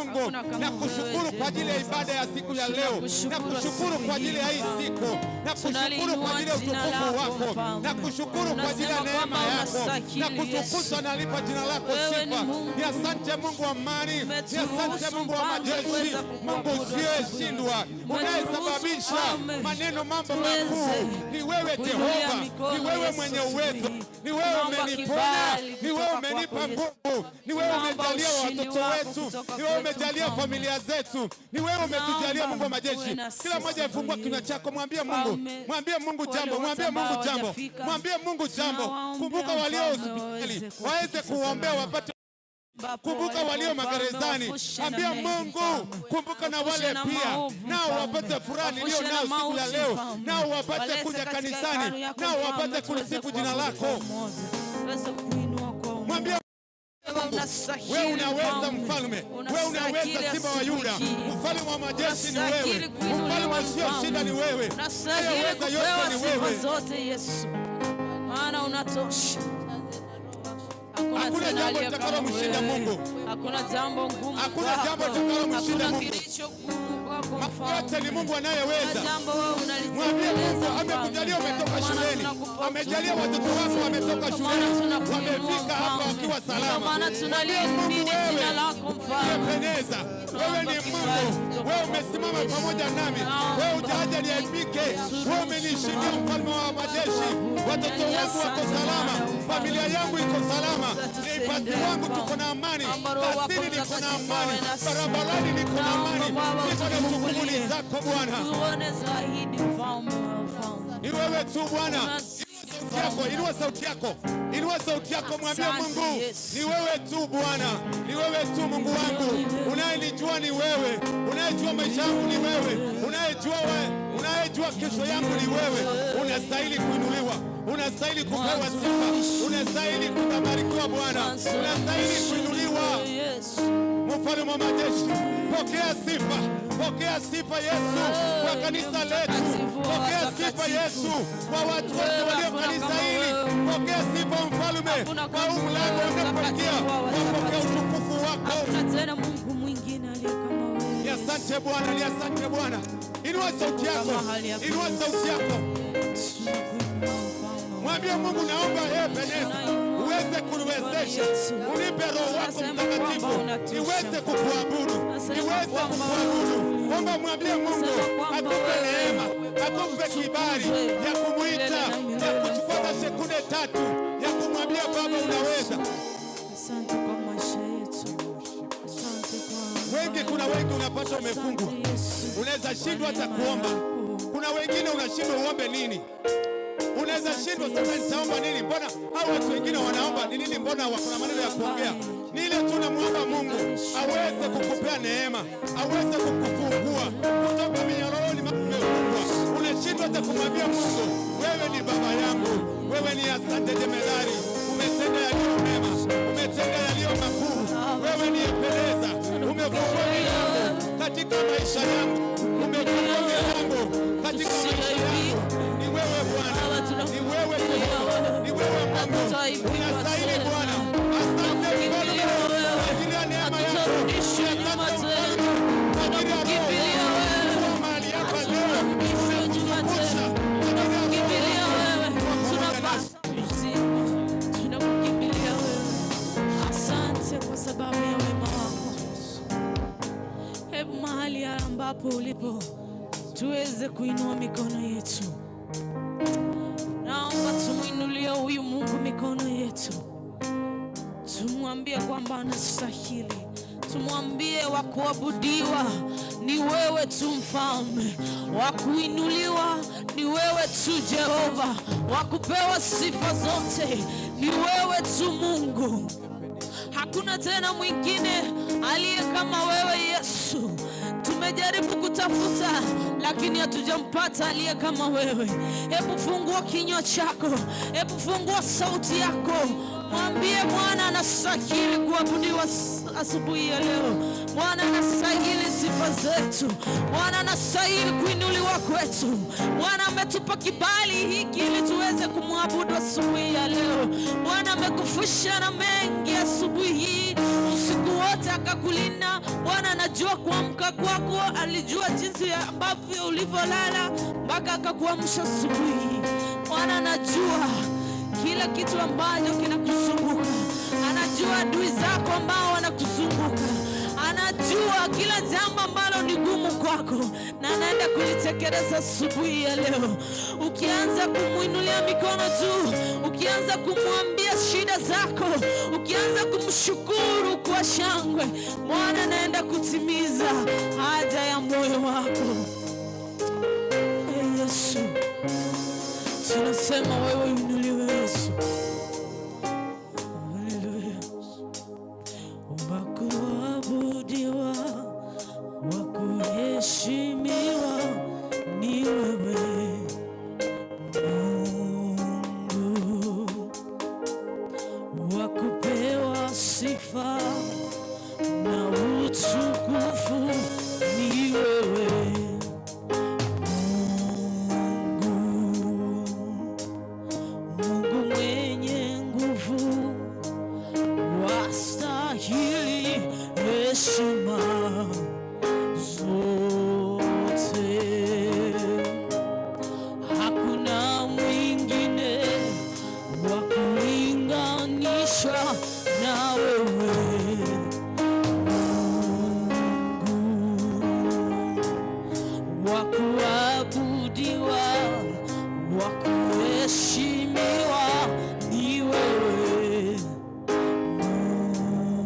Mungu, na kushukuru kwa ajili ya ibada ya siku ya leo, na kushukuru kwa ajili ya hii siku, na kushukuru kwa ajili ya utukufu wako, na kushukuru kwa ajili ya neema yako, na kutukuzwa na lipa jina lako sifa. Ni asante Mungu wa amani, ni asante Mungu wa majeshi, Mungu usiyeshindwa, unayesababisha maneno mambo makuu. Ni wewe Jehova, ni wewe mwenye uwezo, ni wewe umeniponya, ni wewe umenipa nguvu, ni wewe umejalia watoto wetu, ni wewe umejalia familia zetu, ni wewe umetujalia Mungu wa majeshi. Kila mmoja afungua kinywa chako, mwambie Mungu, mwambie Mungu jambo, mwambie Mungu jambo, mwambie Mungu jambo. Kumbuka walio hospitali waweze kuombea wapate, kumbuka walio magerezani, ambia Mungu kumbuka na wale pia nao wapate furaha nilio nao siku ya leo, nao wapate kuja kanisani, nao wapate kulisifu jina lako. Mwambie wewe unaweza mfalme, wewe unaweza simba wa Yuda, mfalme wa majeshi ni wewe, mfalme usiyoshinda ni wewe, unaweza yote ni wewe zote Yesu, maana unatosha. Hakuna jambo litakalo mshinda Mungu, hakuna jambo ngumu, hakuna jambo litakalo mshinda Mungu. Yote ni Mungu anayeweza. Mwambie Mungu amekujalia umetoka shuleni, amejalia watoto wako wametoka shuleni, wamefika hapa wakiwa salama. Mwambie Mungu wewe unapendeza, wewe ni Mungu, wewe umesimama pamoja nami, wewe hujaja niaibike, wewe umenishindia mfalme wa majeshi. Watoto wangu wako salama, familia yangu iko salama, nipasi wangu tuko na amani, kazini niko na amani, barabarani niko na amani. Sifa na shukrani zako Bwana. Ni wewe tu Bwana. Inua sauti yako, inua sauti yako, mwambie Mungu ni wewe tu Bwana, ni wewe tu Mungu wangu. Unayenijua ni wewe, unayejua maisha yangu ni wewe, unayejua kesho yangu ni wewe. Unastahili kuinuliwa, unastahili kupewa sifa, unastahili kubarikiwa Bwana, unastahili kuinuliwa. Mfalme wa majeshi, pokea sifa, pokea sifa Yesu kwa kanisa letu, pokea sifa Yesu kwa watu wote walio kanisa hili, pokea sifa mfalme kwa mlango unapoingia, pokea utukufu wako. Hakuna tena Mungu mwingine aliye kama wewe. Ni asante Bwana, ni asante Bwana. Inua sauti yako, inua sauti yako, mwambie Mungu naomba Ebeneza uweze kuniwezesha, unipe Roho wako Mtakatifu niweze kukuabudu, niweze kukuabudu. Omba, mwambie Mungu atupe neema, atupe kibali ya kumuita, ya kuchukua sekunde 3 ya kumwambia Baba unaweza. Asante kwa maisha yetu, asante kwa wengi. Kuna wengi unapata umefungwa, unaweza shindwa hata kuomba. Kuna wengine unashindwa uombe nini, unaweza shindwa sasa nitaomba nini, mbona hao watu wengine wanaomba nini, mbona wako na maneno ya kuongea. Ni ile tunamwomba Mungu aweze kukupea neema, aweze kukufungua kutoka minyororoni umefungwa. Unashindwa hata kumwambia Mungu wewe ni baba yangu, wewe ni asante jemedari, umetenda yaliyo mema, umetenda yaliyo makuu, wewe ni epeleza, umefungua milango katika maisha yangu, umefungua milango katika maisha yangu. Ni wewe Bwana, ni wewe Jehova, ni wewe Mungu, unastahili Bwana. Asante mfalme kwa ajili ya neema yako, asante mfalme kwa ajili ya Roho kwa mahali hapa leo, unakutukuza tunakukimbilia wewe, tunakukimbilia wewe. Asante kwa sababu ya wema wako. Hebu mahali ambapo ulipo tuweze kuinua mikono yetu. Naomba tumuinulie huyu Mungu mikono yetu, tumwambie kwamba anastahili, tumwambie wa kuabudiwa ni wewe tu mfalme, wa kuinuliwa ni wewe tu Jehova, wa kupewa sifa zote ni wewe tu Mungu. Hakuna tena mwingine aliye kama wewe Yesu. Tumejaribu kutafuta lakini hatujampata aliye kama wewe. Hebu fungua kinywa chako, hebu fungua sauti yako, mwambie Bwana anastahili kuabudiwa asubuhi ya leo. Bwana anastahili sifa zetu, Bwana anastahili kuinuliwa kwetu. Bwana ametupa kibali hiki ili tuweze kumwabudu asubuhi ya leo. Bwana amekufusha na mengi asubuhi hii, usiku wote akakulinda. Bwana Alijua kuamka kwako, alijua jinsi ambavyo ulivyolala mpaka akakuamsha asubuhi. Bwana anajua kila kitu ambacho kinakusunguka. Anajua adui zako ambao wanakuzunguka. Anajua kila jambo ambalo ni gumu kwako, na anaenda kulitekeleza asubuhi ya leo. Ukianza kumuinulia mikono juu, ukianza kumwambia shida zako, ukianza kumshukuru kwa shangwe, Bwana anaenda kutimiza haja ya moyo wako. Yesu, tunasema wewe inuliwe Yesu. Haleluya. Wakuabudiwa, wakuheshimiwa ni wewe Mungu, wakupewa sifa na utukufu ni wewe Mungu mwenye nguvu, wastahili heshima zote. Hakuna mwingine wa kulinganisha na wewe Mungu, wa kuabudiwa, wa kuheshimiwa ni wewe Mungu.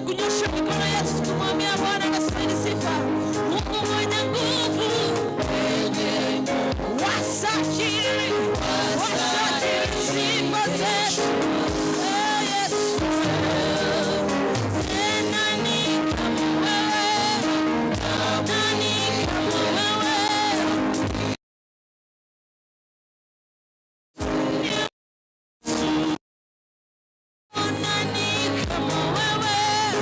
kunyosha mikono yetu kumwambia Bwana anastahili sifa. Mungu mwenye nguvu, wasakiri sifa zetu. Yesu, nani kama wewe? Nani kama wewe? Nani kama wewe?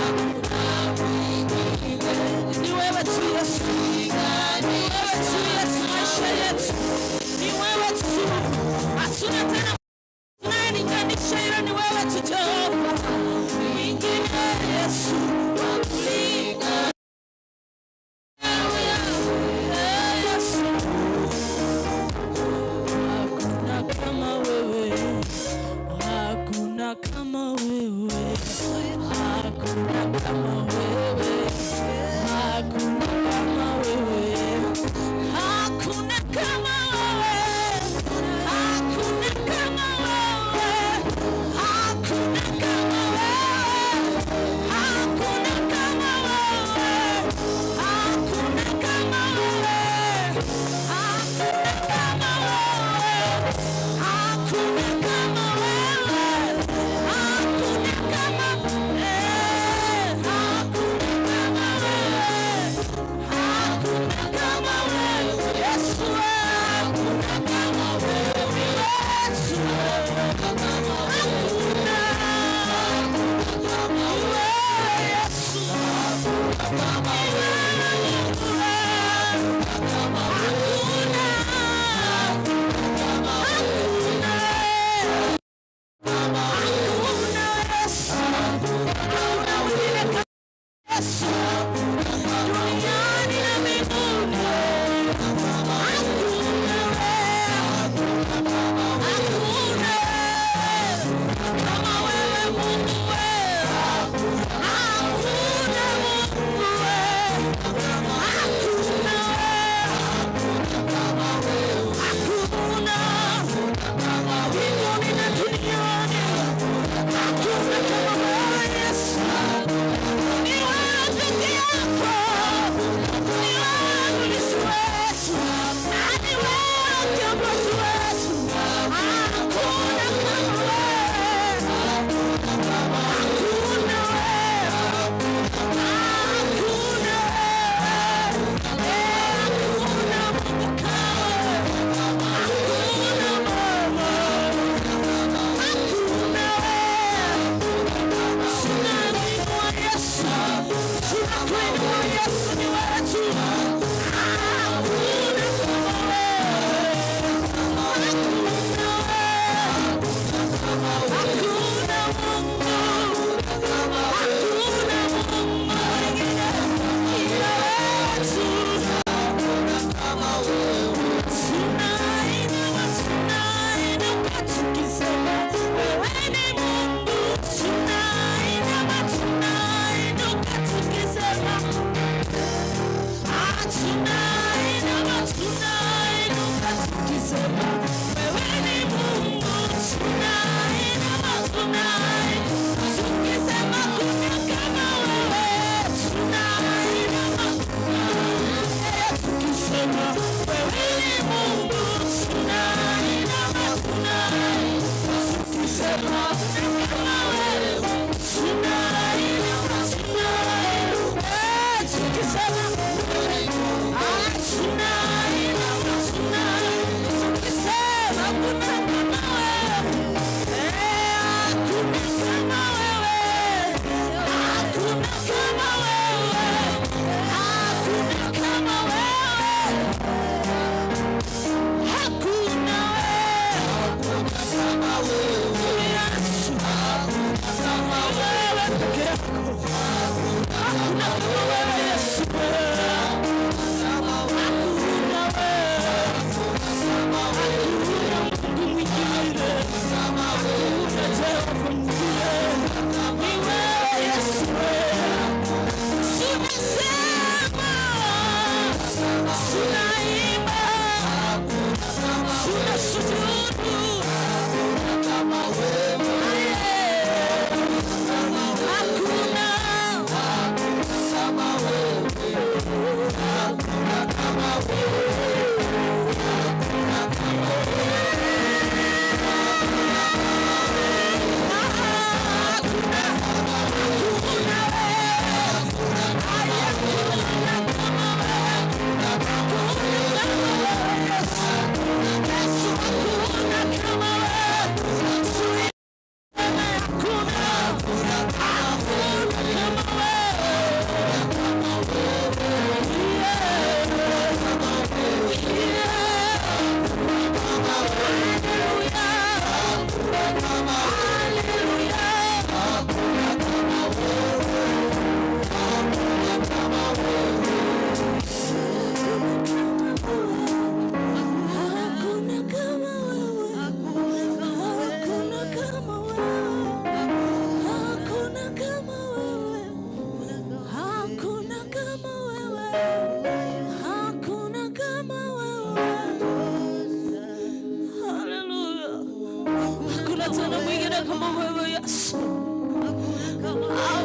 tena mwingine kama wewe Yesu.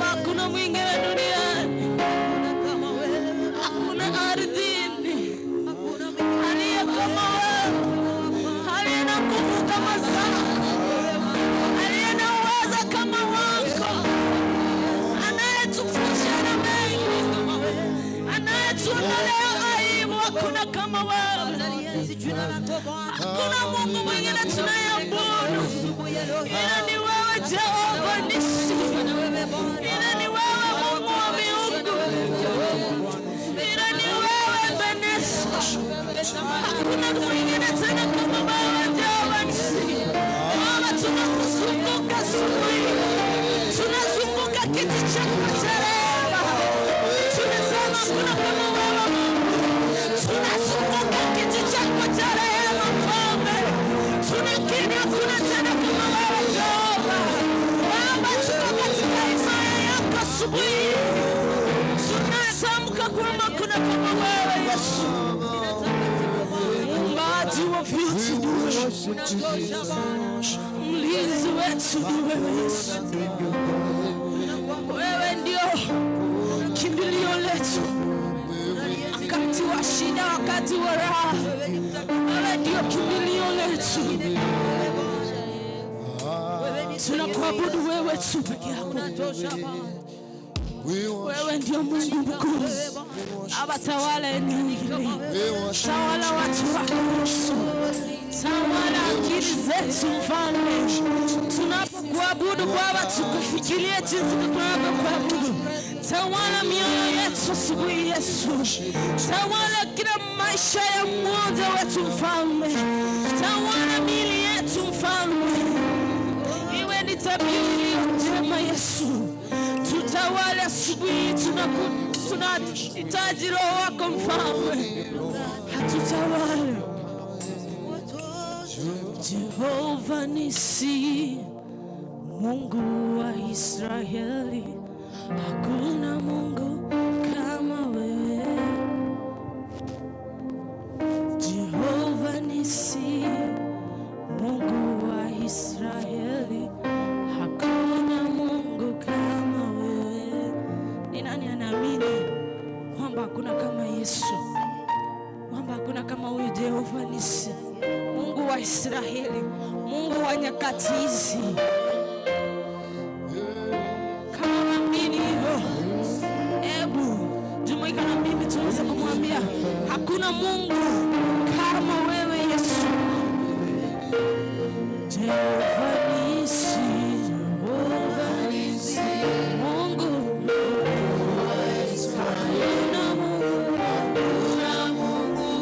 Hakuna mwingine duniani, hakuna ardhini aliye kama wewe, aliye na nguvu kama zako, aliye na uwezo kama wako, anayetufusha na mengi, anayetuondolea aibu. Hakuna kama wewe. Hakuna Mungu mwingine tunayeabudu ila ni wewe Jehova Nisi, ila ni wewe Mungu wa miungu, ila ni wewe Ebeneza. Hakuna mwingine tena kama wewe Jehova Nisi. Baba, tunakuzunguka asubuhi, tunazunguka kiti chako cha rehema, tunasema hakuna kama wewe Mungu, tunazunguka kiti chako cha rehema Mfalme, tunakiri hakuna tena kama wewe Jehova. Baba, tuko katika himaya yako asubuhi, tunatamka kwamba hakuna kama wewe Yesu. Muumbaji wa vitu ni wewe, mlinzi wetu ni wewe Yesu. Wewe ndio kimbilio letu wakati wa shida, wakati wa raha. Wewe ndio kimbilio letu. Tunakuabudu wewe tu peke yako. Wewe ndio Mungu mkuu. Baba, tawala eneo hili, tawala watu wako Yesu, tawala akili zetu Mfalme. Tunapokuabudu Baba, tukufikirie jinsi tunavyokuabudu. Tawala mioyo yetu asubuhi Yesu, tawala kila maisha ya mmoja wetu Mfalme, tawala miili yetu Mfalme. Iwe ni tabia iliyo njema Yesu, tutawale asubuhi. Tunahitaji Roho wako Mfalme, hatutawale. Jehova Nisi, Mungu wa Israeli, hakuna Mungu kama wewe. Jehova Nisi, Mungu wa Israeli, hakuna Mungu kama wewe. Ni nani anaamini kwamba hakuna kama Yesu, kwamba hakuna kama huyu Jehova Nisi, Mungu wa Israeli, Mungu wa nyakati hizi? Kama unaamini hivyo, hebu jumuika na mimi tuweze kumwambia hakuna Mungu kama wewe Yesu. Jehova Nisi, Jehova Nisi, Mungu wa Israeli, hakuna Mungu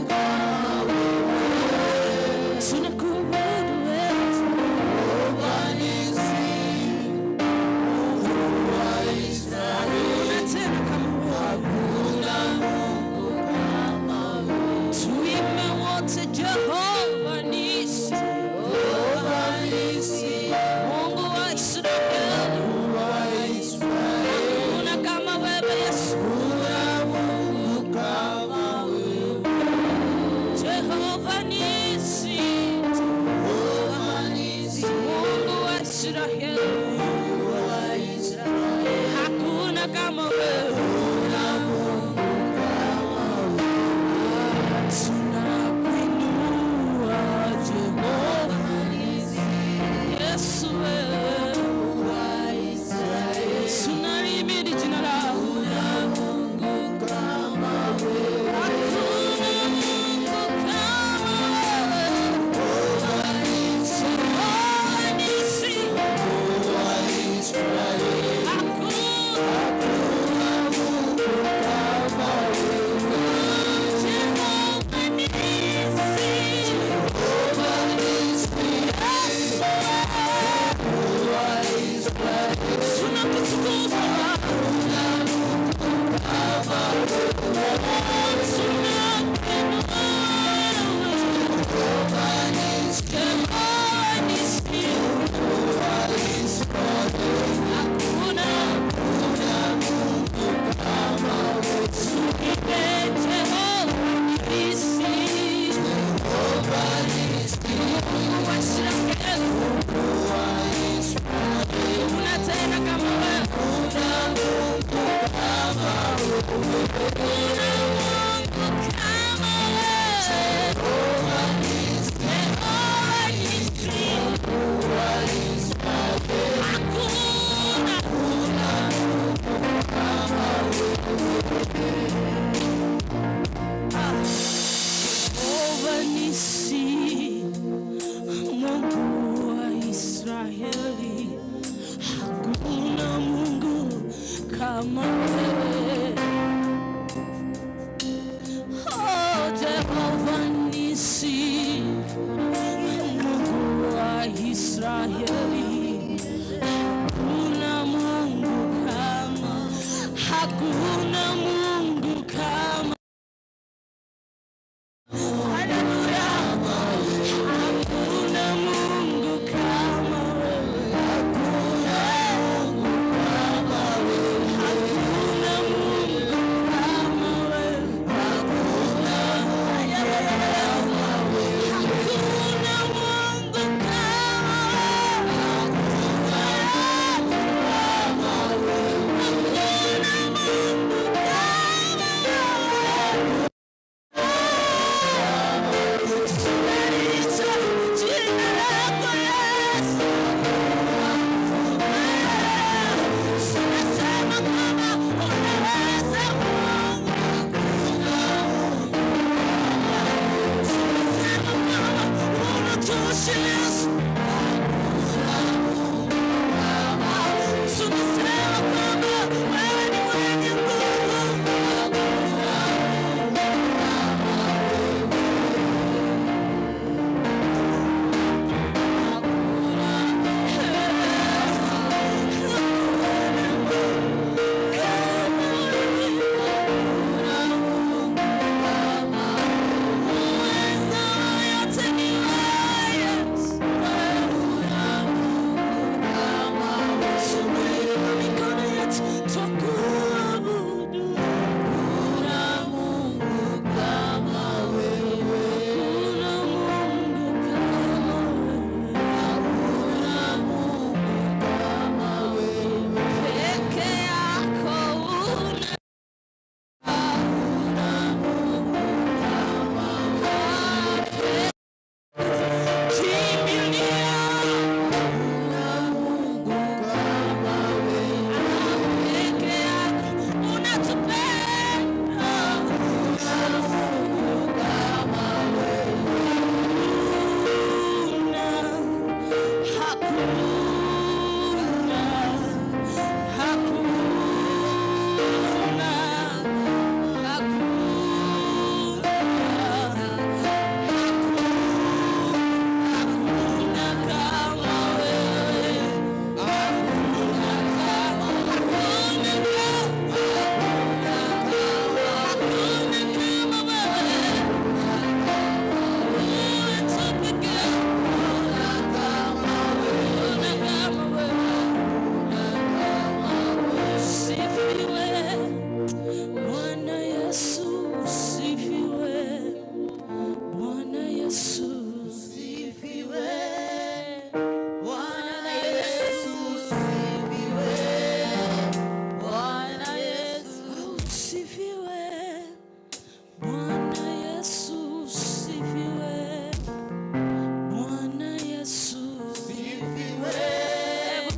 kama wewe. Tunakuabudu wewe Jehova Nisi, Mungu wa Israeli, hakuna tena kama wewe, hakuna Mungu kama wewe.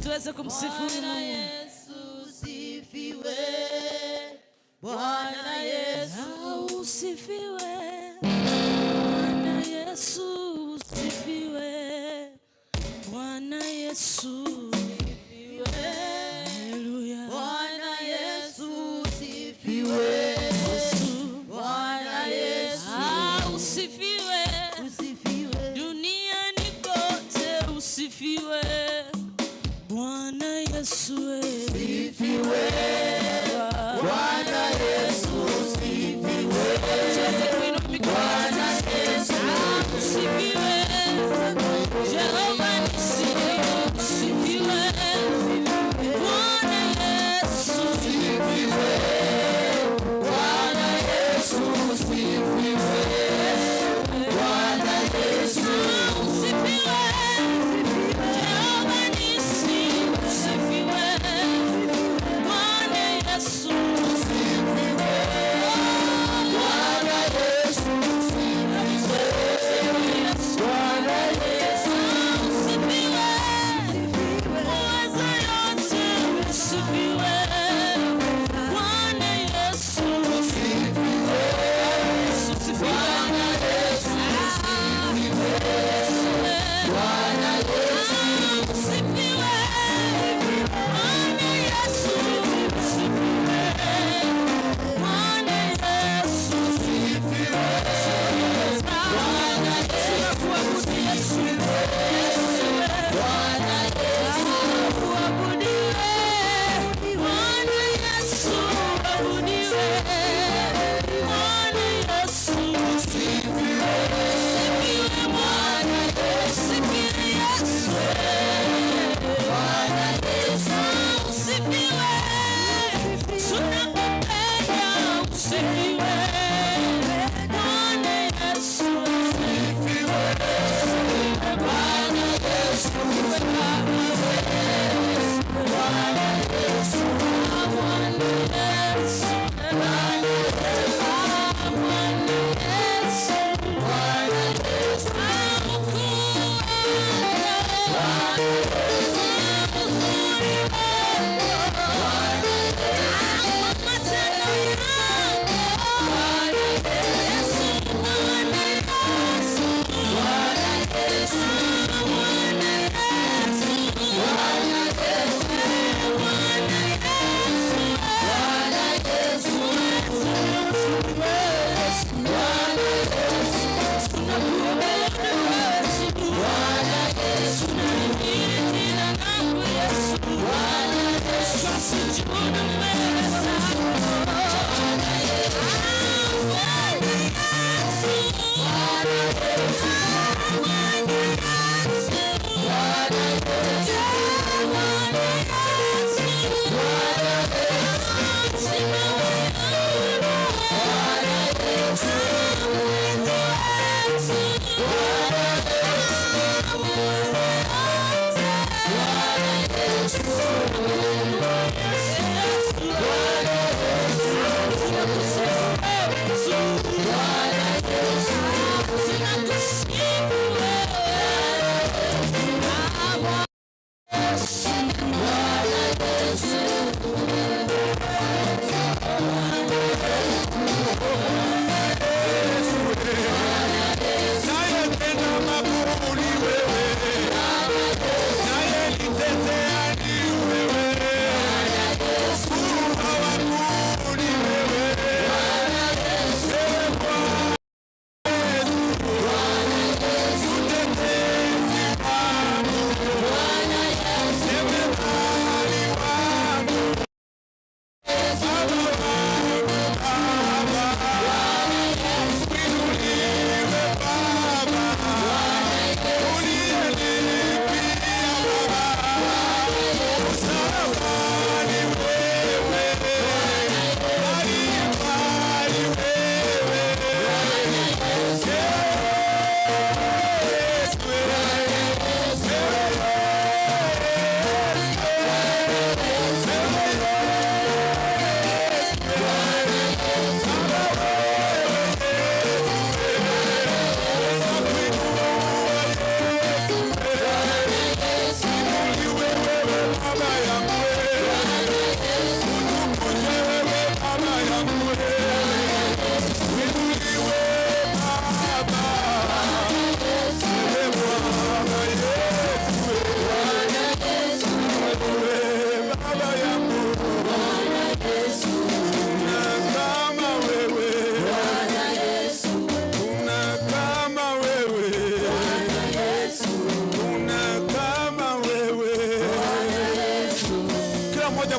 tuweze kumsifu Yesu sifiwe. Bwana Yesu usifiwe. Bwana Yesu sifiwe. Bwana Yesu sifiwe. Haleluya. Bwana Yesu sifiwe. Bwana Yesu usifiwe. usifiwe. Duniani kote usifiwe. Bwana Yesu sifiwe. Bwana Yesu sifiwe. Bwana Yesu usifiwe. Jehova nisi usifiwe. Bwana Yesu sifiwe. Bwana Yesu sifiwe. Bwana Yesu usifiwe. Jehova nisi usifiwe. Bwana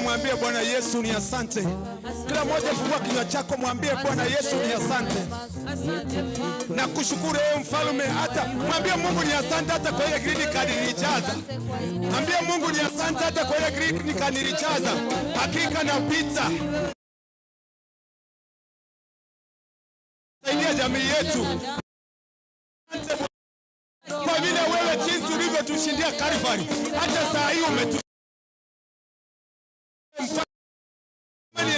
Mwambie Bwana Yesu ni asante. Kila mmoja fungua kinywa chako, mwambie Bwana Yesu ni asante. Na kushukuru wewe mfalme, hata mwambie Mungu ni asante hata kwa ile green card nilichaza. Mwambie Mungu ni asante hata kwa ile green card nilichaza. Hakika na pizza. Saidia jamii yetu. Kwa vile wewe jinsi ulivyotushindia Calvary, hata saa hii umetu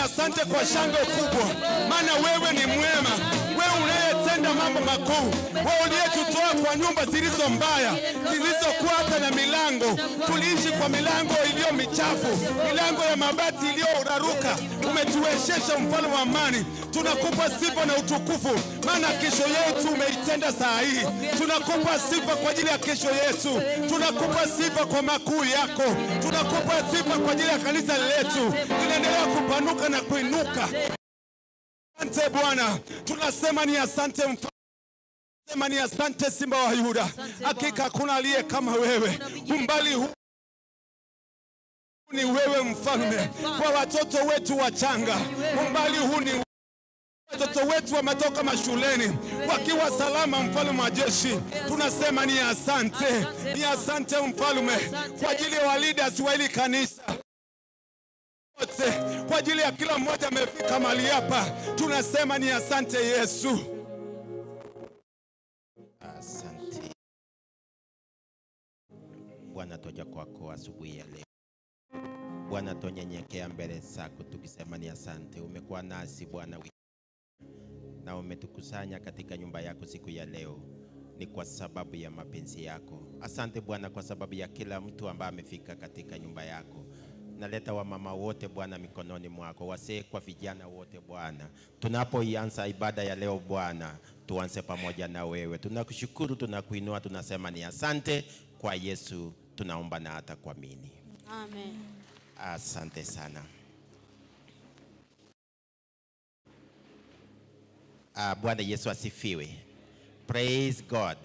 asante kwa shangwe kubwa, maana wewe ni mwema, wewe unayetenda mambo makuu, wewe uliyetutoa kwa nyumba zilizo mbaya, zilizokuwa hata na milango. Tuliishi kwa milango iliyo michafu, milango ya mabati iliyoraruka. Umetuwezesha mfalme wa amani, tunakupa sifa na utukufu, maana kesho yetu umeitenda saa hii. Tunakupa sifa kwa ajili ya kesho yetu, tunakupa sifa kwa makuu yako, tunakupa sifa kwa ajili ya kanisa letu linaendelea kupanuka na kuinuka. Asante Bwana, tunasema ni asante mfalme. Sema ni asante Simba wa Yuda. Hakika hakuna aliye kama wewe. Umbali huu ni wewe mfalme, kwa watoto wetu wachanga. Umbali huu ni watoto wetu wametoka mashuleni wakiwa salama. Mfalme wa jeshi, tunasema ni asante. Ni asante mfalme kwa ajili ya leaders wa hili kanisa, kwa ajili ya kila mmoja amefika mahali hapa. Tunasema ni asante Yesu. Asante Bwana, toja kwako asubuhi ya leo. Bwana, tonyenyekea mbele zako tukisema ni asante. Umekuwa nasi Bwana na umetukusanya katika nyumba yako siku ya leo, ni kwa sababu ya mapenzi yako. Asante Bwana kwa sababu ya kila mtu ambaye amefika katika nyumba yako. Naleta wamama wote Bwana mikononi mwako, wasee kwa vijana wote Bwana. Tunapoianza ibada ya leo Bwana, tuanze pamoja na wewe. Tunakushukuru, tunakuinua, tunasema ni asante. Kwa Yesu tunaomba na hata kuamini. Amen. Asante sana. Bwana Yesu asifiwe. Praise God.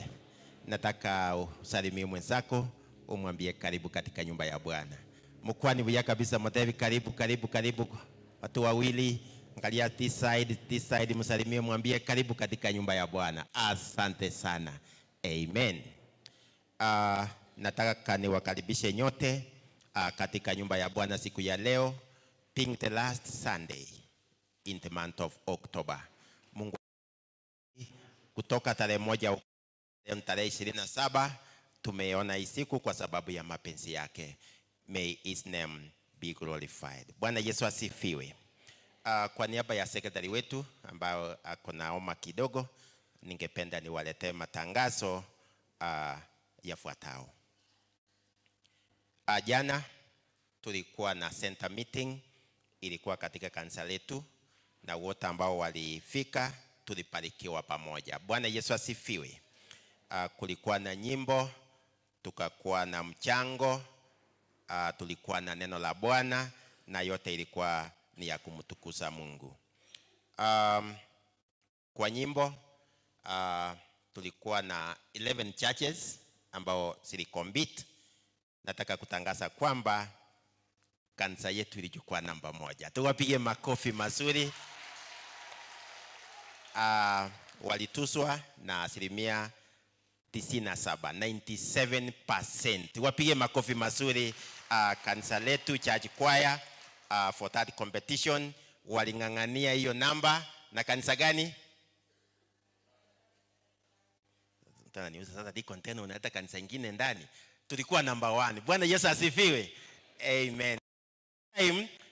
Nataka usalimie mwenzako, umwambie karibu katika nyumba ya Bwana. Mkwani buya kabisa Motevi, karibu. Watu wawili, angalia this side, msalimie mwambie karibu katika nyumba ya Bwana. Asante sana. Amen. Nataka niwakaribishe nyote katika nyumba ya Bwana siku ya leo, being the last Sunday in the month of October. Mungu kutoka tarehe 1 tarehe 27 tumeona hii siku kwa sababu ya mapenzi yake. May his name be glorified. Bwana Yesu asifiwe. Kwa niaba ya secretary wetu ambao ako na homa kidogo, ningependa niwaletee matangazo yafuatao. Jana tulikuwa na center meeting, ilikuwa katika kanisa letu, na wote ambao walifika tulibarikiwa pamoja. Bwana Yesu asifiwe. Kulikuwa na nyimbo, tukakuwa na mchango, tulikuwa na neno la Bwana, na yote ilikuwa ni ya kumtukuza Mungu. Kwa nyimbo tulikuwa na 11 churches ambao zilikompete. Nataka kutangaza kwamba kanisa yetu ilichukua namba 1. Tuwapige makofi mazuri. Walituswa na 97%, 97%. Wapige makofi mazuri. Kanisa letu church choir for that competition walingangania hiyo namba. Na kanisa gani? Niuza sasa di container unaleta kanisa ingine ndani. Tulikuwa number 1. Bwana Yesu asifiwe. Amen.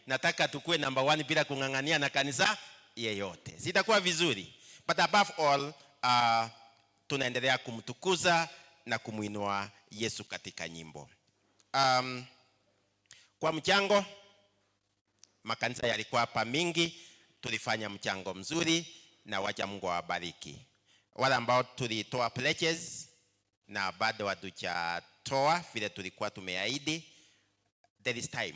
Nataka tukue number 1 bila kungangania na kanisa yeyote. Sitakuwa vizuri. But above all, tunaendelea kumtukuza na kumuinua Yesu katika nyimbo. Kwa mchango, makanisa yalikuwa hapa mingi, tulifanya mchango mzuri na wacha Mungu awabariki. Wale ambao tulitoa pledges na bado hatujatoa vile tulikuwa tumeahidi, there is time.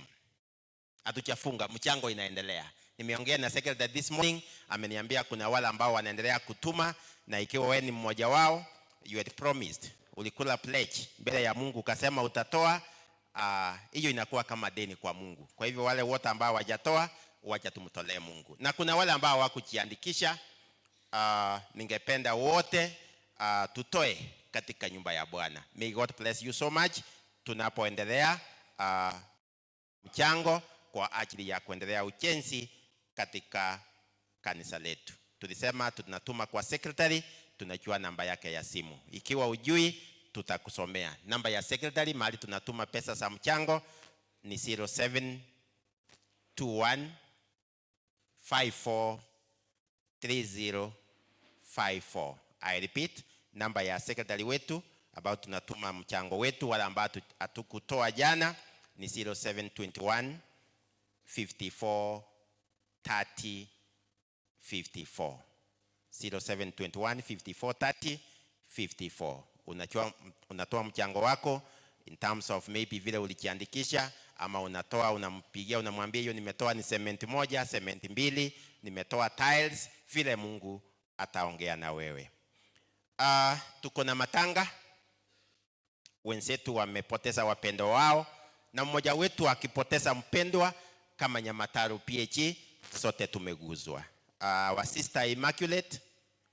Hatujafunga, mchango inaendelea. Nimeongea na secretary this morning, ameniambia kuna wale ambao wanaendelea kutuma, na ikiwa wewe ni mmoja wao, you had promised, ulikula pledge mbele ya Mungu ukasema utatoa, hiyo inakuwa kama deni kwa Mungu. Kwa hivyo wale wote ambao hawajatoa, wacha tumtolee Mungu. Na kuna wale ambao hawakujiandikisha, ningependa wote tutoe katika nyumba ya Bwana. May God bless you so much. Tunapoendelea mchango kwa ajili ya kuendelea ujenzi katika kanisa letu. Tulisema tunatuma kwa secretary, tunajua namba yake ya simu. Ikiwa ujui, tutakusomea. Namba ya secretary mahali tunatuma pesa za mchango ni 0721 543054. I repeat, namba ya secretary wetu ambao tunatuma mchango wetu wala ambao hatukutoa jana ni 0721 543054. 0721 543054. Unatoa mchango wako in terms of maybe vile ulijiandikisha, ama unatoa unampigia unamwambia hiyo nimetoa ni cement 1, cement 2, nimetoa tiles, vile Mungu ataongea na wewe. Tuko na matanga. Wenzetu wamepoteza wapendo wao, na mmoja wetu akipoteza mpendwa kama Nyamataro PAG, sote tumeguzwa. Our sister Immaculate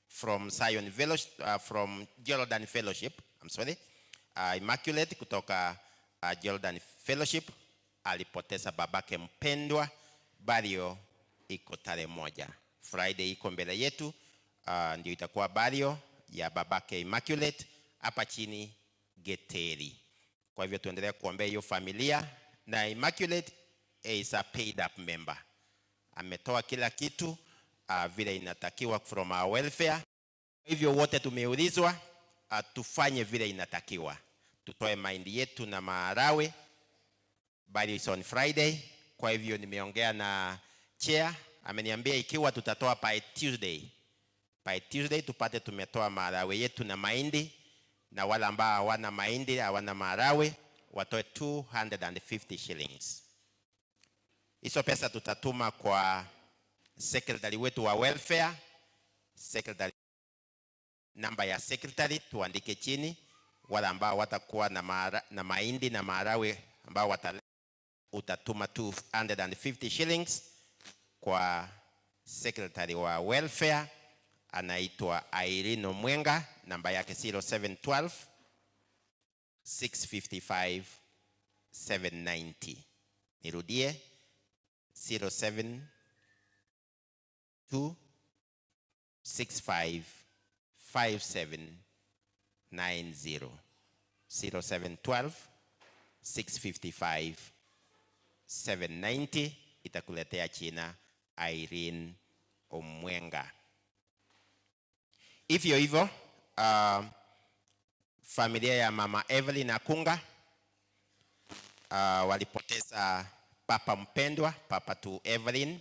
from Zion Fellowship, from Jordan Fellowship, Immaculate kutoka Jordan Fellowship alipoteza babake mpendwa. Bario iko tarehe 1. Friday iko mbele yetu, ndio itakuwa bario ya babake Immaculate hapa chini Geteri. Kwa hivyo tuendelee kuombea hiyo familia, na Immaculate is a paid up member. Ametoa kila kitu vile inatakiwa from our welfare. Hivyo wote tumeulizwa tufanye vile inatakiwa. Tutoe mahindi yetu na maharagwe. Burial is on Friday. Kwa hivyo nimeongea na chair, ameniambia ikiwa tutatoa by Tuesday tupate tumetoa maharagwe yetu na mahindi, na wale ambao hawana mahindi hawana maharagwe watoe 250 shillings. Hizo pesa tutatuma kwa secretary wetu wa welfare. Secretary, namba ya secretary tuandike chini, wale ambao watakuwa na mahindi na maharagwe ambao utatuma 250 shillings kwa secretary wa welfare anaitwa Irene Mwenga, namba yake 0712 655 790. Nirudie 0712 65 5790. 0712 655 790 itakuletea jina Irene Omwenga. Hivyo familia ya mama Evelyn Akunga walipoteza papa mpendwa, papa tu Evelyn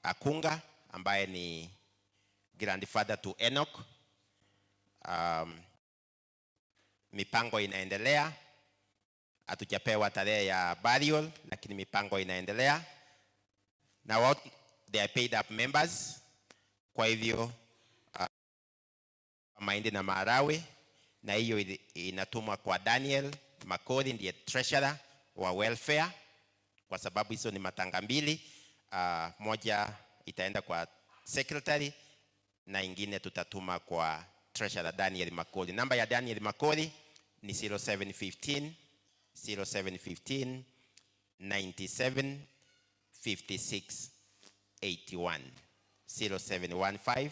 Akunga ambaye ni grandfather to Enoch. Mipango inaendelea, hatujapewa tarehe ya burial, lakini mipango inaendelea. Now they are paid up members, kwa hivyo mahindi na maharagwe, na hiyo inatumwa kwa Daniel Makori, ndiye treasurer wa welfare, kwa sababu hizo ni matanga mbili. Moja itaenda kwa secretary na ingine tutatuma kwa treasurer Daniel Makori. Namba ya Daniel Makori ni 0715 97 56 81. 0715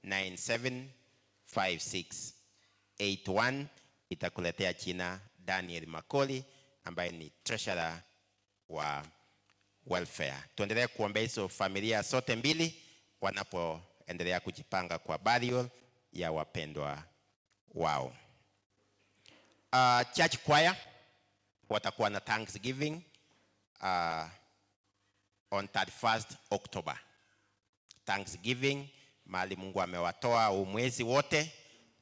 97 56 81 itakuletea jina Daniel Makoli ambaye ni treasurer wa welfare. Tuendelee kuombea hizo familia zote mbili wanapoendelea kujipanga kwa burial ya wapendwa wao. Church choir watakuwa na Thanksgiving on 31st October. Thanksgiving, mahali Mungu amewatoa mwezi wote,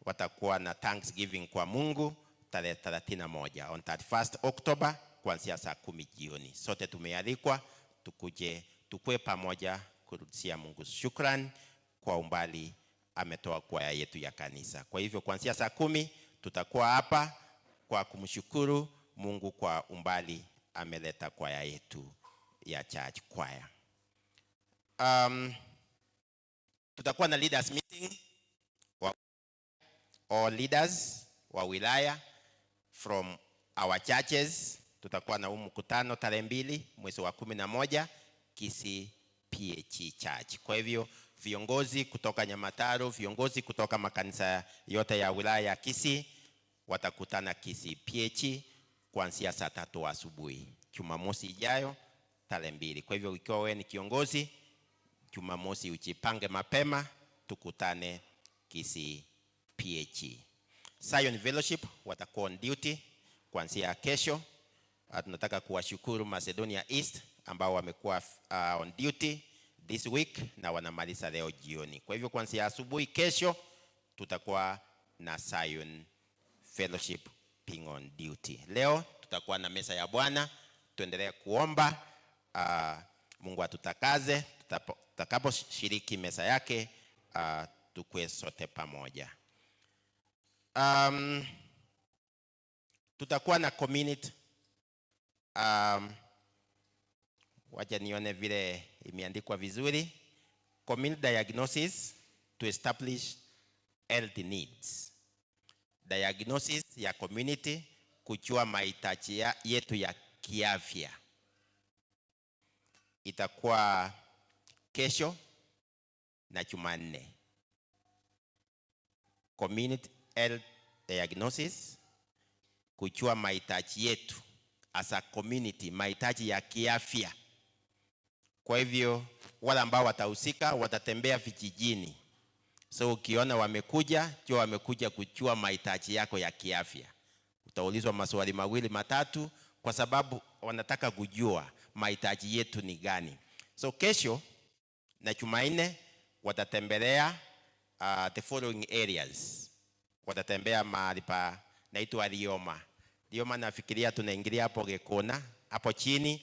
watakuwa na Thanksgiving kwa Mungu tarehe 31 on 31st October kuanzia saa 10 jioni. Sote tumealikwa tukue pamoja kurudishia Mungu shukrani kwa umbali ametoa kwaya yetu ya kanisa. Kwa hivyo kuanzia saa 10 tutakuwa hapa kwa kumshukuru Mungu kwa umbali ameleta kwaya yetu ya church choir. Tutakuwa na leaders meeting all leaders wa wilaya from our churches. Tutakuwa na mkutano tarehe 2 mwezi wa 11 Kisii PAG Church. Kwa hivyo viongozi kutoka Nyamataro, viongozi kutoka makanisa yote ya wilaya ya Kisii watakutana Kisii PAG kuanzia saa 3 asubuhi Jumamosi ijayo tarehe 2. Kwa hivyo ikiwa wewe ni kiongozi, Jumamosi ujipange mapema tukutane Kisii PAG. Zion Fellowship watakuwa on duty kuanzia kesho. Tunataka kuwashukuru Macedonia East ambao wamekuwa on duty this week na wanamaliza leo jioni. Kwa hivyo kuanzia asubuhi kesho tutakuwa na Zion Fellowship being on duty. Leo tutakuwa na meza ya Bwana, tuendelee kuomba Mungu atutakaze tutakaposhiriki meza yake, tukue sote pamoja. Tutakuwa na community wacha nione vile imeandikwa vizuri, community diagnosis to establish health needs. Diagnosis ya community kujua mahitaji yetu ya kiafya itakuwa kesho na Jumanne. Community health diagnosis kujua mahitaji yetu as a community, mahitaji ya kiafya. Kwa hivyo wale ambao watahusika watatembea vijijini. So ukiona wamekuja, jua wamekuja kujua mahitaji yako ya kiafya. Utaulizwa maswali mawili matatu kwa sababu wanataka kujua mahitaji yetu ni gani. So kesho na Jumanne watatembelea the following areas. Watatembea mahali pa naitwa Lioma. Lioma nafikiria tunaingilia hapo Gekona, hapo chini.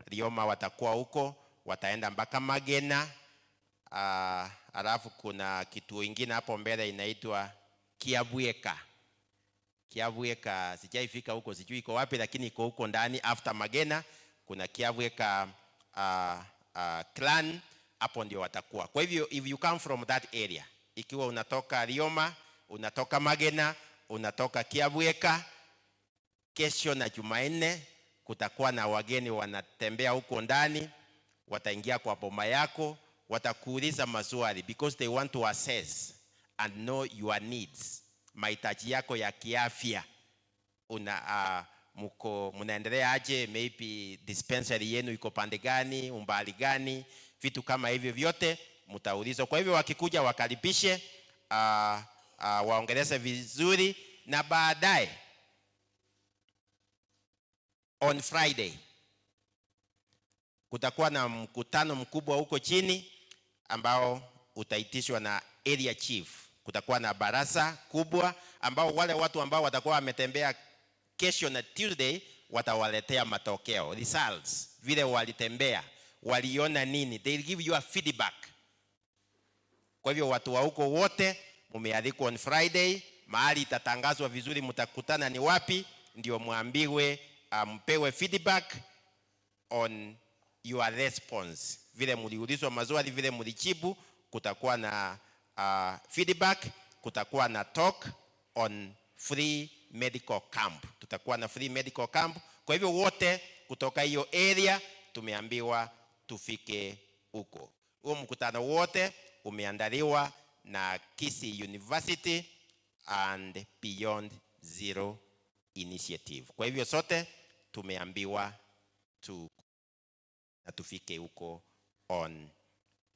Lioma watakuwa huko, wataenda mpaka Magena. Alafu kuna kituo kingine hapo mbele inaitwa Kiabweka. Kiavweka sijaifika huko, sijui iko wapi, lakini iko huko ndani after Magena. Kuna Kiavweka clan, hapo ndio watakuwa. Kwa hivyo if you come from that area, ikiwa unatoka Rioma, unatoka Magena, unatoka Kiavweka, kesho na Jumanne kutakuwa na wageni wanatembea huko ndani, wataingia kwa boma yako, watakuuliza maswali because they want to assess and know your needs, mahitaji yako ya kiafya. Mnaendelea aje, maybe dispensary yenu iko pande gani, umbali gani, vitu kama hivyo vyote mtaulizwa. Kwa hivyo wakikuja wakaribishe, waongeleze vizuri, na baadaye on Friday kutakuwa na mkutano mkubwa huko chini ambao utaitishwa na area chief. Kutakuwa na baraza kubwa ambao wale watu ambao watakuwa wametembea kesho na Tuesday watawaletea matokeo, results, vile walitembea, waliona nini, they give you a feedback. Kwa hivyo watu wa huko wote mumealikwa on Friday, mahali itatangazwa vizuri mtakutana ni wapi, ndio muambiwe, mpewe feedback on your response, vile mliulizwa maswali, vile mlijibu. Kutakuwa na feedback, kutakuwa na talk on free medical camp. Tutakuwa na free medical camp. Kwa hivyo wote kutoka hiyo area tumeambiwa tufike huko. Huo mkutano wote umeandaliwa na Kisii University and Beyond Zero Initiative. Kwa hivyo sote tumeambiwa tufike huko on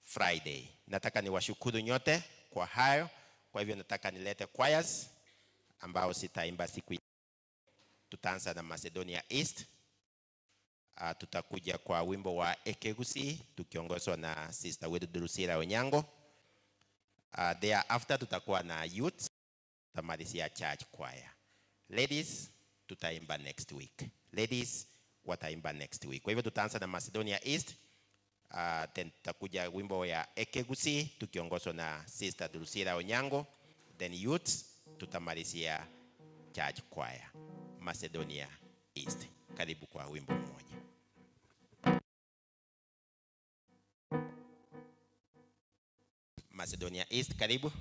Friday. Nataka niwashukuru nyote kwa hayo. Kwa hivyo nataka nilete choirs ambao sitaimba siku hii. Tutaanza na Macedonia East. Tutakuja kwa wimbo wa Ekegusi tukiongozwa na Sister wetu Drusilla Onyango. Thereafter tutakuwa na youth, tutamalizia church choir. Ladies tutaimba next week. Ladies wataimba next week. Kwa hivyo tutaanza na Macedonia East. Then tutakuja wimbo ya Ekegusi tukiongozwa na Sister Drusilla Onyango. Then youth tutamalizia church choir. Macedonia East. Karibu kwa wimbo mmoja. Macedonia East, karibu.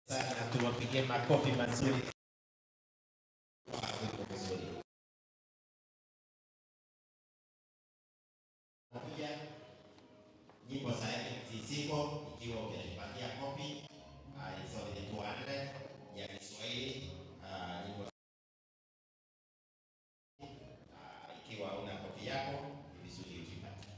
Sana tuwapigie makofi mazuri. Nyimbo za zisipo ikiwa ukipatia kopi hizo ni tuanze ya Kiswahili nyimbo ikiwa una kopi yako ni vizuri ukipata.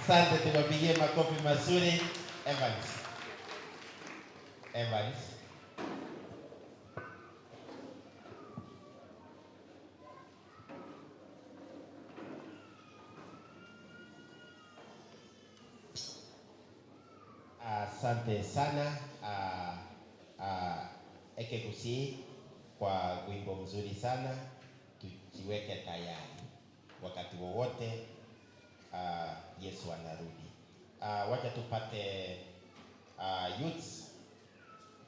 Asante, tuwapigie makofi mazuri. Evans. Evans. Asante sana Ekekusi kwa wimbo mzuri sana. Tujiweke tayari wakati wowote Yesu anarudi. Wacha tupate youths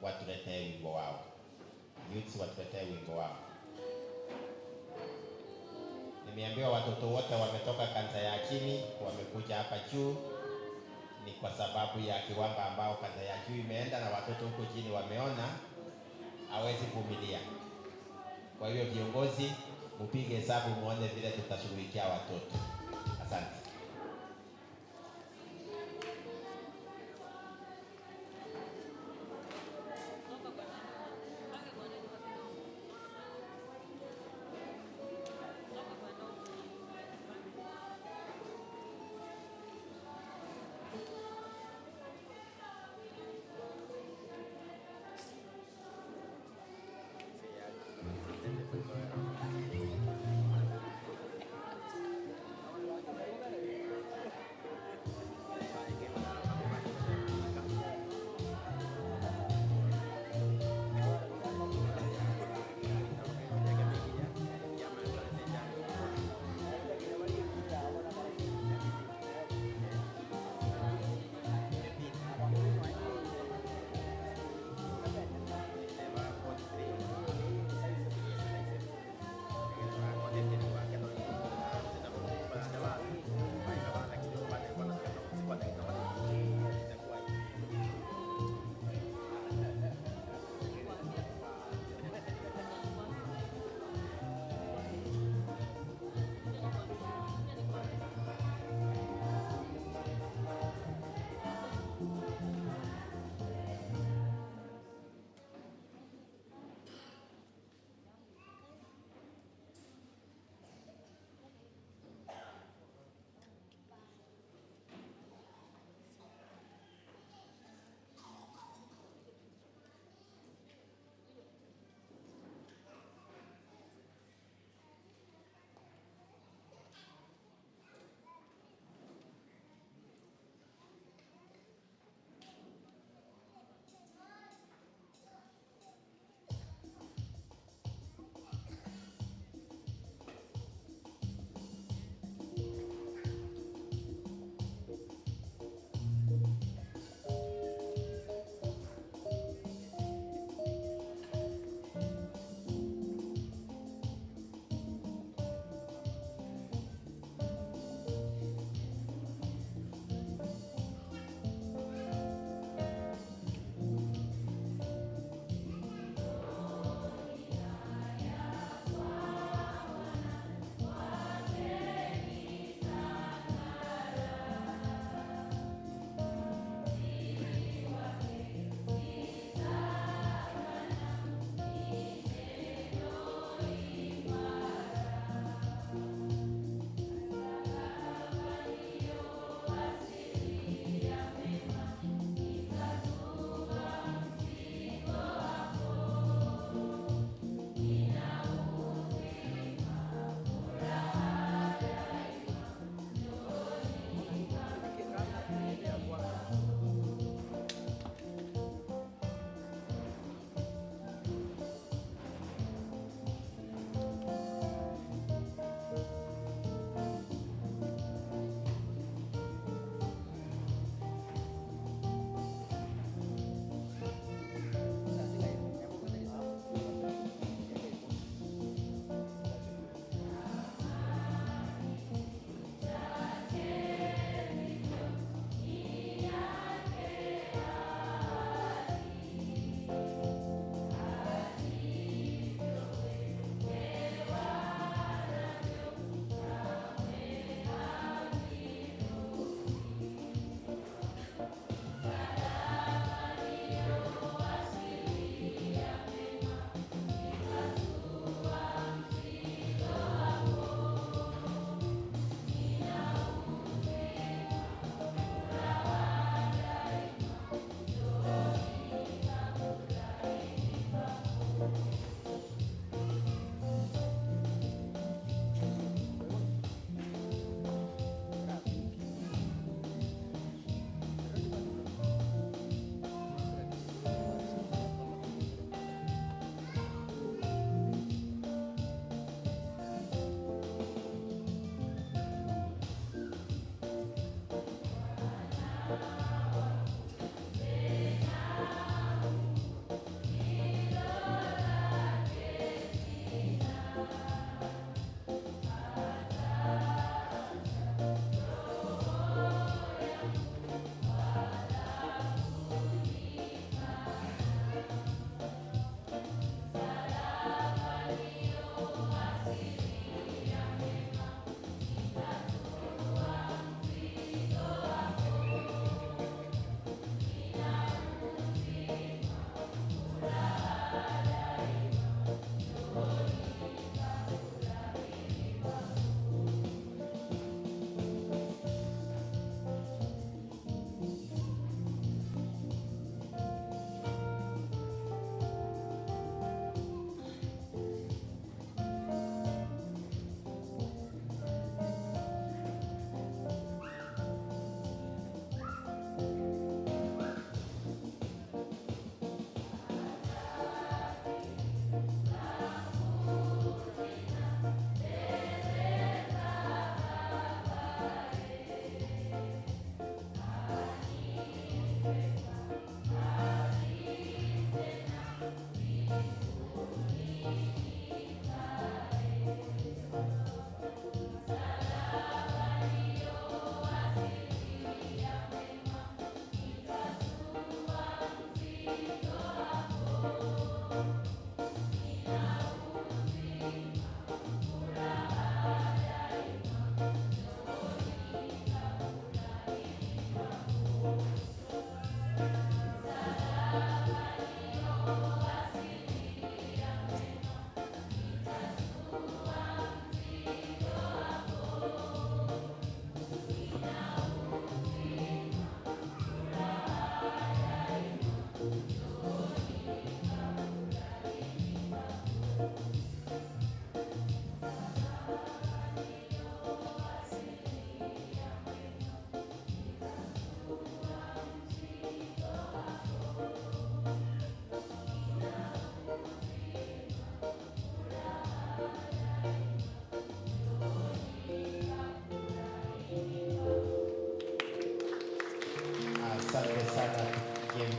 watuletee wimbo wao. Youths watuletee wimbo wao. Nimeambiwa watoto wote wametoka kanisa ya chini wamekuja hapa juu, ni kwa sababu ya kiwango ambao kanisa ya juu imeenda na watoto huko chini wameona hawezi vumilia. Kwa hiyo viongozi, mpige hesabu muone vile tutashughulikia watoto. Asante.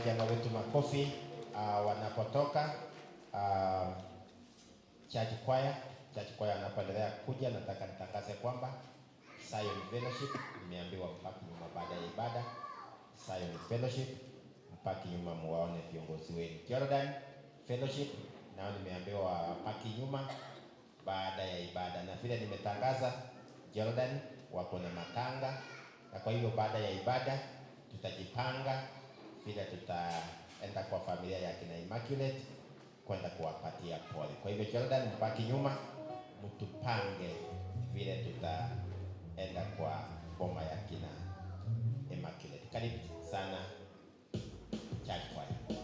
vijana wetu makofi wanapotoka. Church choir anapoendelea kuja, nataka nitangaze kwamba Zion Fellowship nimeambiwa mpaki nyuma baada ya ibada. Zion Fellowship mpaki nyuma muwaone viongozi wenu. Jordan Fellowship nao nimeambiwa mpaki nyuma baada ya ibada, na vile nimetangaza Jordan wako na matanga, na kwa hivyo baada ya ibada tutajipanga vile tutaenda kwa familia ya kina Immaculate kwenda kuwapatia pole. Kwa hivyo Jordan mpaki nyuma, mtupange vile tutaenda kwa boma ya kina Immaculate. Karibu sana church choir.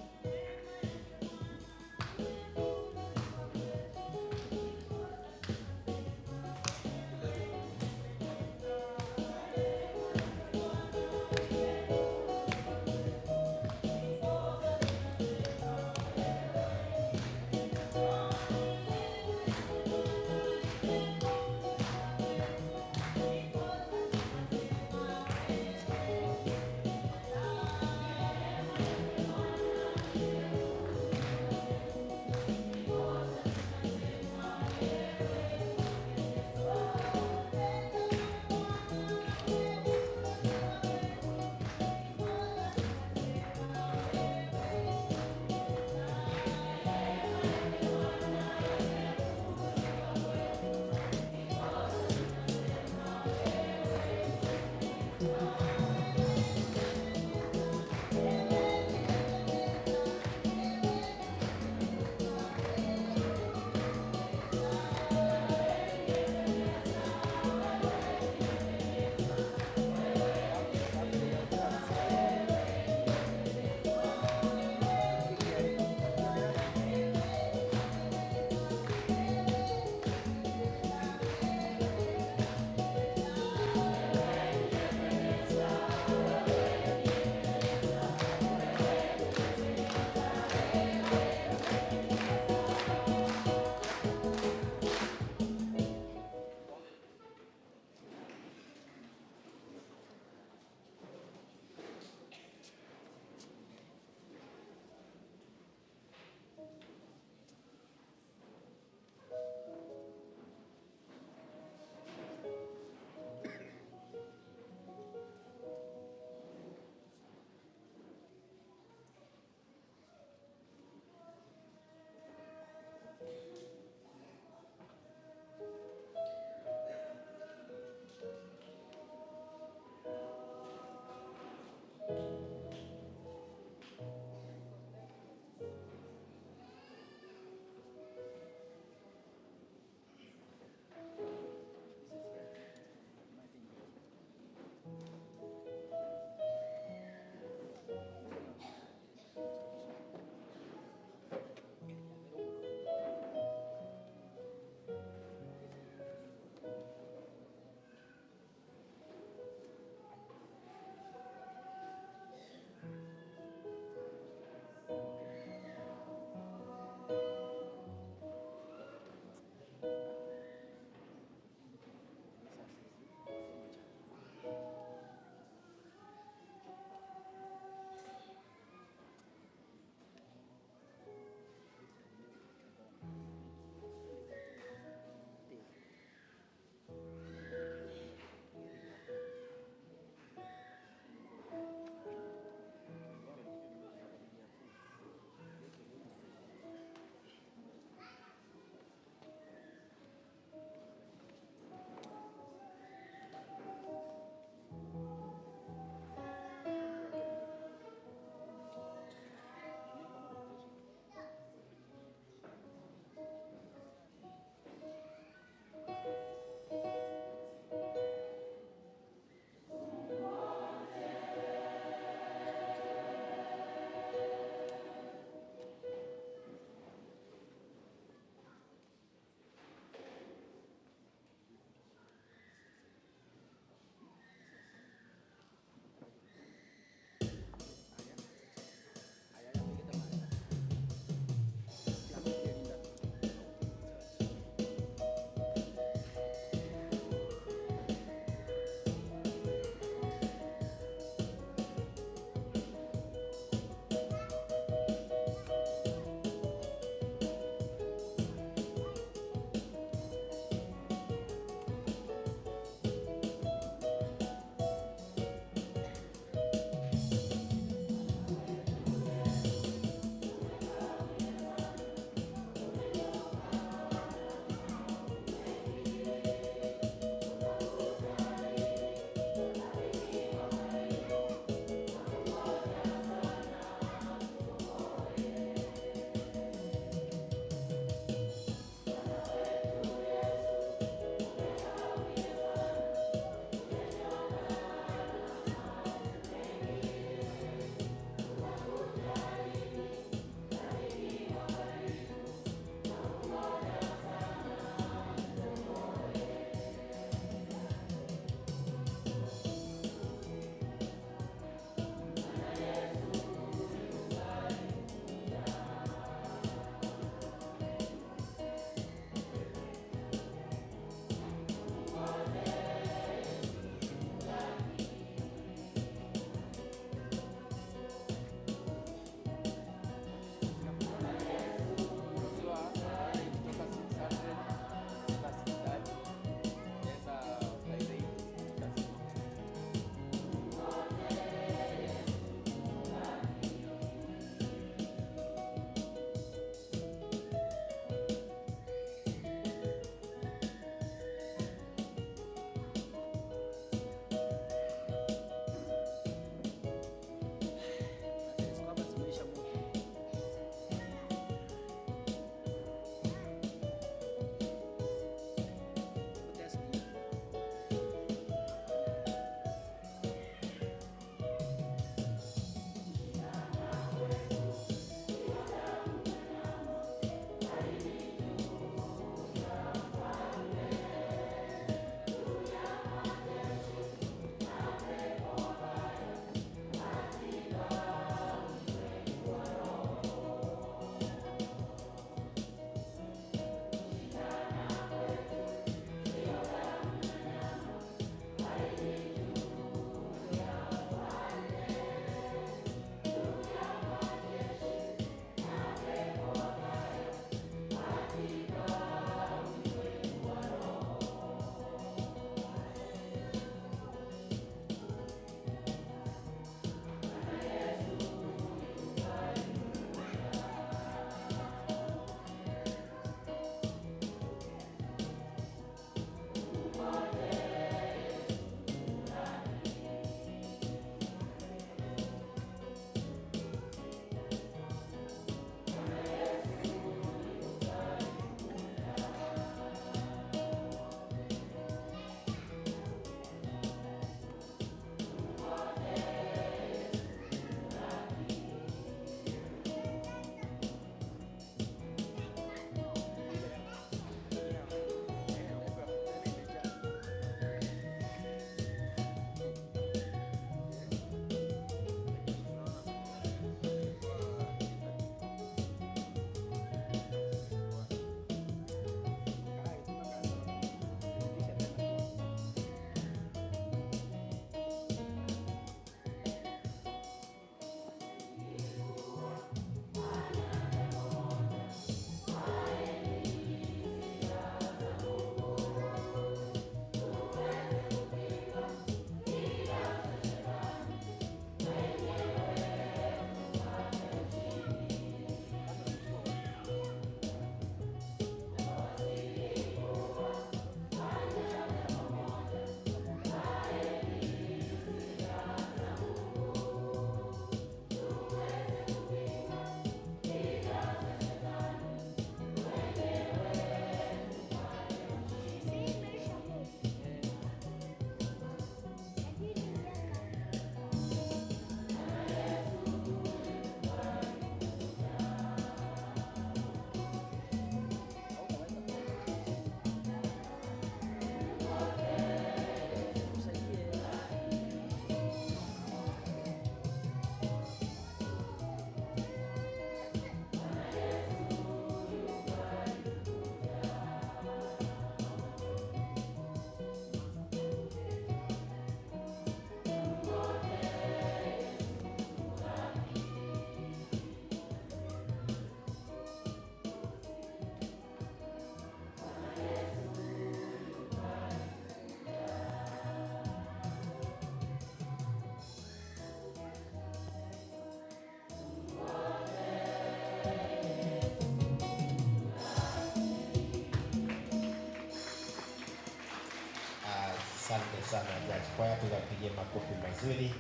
sana Jaji Kwaya, tuwapigie makofi mazuri.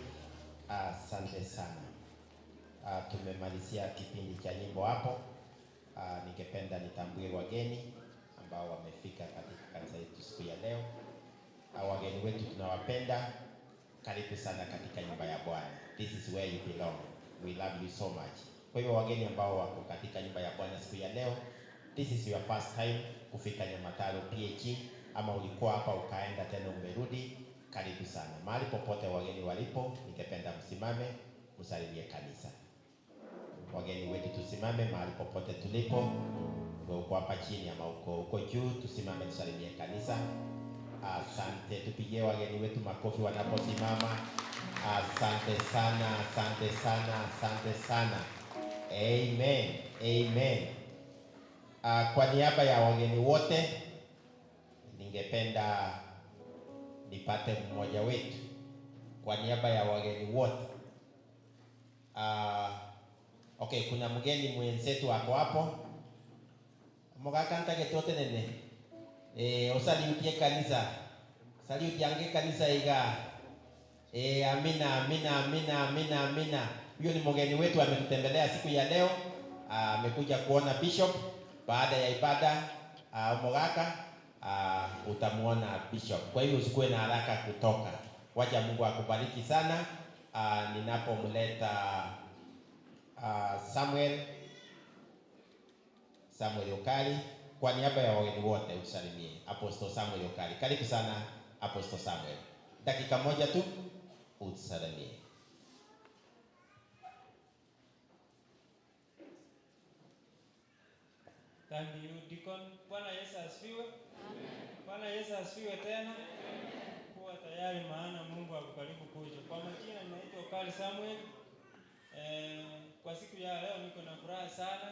Asante sana. Tumemalizia kipindi cha nyimbo hapo. Ningependa nitambue wageni ambao wamefika katika kanisa yetu siku ya leo. Wageni wetu tunawapenda. Karibu sana katika nyumba ya Bwana. This is where you belong. We love you so much. Kwa hivyo wageni ambao wako katika nyumba ya Bwana siku ya leo, this is your first time kufika Nyamataro PAG, ama ulikuwa hapa ukaenda tena umerudi, karibu sana. Mahali popote wageni walipo, ningependa msimame msalimie kanisa. Wageni wetu tusimame mahali popote tulipo. Uko hapa chini ama uko juu, tusimame tusalimie kanisa. Asante, tupigie wageni wetu makofi wanaposimama. Asante sana, asante sana, asante sana. Amen, amen. Kwa niaba ya wageni wote, ningependa nipate mmoja wetu kwa niaba ya wageni wote. Okay, kuna mgeni mwenzetu hapo hapo. Mugakanta getote nene. Usaliutie kanisa. Saliutiange kanisa iga. Amina, amina, amina, amina, amina. Huyo ni mgeni wetu ametutembelea siku ya leo. Amekuja kuona bishop. Baada ya ibada Mugaka utamuona bishop. Kwa hiyo usikuwe na haraka kutoka. Wacha Mungu akubariki sana. Ninapomleta Samuel Okali kwa niaba ya wageni wote usalimie Apostle Samuel Okali. Karibu sana Apostle Samuel. Dakika moja tu usalimie. Thank you, Deacon. Bwana Yesu asifiwe. Amen. Bwana Yesu asifiwe tena. Amen. Kuwa tayari maana Mungu ako karibu kuja. Kwa majina ninaitwa Okali Samuel. Kwa siku ya leo niko na furaha sana.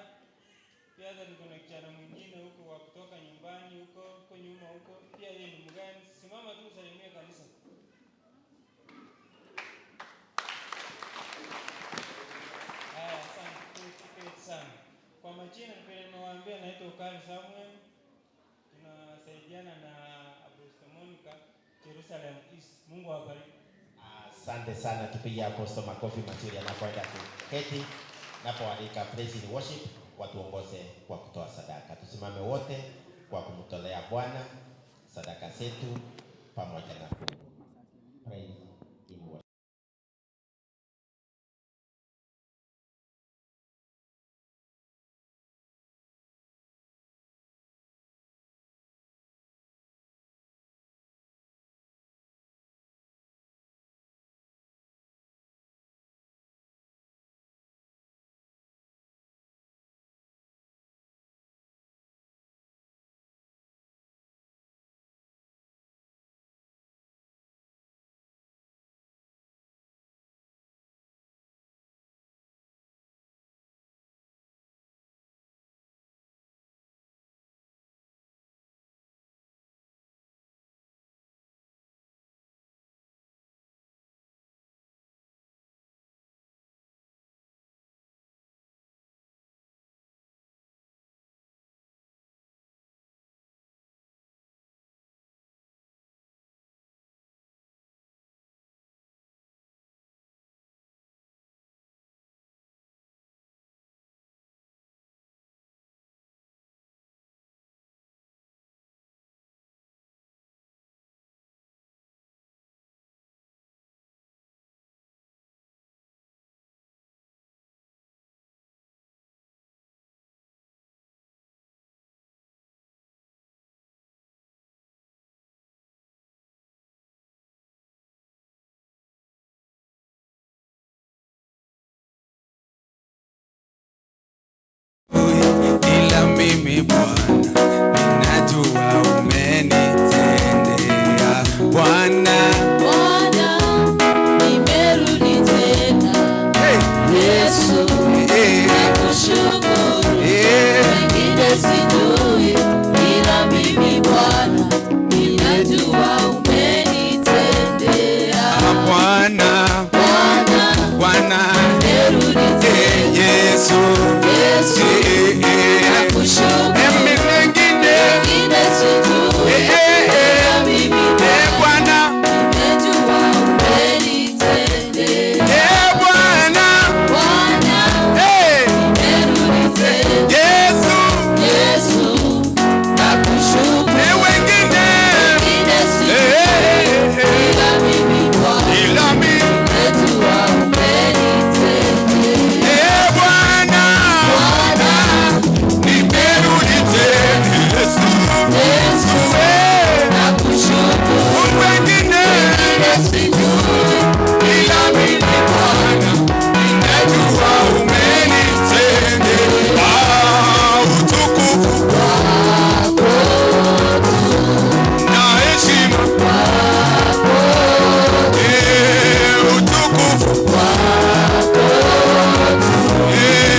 Pia hata niko na kijana mwingine huko wa kutoka nyumbani huko nyuma huko. Pia yeye ni mgeni. Simama tu usalimie kanisa. Asante sana. Kwa majina nimewaambia naitwa Okali Samuel. Tunasaidiana na Apostle Monica Jerusalem East. Mungu awabariki. Asante sana, tupige Apostle makofi mazuri anapoenda kuketi. Napoalika praise and worship watuongoze kwa kutoa sadaka. Tusimame wote kwa kumtolea Bwana sadaka zetu pamoja na fungu. Praise in worship.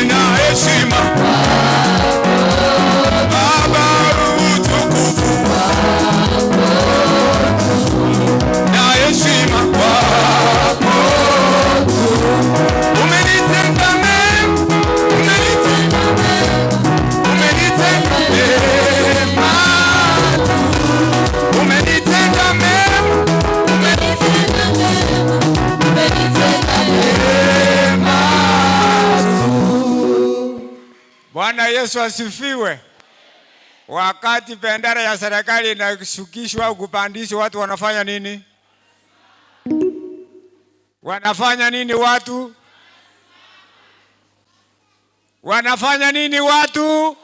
na heshima Baba, utukufu na heshima kwako. Umenitenda mema, umenitenda mema, umenitenda mema, umenitenda mema, umenitenda mema, umenitenda mema. Bwana Yesu asifiwe. Wakati bendera ya serikali inashukishwa au kupandishwa, watu wanafanya nini? Wanafanya nini watu? Wanafanya nini watu?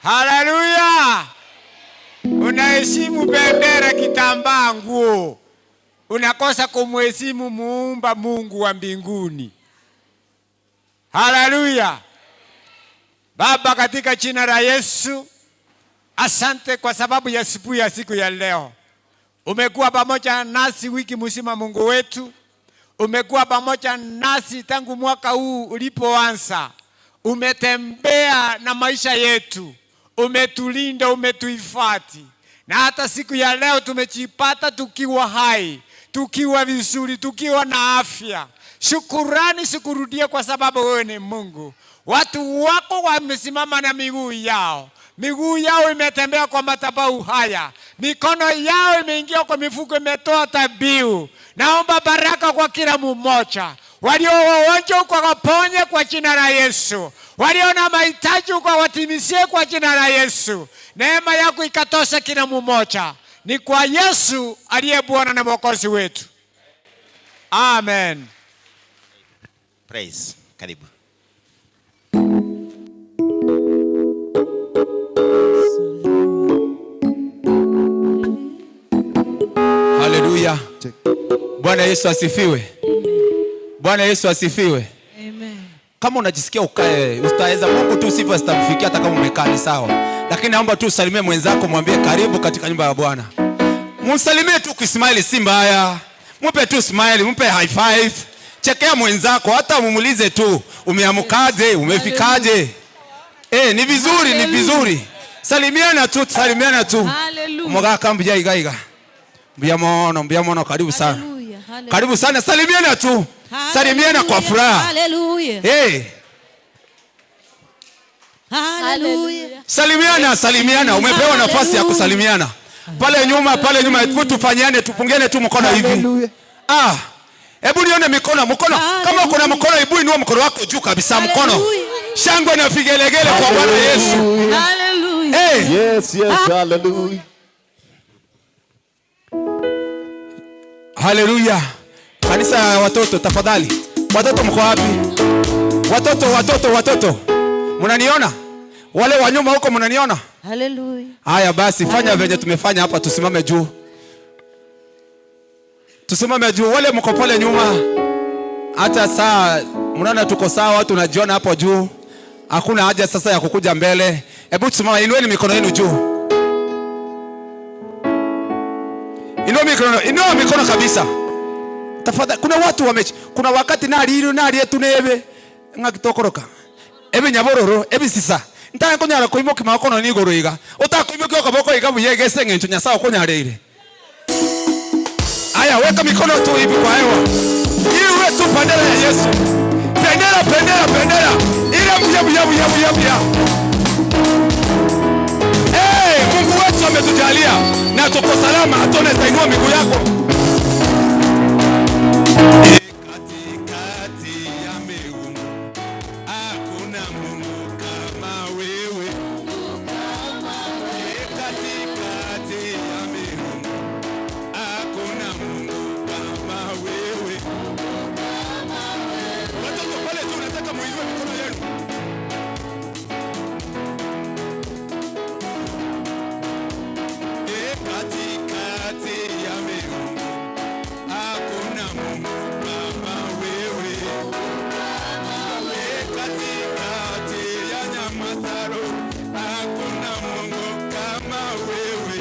Haleluya! Unaheshimu bendera, kitambaa, nguo. Unakosa kumheshimu muumba Mungu wa mbinguni. Haleluya! Baba, katika jina la Yesu, asante kwa sababu ya asubuhi ya siku ya leo. Umekuwa pamoja nasi wiki mzima, Mungu wetu. Umekuwa pamoja nasi tangu mwaka huu ulipoanza. Umetembea na maisha yetu. Umetulinda, umetuhifadhi. Na hata siku ya leo tumejipata tukiwa hai, tukiwa vizuri, tukiwa na afya. Shukurani sikurudie kwa sababu wewe ni Mungu. Watu wako wamesimama na miguu yao. Miguu yao imetembea kwa madhabahu haya. Mikono yao imeingia kwa mifuko, imetoa dhabihu. Naomba baraka kwa kila mmoja. Walio wagonjwa ukawaponye kwa jina la Yesu. Walio na mahitaji ukawatimizie kwa jina la Yesu. Neema yako ikatosha kila mmoja. Ni kwa Yesu aliye Bwana na Mwokozi wetu. Amen. Praise. Karibu. Haleluya. Bwana Yesu asifiwe. Bwana Yesu asifiwe. Amen. Kama unajisikia ukae, utaweza Mungu tu sifa zitamfikia hata kama umekaa ni sawa. Lakini naomba tu usalimie mwenzako, mwambie karibu katika nyumba ya Bwana. Msalimie tu kusmile, si mbaya. Mpe tu smile, mpe high five. Chekea mwenzako, hata mumulize tu, umeamkaje, umefikaje? Ni vizuri, ni vizuri. Salimiana tu, salimiana tu. Hallelujah. Mwaga kambia igaiga. Mbiamono, karibu sana. Hallelujah. Hallelujah. Karibu sana, salimiana tu. Salimiana kwa furaha. Hallelujah. Hallelujah. Salimiana. Umepewa nafasi ya kusalimiana. Pale nyuma, tufanyane, tupungiane tu mkono hivi. Hebu nione mikono. Kama kuna mkono, hebu inua mkono wako juu kabisa, mkono. Shangwe na vigelegele kwa Bwana Yesu. Hallelujah. Yes, hallelujah. Haleluya. Kanisa ya watoto, tafadhali. Watoto mko wapi? Watoto. Mnaniona? Wale wa nyuma huko mnaniona? Haleluya. Haya basi, fanya venye tumefanya hapa, tusimame juu. Tusimame juu. Wale mko pale nyuma, hata saa mnaona tuko sawa, tunajiona hapo juu. Hakuna haja sasa ya kukuja mbele. Hebu tusimame, inueni mikono yenu juu. Inua mikono kabisa. Tafadhali, kuna watu kuna wakati nali yetu nebe ngakitokoroka. Ebe nyabororo, ebe sisa. Ntaka kunyara kuimoka makono ni goroiga. Utakuimoka kaboko igabu yegese ngencho nyasawo kunyarire. Aya, weka mikono tu hivi kwa hewa. Iwe tu bendera ya Yesu. Bendera. Ila buya. Mungu wetu ametujalia na tuko salama, atone zainua miguu yako. Katikati ya miungu hakuna Mungu kama wewe. Katikati ya miungu hakuna Mungu kama wewe. Watoto pale tu nataka muinue mikono yenu. Katikati ya miungu hakuna Mungu kama wewe. Katikati ya Nyamataro hakuna Mungu kama wewe.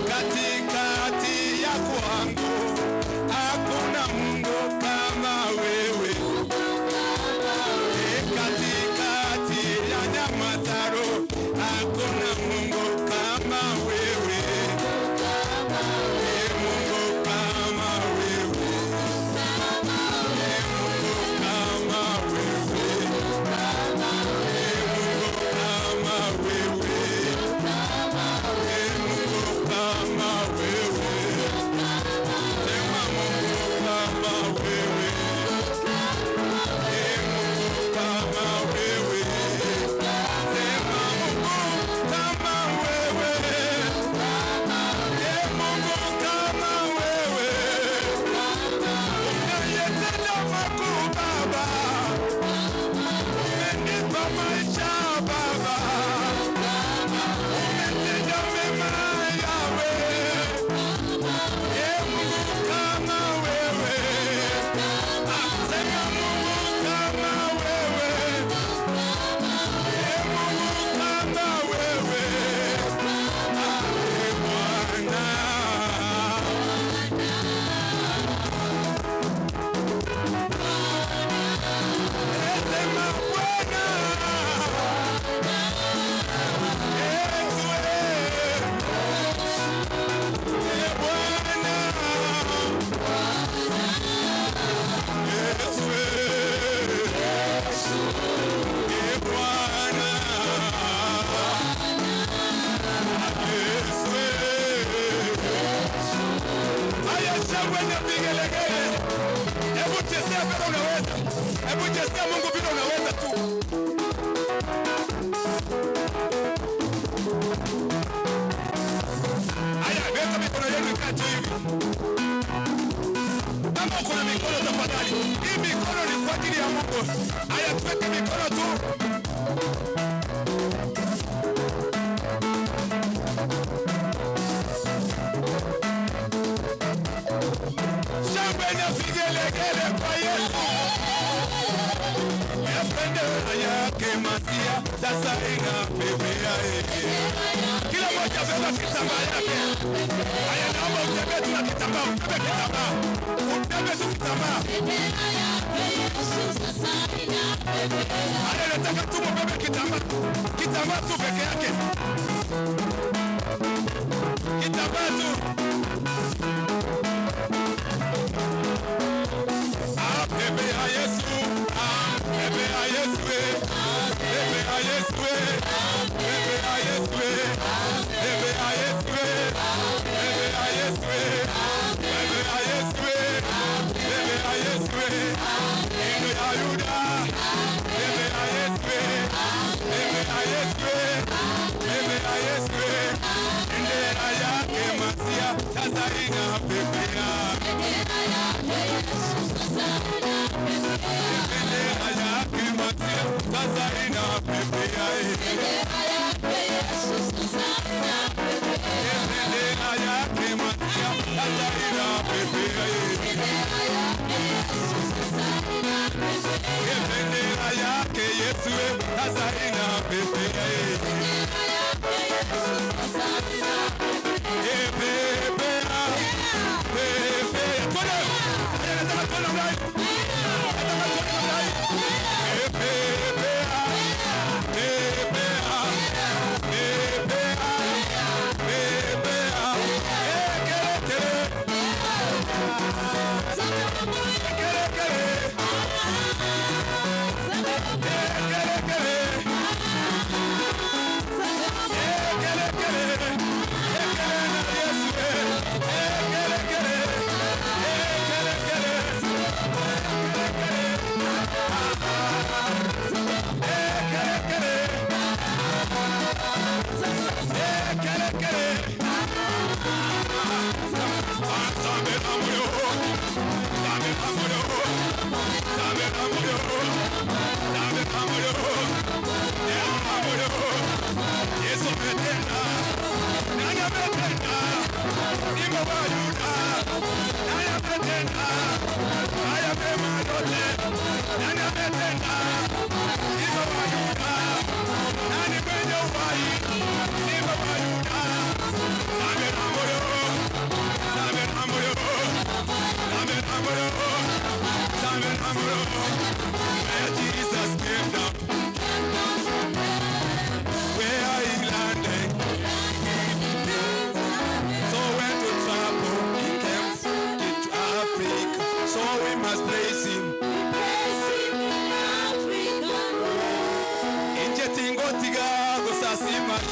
Katikati ya kwangu Sasa inapepea kila mmoja beba kitambaa yake. Haya, naomba utembee tu na kitambaa, utembee kitambaa, utembee tu kitambaa. Haya, nataka tu mbebe kitambaa, kitambaa tu peke yake, kitambaa tu. Pepea Yesu, pepea Yesu, pepea Yesu, pepea Yesu, pepea Yesu, pepea Yesu, pepea Yesu, pepea Yesu, Ino ya Yuda, pepea Yesu, pepea Yesu, pepea Yesu, ndera yake Masia, sasa inapepea.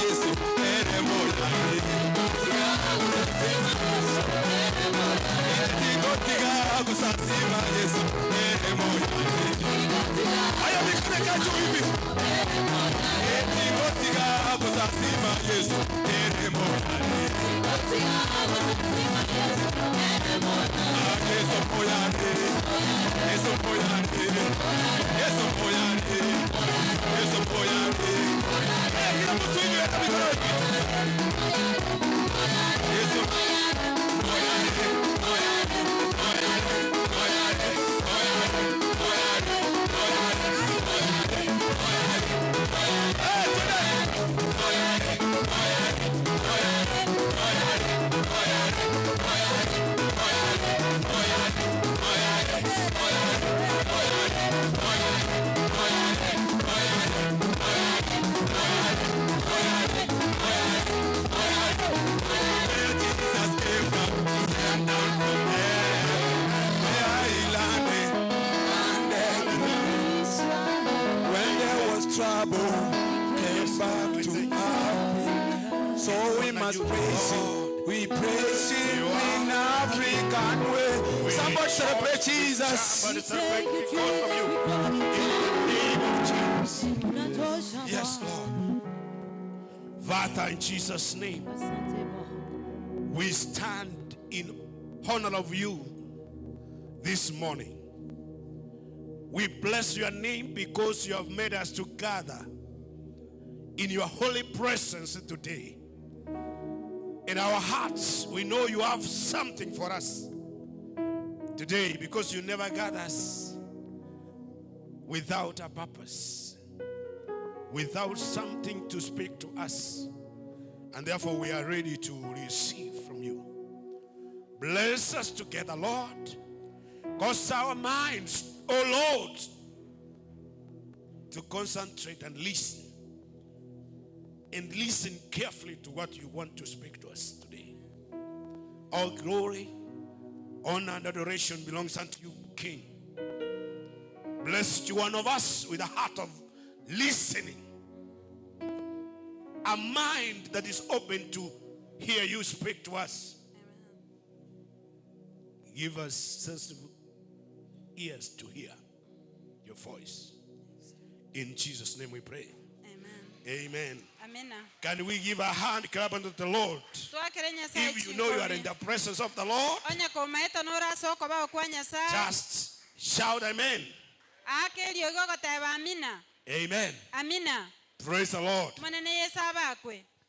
Yesu, Etigotiga kusasima Yesu moyane. Aya mikeka juu hivi. Etigotiga kusasima Yesu moyane. Yesu moyane. Yesu moyane. Yesu moyane. Yesu moyane. Kila mtu hivi hata mikono hivi. Yesu praise him. We praise him in African way. Somebody celebrate Jesus. Somebody celebrate because of you. In the name of Jesus. Yes, Lord. Father, in Jesus' name, we stand in honor of you this morning. We bless your name because you have made us to gather in your holy presence today. In our hearts, we know you have something for us today because you never got us without a purpose, without something to speak to us. And therefore, we are ready to receive from you. Bless us together, Lord. Cause our minds, oh Lord, to concentrate and listen. And listen carefully to what you want to speak to us today. All glory, honor, and adoration belongs unto you, King. Bless each one of us with a heart of listening. A mind that is open to hear you speak to us. Give us sensitive ears to hear your voice. In Jesus' name we pray. Amen. Amen. Can we give a hand clap unto the Lord? If you know you are in the presence of the Lord, just shout amen. Amen. Praise the Lord.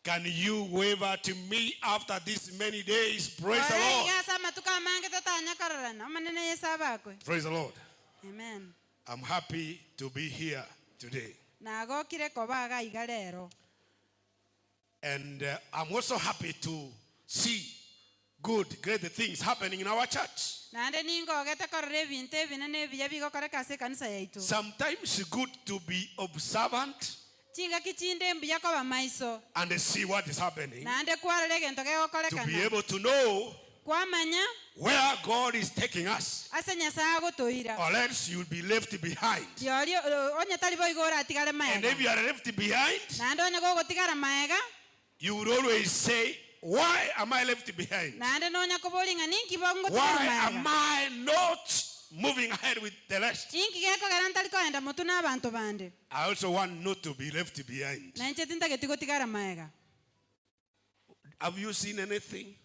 Can you wave to me after these many days? Praise the Lord. Praise the Lord. Amen. I'm happy to be here today. And I'm also happy to see great things happening in our church. Sometimes it's good to be observant and see what is happening, to be able to know where God is taking us, or else you'll be left behind. And if you are left behind, you would always say, why am I left behind? Why am I not moving ahead with the rest? I also want not to be left behind. Have you seen anything?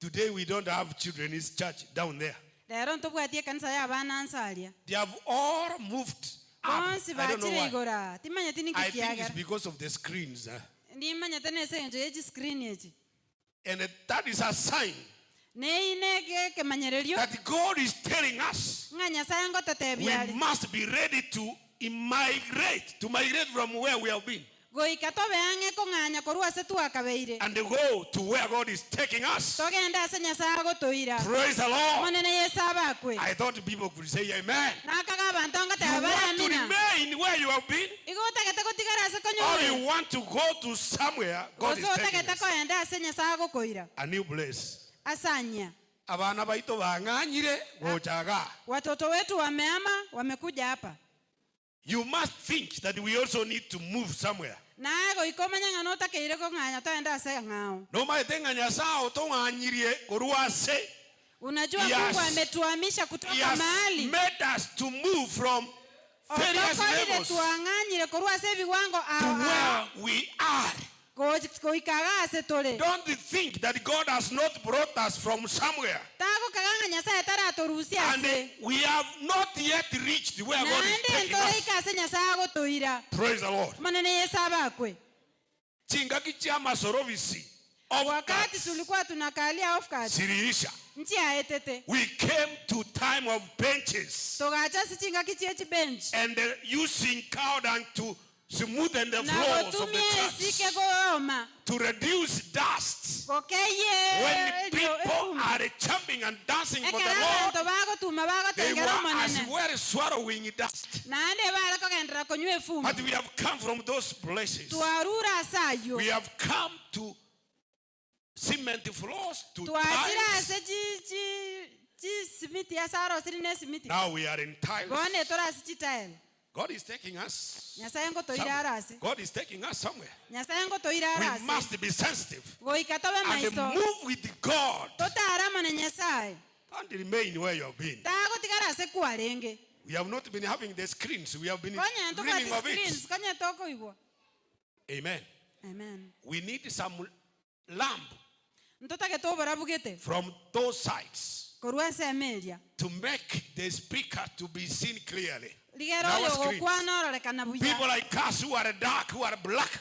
Today we don't have children's church down there. They have all moved up. I don't know why. I think it's because of the screens. And that is a sign that God is telling us we must be ready to migrate from where we have been. And go to where God is taking us. Praise the Lord. I thought people could say amen. You want to remain where you have been? Or you want to go to somewhere God is taking us? A new place. Abana baito banganyire gochaga. Watoto wetu wameama, wamekuja hapa. You must think that we also need to move somewhere. No matter nganya sao to nganyire koruase Unajua Mungu ametuhamisha kutoka mahali. He has made us to move from various levels to where we are. Don't think that God has not brought us from somewhere. And we have not yet reached where God is taking us. Praise the Lord. Chingaki cha masorovisi. Wakati tulikuwa tunakalia off guard. Siriisha. We came to time of benches. And using cow dung to smoothen the floors of the church, to reduce dust. When people are jumping and dancing for the Lord, they were as well swallowing dust. But we have come from those places. We have come to cement floors, to tiles. Now we are in tiles. God is taking us somewhere. God is taking us somewhere. We must be sensitive and move with God. Don't remain where you have been. We have not been having the screens. We have been dreaming of it. Amen. Amen. We need some lamp from those sides to make the speaker to be seen clearly. Our screens. People like us who are dark, who are black.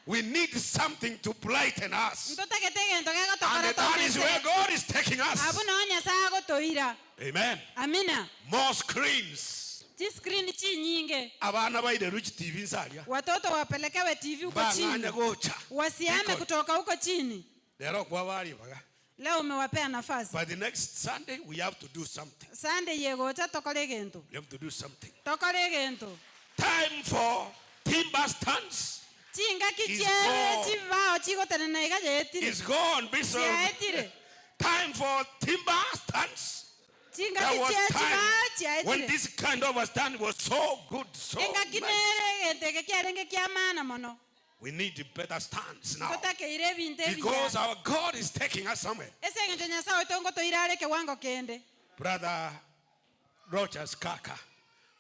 We need something to brighten us. And that is where God is taking us. Amen. More screens. Abana baide ruchi TV nsalia. Watoto wapelekewe TV huko chini. Wasiame kutoka huko chini. Leo umewapea nafasi. By the next Sunday we have to do something. Sunday yegocha tokole gento. We have to do something. Tokole gento. Time for timber stands. Chinga kichele chivao chiko tenena ikaje etire. It's gone, Bishop. Time for timber stands. There was time when this kind of a stand was so good, so nice. We need better stands now. Because our God is taking us somewhere. Brother Rogers Kaka,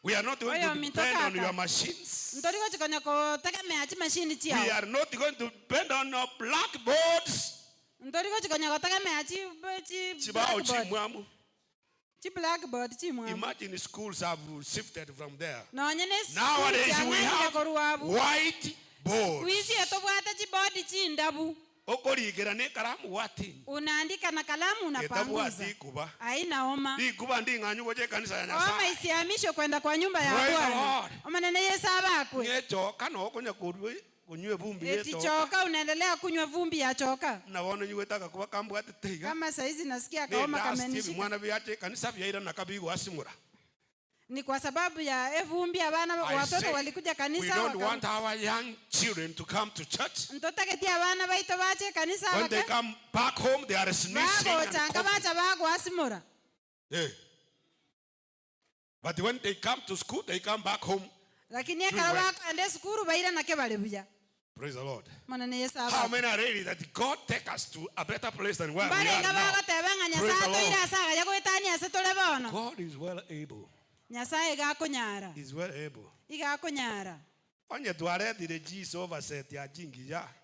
we are not going to depend on your machines. We are not going to depend on your blackboards. Imagine schools have shifted from there. Nowadays we have white boards. Unaandika na kalamu unapanguza. Haina oma. Oma isihamishwe kwenda kwa nyumba ya Bwana. Maneno Yesu abakwe. Eti choka unaendelea kunywa vumbi ya choka. Kama saizi nasikia kaoma kamenishika. Ni kwa sababu ya vumbi abana watoto walikuja kanisa. We don't want our young children to come to church. Mtoto ketia abana baito bache kanisa. When they come back home they are sneezing. Yeah. But when they come to school they come back home. Lakini akarawa ende skuru baira na kebalebya. Praise the Lord. How many are ready that God take us to a better place than where we are now? Praise the Lord. God is well able. He's well able.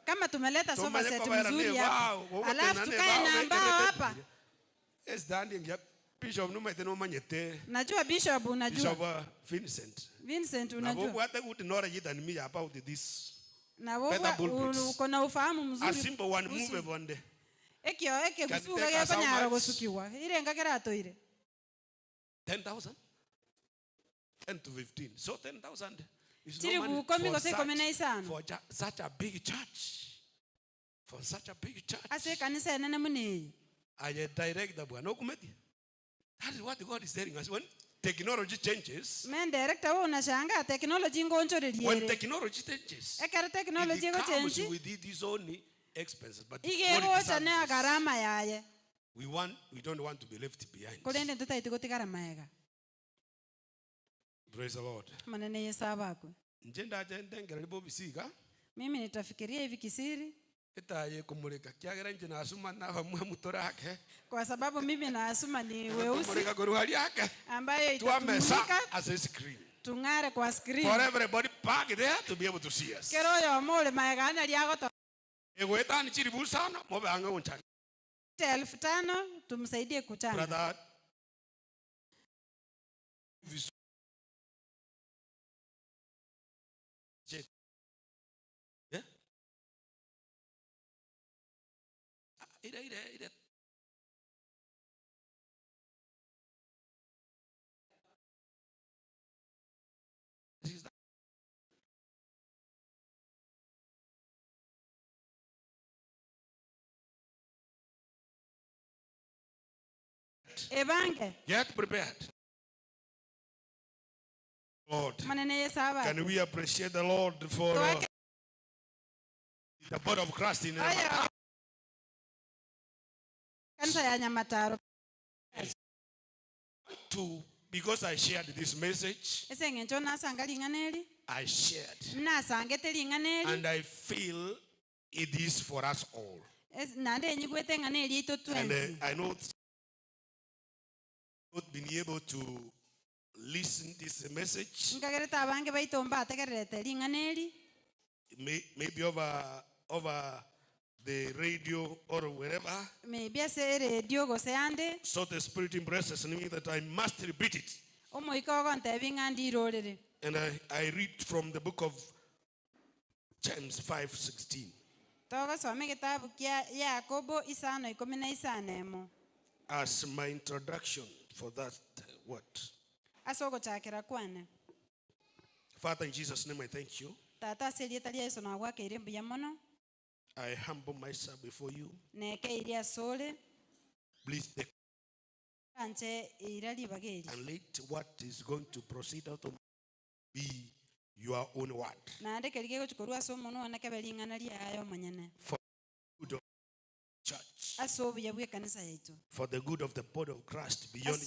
Kama tumeleta sofa set mzuri hapa. Alafu tukae na ambao hapa. Bishop najua Bishop unajua. Bishop Vincent unajua. About this. Na wewe uko na ufahamu mzuri. A simple one move vonde. Eke kusuka yako nyara gosukiwa. Ile ngakera toire. 10,000. 10 to 15. So 10,000 is no money for such a big church. For such a big church. Ase kanisa enene mune. I direct the bwana okumeti. That is what God is telling us. When technology changes, when technology changes, it comes with its own expenses. But we don't want to be left behind. Praise the Lord. Mimi nitafikiria hivi kisiri. itaye kumulika kiagera nje nasuma nava mwe mutorake kwa sababu mimi naasuma ni weusi kumulika kuruhali yake ambayo tuamesa itatumulika as a screen tung'are kwa screen for everybody park there to be able to see us. kero yo mole maegana liago to Egwetani chiri busana mobanga unchani 5,000 tumsaidie kuchanga. brother yeah ida Ebange. get prepared. Lord, can we appreciate the Lord for the body of Christ in Nyamataro? Kanisa ya Nyamataro. Because I shared this message, I shared, and I feel it is for us all. And I know not been able to listen this message maybe over the radio or wherever. So the Spirit impresses me that I must repeat it. And I read from the book of James 5:16 as my introduction for that word. Father, in Jesus' name I thank you. I humble myself before you. Please take and let what is going to proceed out of me be your own word. For the good of church. For the good of the body of Christ beyond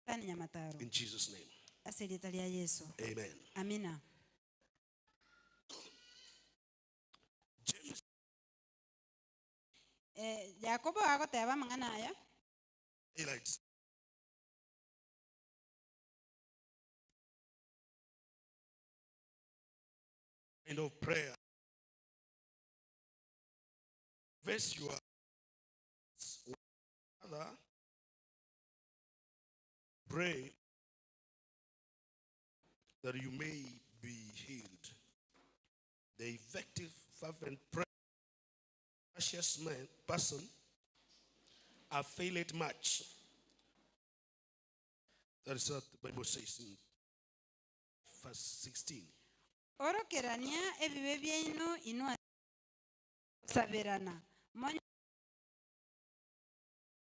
Nyamataro. In Jesus' name. Amen. Amina. Jacobo agoteba mangana aya. Kind of prayer. Verse your Father, pray that you may be healed. The effective, fervent prayer, precious person, availeth much. That is what the Bible says in verse 16. Orokerania ebibe byaino inua saberana.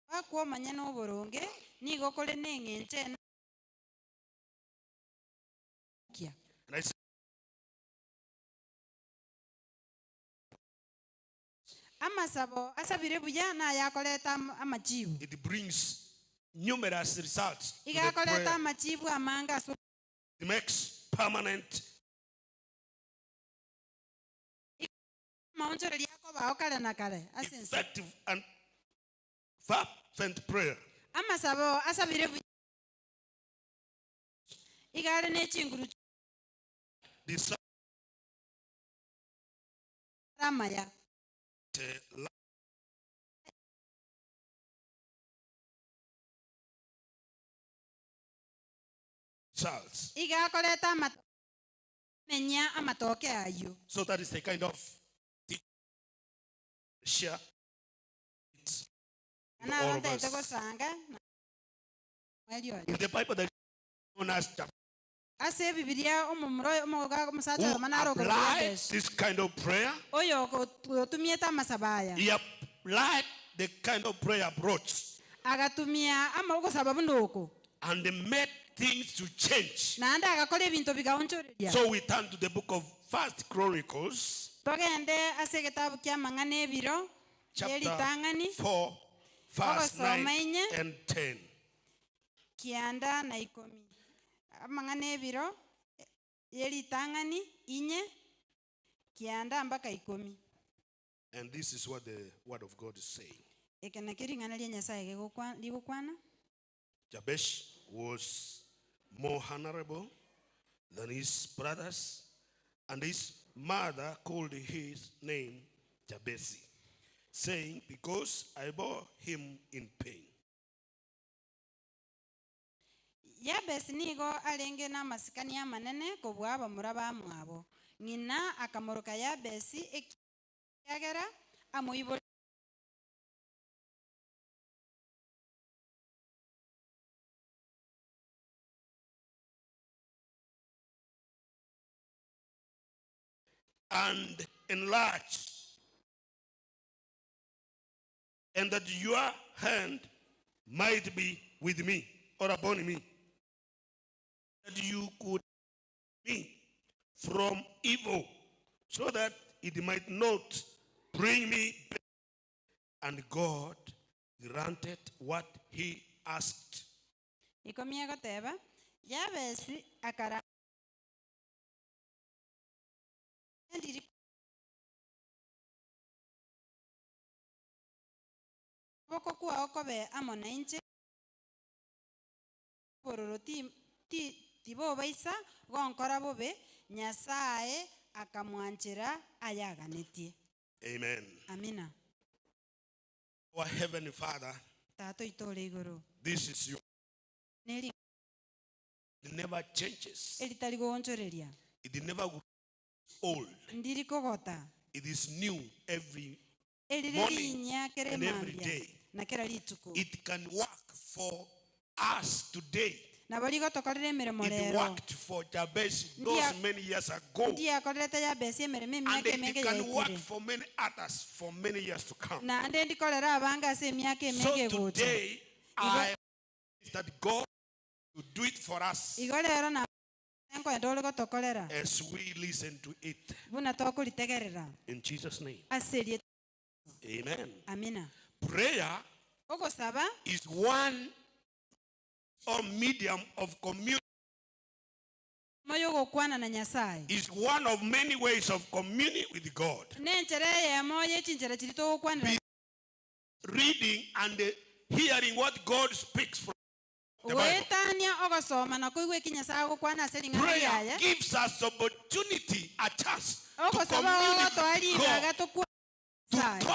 Akwo manyano boronge ni gokole nengenche kia. Amasabo asabire bujana yakoleta amajibu. It brings numerous results. Igakoleta amajibu amanga so. It makes permanent. Effective and fervent prayer. Amasabo asabire bujana. Igale ne chinguru. Ramaya. Charles. So that is the kind of share all of us. In the Bible that on us applied this kind of prayer. He applied the kind of prayer approach. And they made things to change. So we turn to the book of 1 Chronicles. Chapter 4, verse 9 and 10. Kianda na ikomi. Amangane biro yeli tangani inye kianda mpaka 10. And this is what the word of God is saying. Ekena kiringana lya Nyasaye ligukwana. Jabesh was more honorable than his brothers, and his mother called his name Jabesi, saying, because I bore him in pain. Yabesi nigo alenge na masikani ya manene kubwaba muraba mwabo. Ngina akamoroka Yabesi ekiyagera amoibo. And enlarge, and that your hand might be with me or upon me, that you could me from evil, so that it might not bring me back. And God granted what he asked. Ikomiego teba Yabesi akara boko kuwa okobe amona inche pororo tibo baisa gonkora bobe Nyasaye akamwanchira ayaganitie. Amen. Amina. Our Heavenly Father, Tato itole iguru this is your. neri It never changes. elitali gonchoreria It never grows old. ndiri kogota It is new every eliririnya and every keremambia day. na kera lituko It can work for us today. na baligo tokorere emirimo It rero worked for Jabez those many years ago. ndi akorete Yabesi emirimo And emyaka emenge it can work yaitire for many others for many years to come. na nde ndikorera abanga ase emyaka So emenge gocha today, I that God will do it for us igo rero na enkwenda ole gotokorera as we listen to it. buna tokuritegerera In Jesus' name. aserie. Amen. Amina. Prayer Ogosaba is one or medium of communion. moyo gokwana na Nyasaye Is one of many ways of communing with God. nenchera ya moyo chinchera chiri togokwanira Reading and hearing what God speaks from the Bible. wetania ogosoma na koigwe kinyasaye gokwana ase ring'ana Prayer riaye gives us opportunity, a chance to ogosaba commune otwarigaga with God, to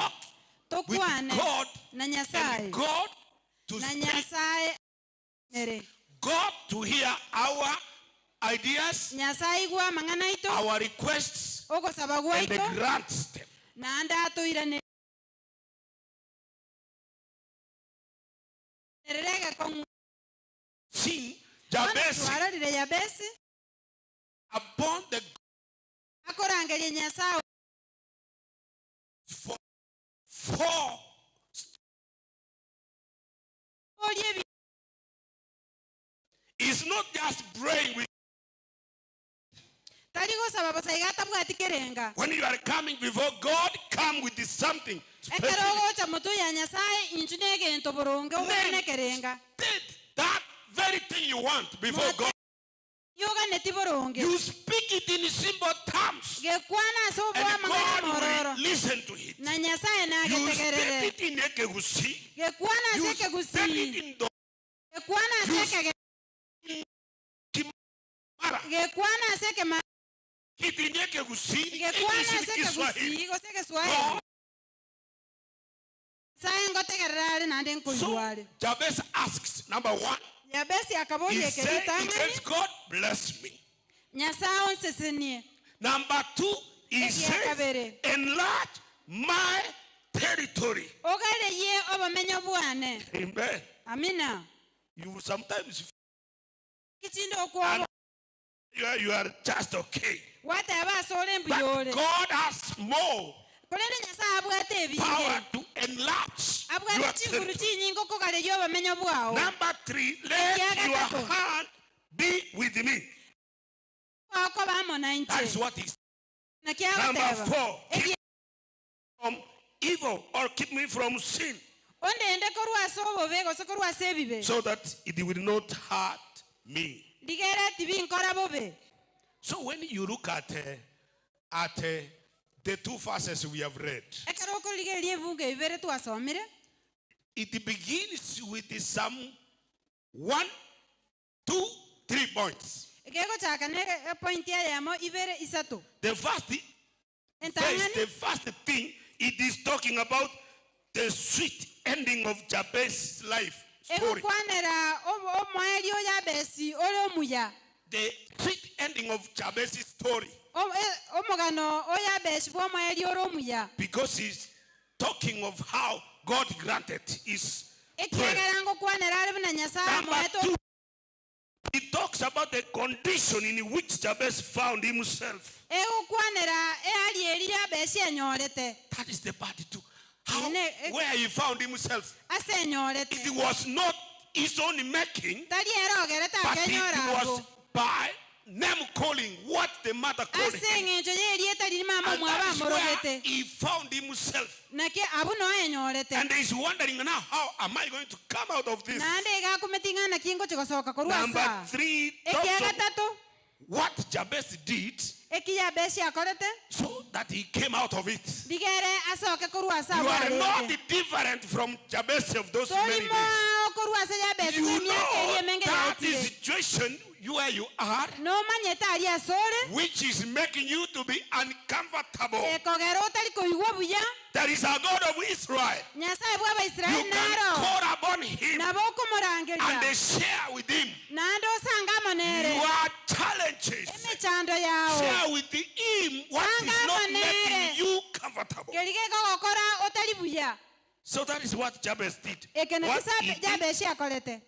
talk with tokwane God, na and Nyasaye God to na speak, Nyasaye mere God to hear our ideas, Nyasaye gwa mang'ana ito our requests, ogosaba and gwaito grants them. na anda atoirane nerega kon See, Jabez twararire Yabesi upon the akorangeria Nyasaye four orie is not just praying with. tari gosaba bosa igatabwati kerenga When you are coming before God, come with something specific. ekerogocha moto ya Nyasaye inchu negento boronge ogene kerenga Did that very thing you want before God. yoga neti boronge You speak it in simple terms, gekwana so bwa and mangana God mororo will listen to it. na Nyasaye na You getegerere speak it in Ekegusi. gekwana You seke speak it gusi in the gekwana You seke Mara. gekwana seke ma It in Ekegusi. gekwana It is in seke Kiswahili. gusi go seke swahili saye ngotegerere nande So nkoywale Jabez asks, number one, Yabesi he akabolie said, he keritangani says, God bless me. Nyasaye onsesenie Number two, he Eki says, akabere. enlarge my territory. ogere ye obamenyo bwane Amen. amina You will sometimes kichindo okwobo you are just okay. wate abasole But mbuyole God has more kolere Nyasaye abwate power ebinge to enlarge your abwate chinguru territory. chinyingo kokale yo bamenyo bwawo Number three, let your hand be with me. kwako bamona That is inche what he said. na Number kyabateba four, keep me from evil or keep me from sin, ondende korwase obobe gose korwase ebibe so that it will not hurt me. ligere tibi nkora bobe So when you look at the two verses we have read. It begins with some 1, 2, 3 points. The first thing, it is talking about the sweet ending of Jabez's life story. The sweet ending of Jabez's story. Because he's talking of how God granted his prayer. Number 2, he talks about the condition in which Jabez found himself. That is the part 2. Where he found himself. It was not his own making, but it was by name calling, what the mother called him. And that is where he found himself. And he's wondering now, how am I going to come out of this? Number 3 talks of what Jabez did so that he came out of it. You are not different from Jabez of those many days. You know that situation where you are, which is making you to be uncomfortable. There is a God of Israel. You can call upon him and share with him your challenges. Share with him what is not making you comfortable. So that is what Jabez did. What he did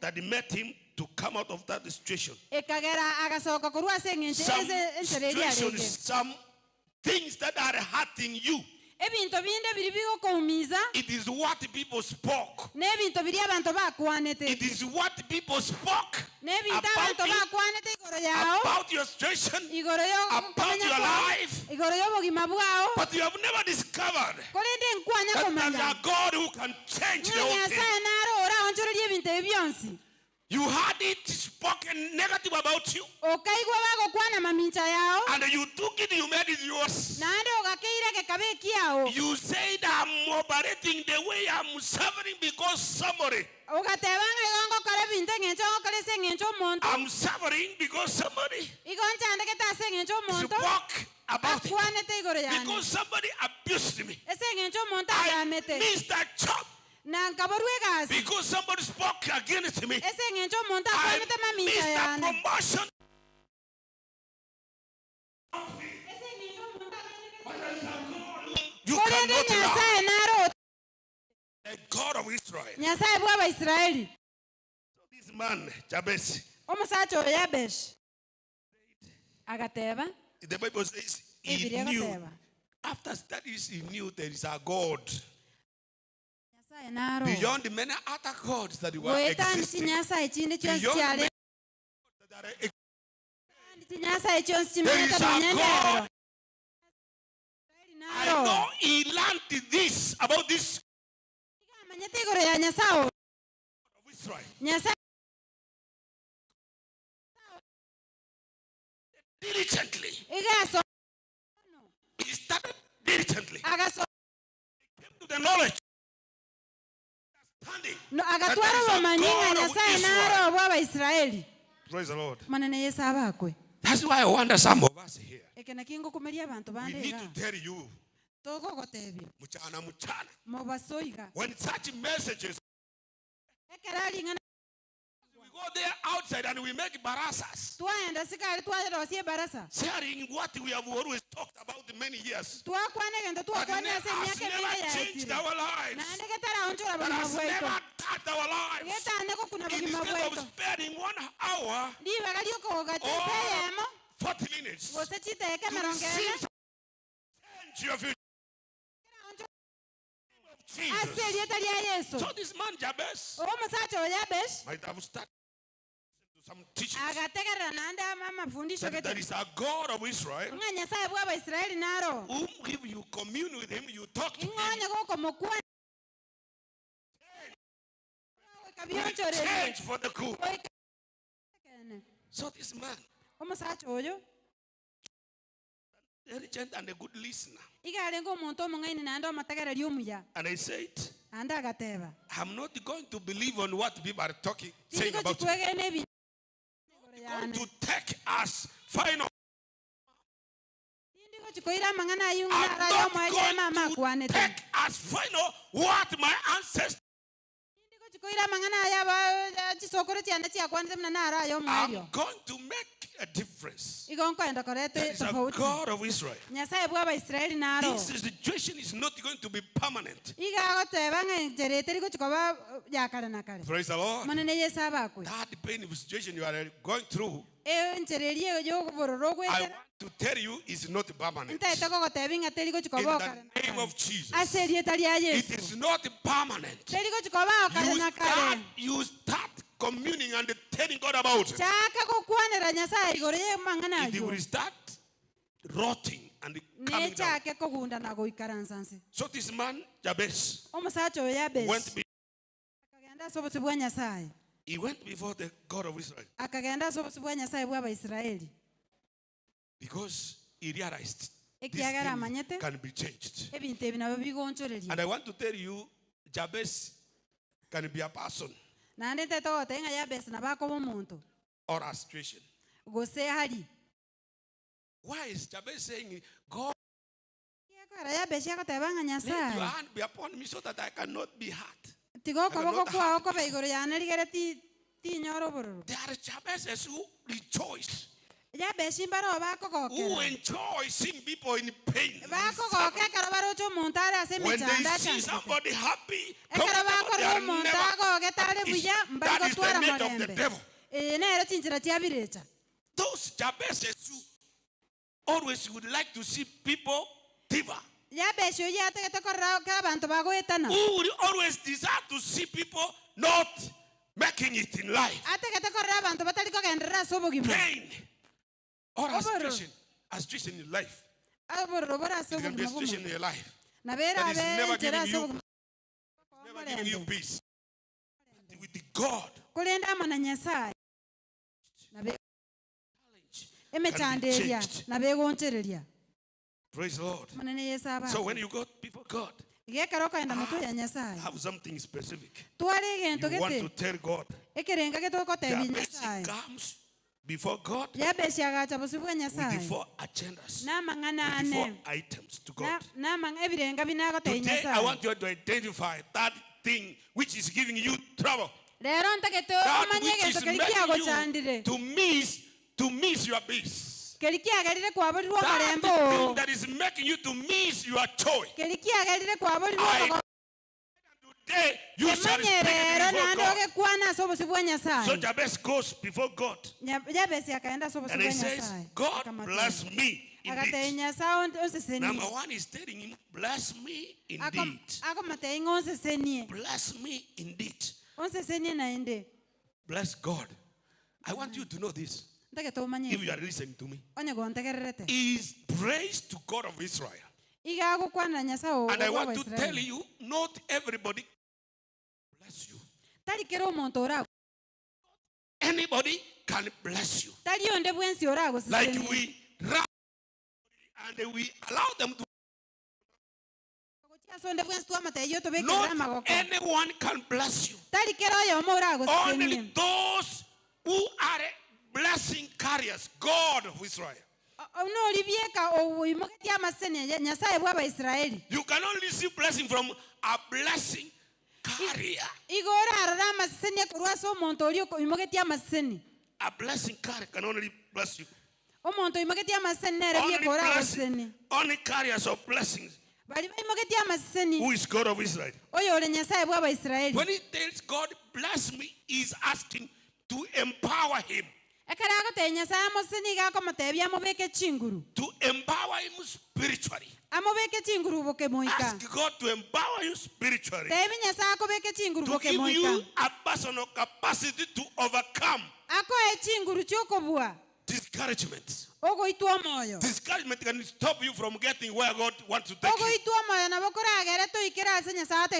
that made him to come out of that situation. Some situations, some things that are hurting you. It is what people spoke. It is what people spoke about your situation, about your life. But you have never discovered that there is a God who can change the whole thing. You had it spoken negative about you. And you took it, you made it yours. You said, I'm operating the way I'm suffering because somebody. I'm suffering because somebody spoke about it. Because somebody abused me. I missed that job. Because somebody spoke against me. I missed that promotion. You cannot allow the God of Israel. So this man, Jabez, the Bible says he knew. After studies, he knew there is a God. Beyond the many other gods that were existing. Beyond many that are existing. There is a God. I know he learned this about this of Israel. Diligently. He started diligently. He came to the knowledge. Praise the Lord. That's why I wonder some of us here. We need to tell you. When such messages, we go there outside and we make barasas. Sharing what we have always talked about in many years. But has never changed our lives. But has never touched our lives. Instead of spending 1 hour or 40 minutes to receive change your future. Jesus. So this man Jabez might have started to some teachings that there is a God of Israel whom if you commune with him, you talk to him, change for the good. So this man diligent and a good listener. And I said, I'm not going to believe on what people are saying about you. I'm going to take as final. I'm not going to take as final what my ancestors. I'm going to make a difference. There is a God of Israel. This situation is not going to be permanent. Praise the Lord. That painful situation you are going through, I want to tell you, is not permanent. In the name of Jesus, it is not permanent. You start communing and telling God about it. It will start rotting and coming down. So this man, Jabez, he went before the God of Israel. Because he realized this thing can be changed. And I want to tell you, Jabez can be a person or a situation. Why is Jabez saying, God, let your hand be upon me so that I cannot be hurt? There are Jabezes who rejoice, who enjoy seeing people in pain. When they see somebody happy, they are never. That is the nature of the devil. Those Jabezes who always would like to see people diva, who would always desire to see people not making it in life. Pain or a situation in life. It can be a situation in your life that is never giving you peace. With the God, praise the Lord. So when you go before God, have something specific you want to tell God. Jabez comes before God with the 4 agendas, with the 4 items to God. Today I want you to identify that thing which is giving you trouble, that which is making you to miss your peace, that thing that is making you to miss your joy. Today you shall speak before God. So Jabez goes before God and he says, God bless me indeed. Number 1 is telling him, bless me indeed. Bless me indeed. Bless God. I want you to know this. If you are listening to me, is praise to God of Israel. And I want to tell you, not everybody bless you. Anybody can bless you. Like we run and we allow them to. Not anyone can bless you. Only those who are blessing carriers, God of Israel. You can only see blessing from a blessing carrier. A blessing carrier can only bless you. Only carriers of blessings. Who is God of Israel? When he tells God, bless me, he's asking to empower him. To empower him spiritually. Ask God to empower you spiritually. To give you a personal capacity to overcome discouragement. Discouragement can stop you from getting where God wants to take you.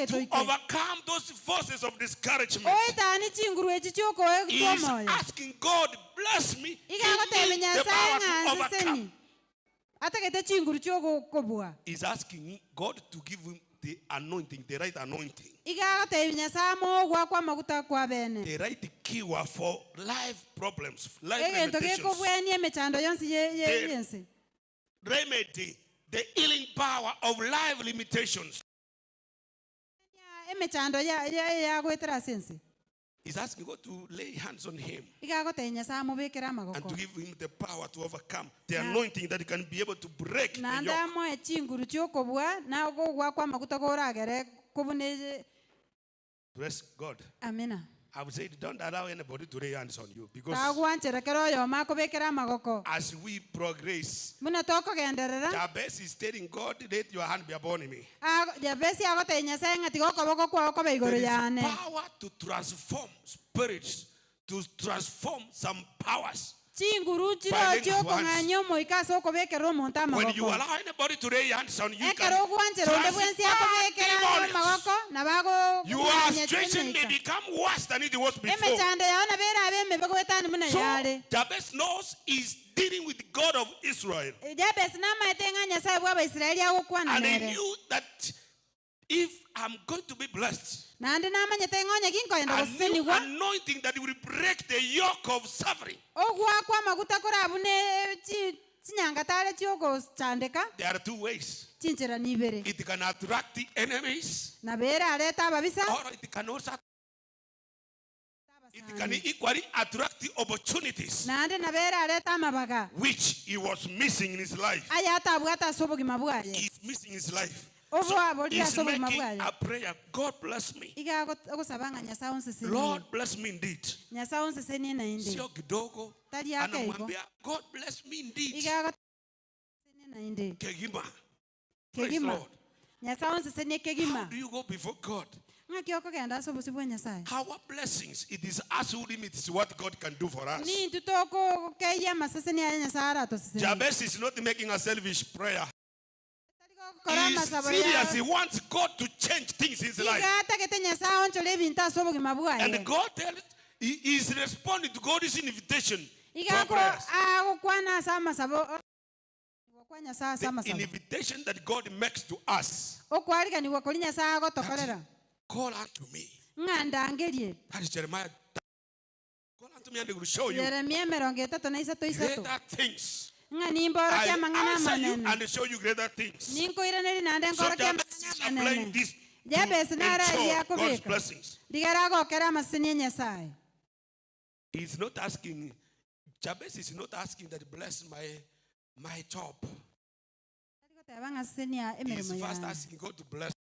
To overcome those forces of discouragement, he is asking God, bless me, give me the power to overcome. He's asking God to give him the anointing, the right anointing. The right cure for life problems, life limitations. The remedy, the healing power of life limitations. He's asking God to lay hands on him and to give him the power to overcome, the anointing that he can be able to break the yoke. Bless God. Amina. I would say, don't allow anybody to lay hands on you, because as we progress, Jabez is telling God, let your hand be upon me. There is power to transform spirits, to transform some powers. When you allow anybody to lay hands on you, you can your situation may become worse than it was before. So Jabez knows he's dealing with the God of Israel. And he knew that if I'm going to be blessed, a new anointing that will break the yoke of suffering. There are two ways. It can attract the enemies, or it can also equally attract the opportunities which he was missing in his life. He's missing his life. So he's making a prayer. God bless me. Lord bless me indeed. Sio kidogo. Anamwambia God bless me indeed. Kegima. Praise Lord. How do you go before God? Our blessings, it is us who limits what God can do for us. Jabez is not making a selfish prayer. He is serious. He wants God to change things in his life. And God is responding to God's invitation to our prayers. The invitation that God makes to us. Call unto me. That is Jeremiah. Call unto me and I will show you greater things. I answer you and show you greater things. So Jabez is applying this to ensure God's blessings. He's not asking, Jabez is not asking that bless my job. He's first asking God to bless.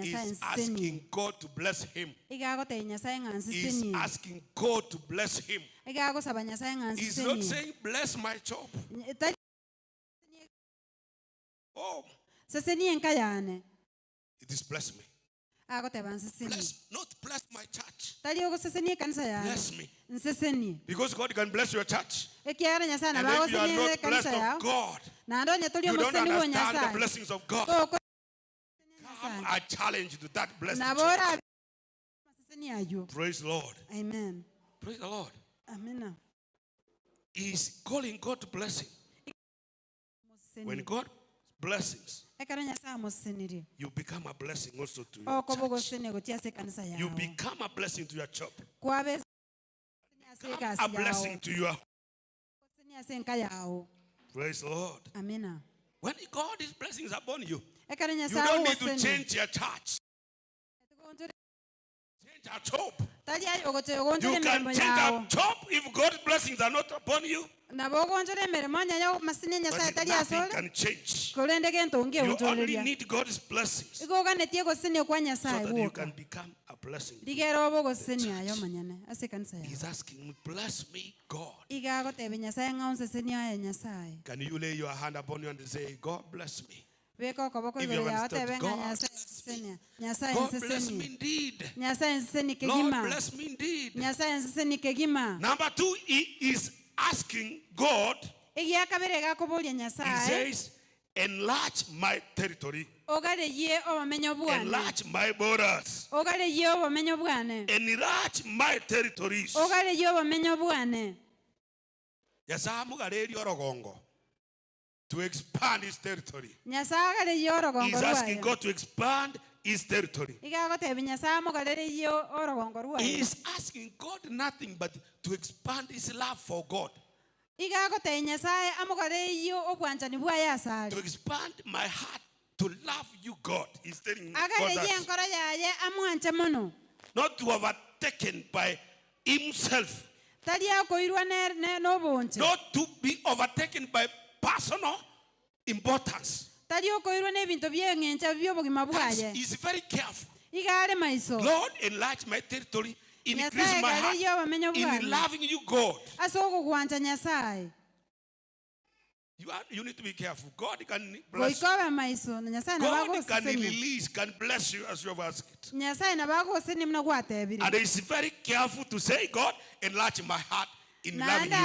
He's asking God to bless him. He's asking God to bless him. He's not saying bless my job. Oh, it is bless me. Not bless my church. Bless me. Because God can bless your church. And if you are not blessed of God, you don't understand the blessings of God. Come a challenge to that blessing. Praise the Lord. Amen. Praise the Lord. Amen. He's calling God to bless him. When God blessings, you become a blessing also to your church. You become a blessing to your job. Become a blessing to your. Praise the Lord. Amen. When God's blessings upon you, you don't need to change your church. Change your job. You can change your job if God's blessings are not upon you. But nothing can change. You only need God's blessings so that you can become a blessing. He's asking me, bless me, God. Can you lay your hand upon you and say, God bless me? If you understand, God bless me. God bless me indeed. Lord bless me indeed. Number two, he is asking God. He says, enlarge my territory. Enlarge my borders. Enlarge my territories. to expand his territory. He's asking God to expand his territory. He is asking God nothing but to expand his love for God. To expand my heart to love you, God. He's telling God that. Not to overtaken by himself. Not to be overtaken by personal importance. He's very careful. Lord, enlarge my territory, increase my heart in loving you, God. You need to be careful. God can bless you. God can release, can bless you as you have asked. And he's very careful to say, God, enlarge my heart in loving you.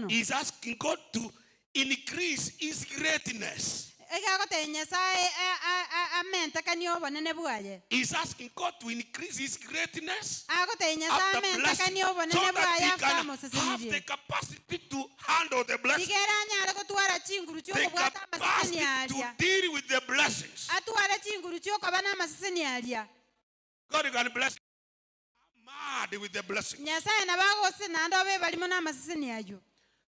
He's asking God to increase his greatness. He's asking God to increase his greatness after blessing, so that he can have the capacity to handle the blessings, the capacity to deal with the blessings. God can bless you. Mad with the blessings,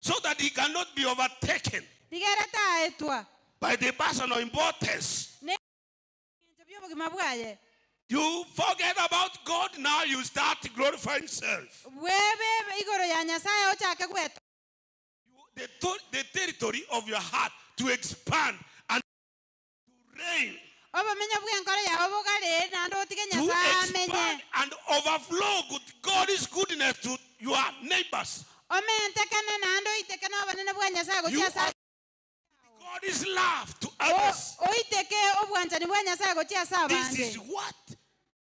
so that he cannot be overtaken by the personal importance. You forget about God, now you start glorifying self. The territory of your heart to expand and to reign, to expand and overflow God's goodness to your neighbors. You are God's love to others. This is what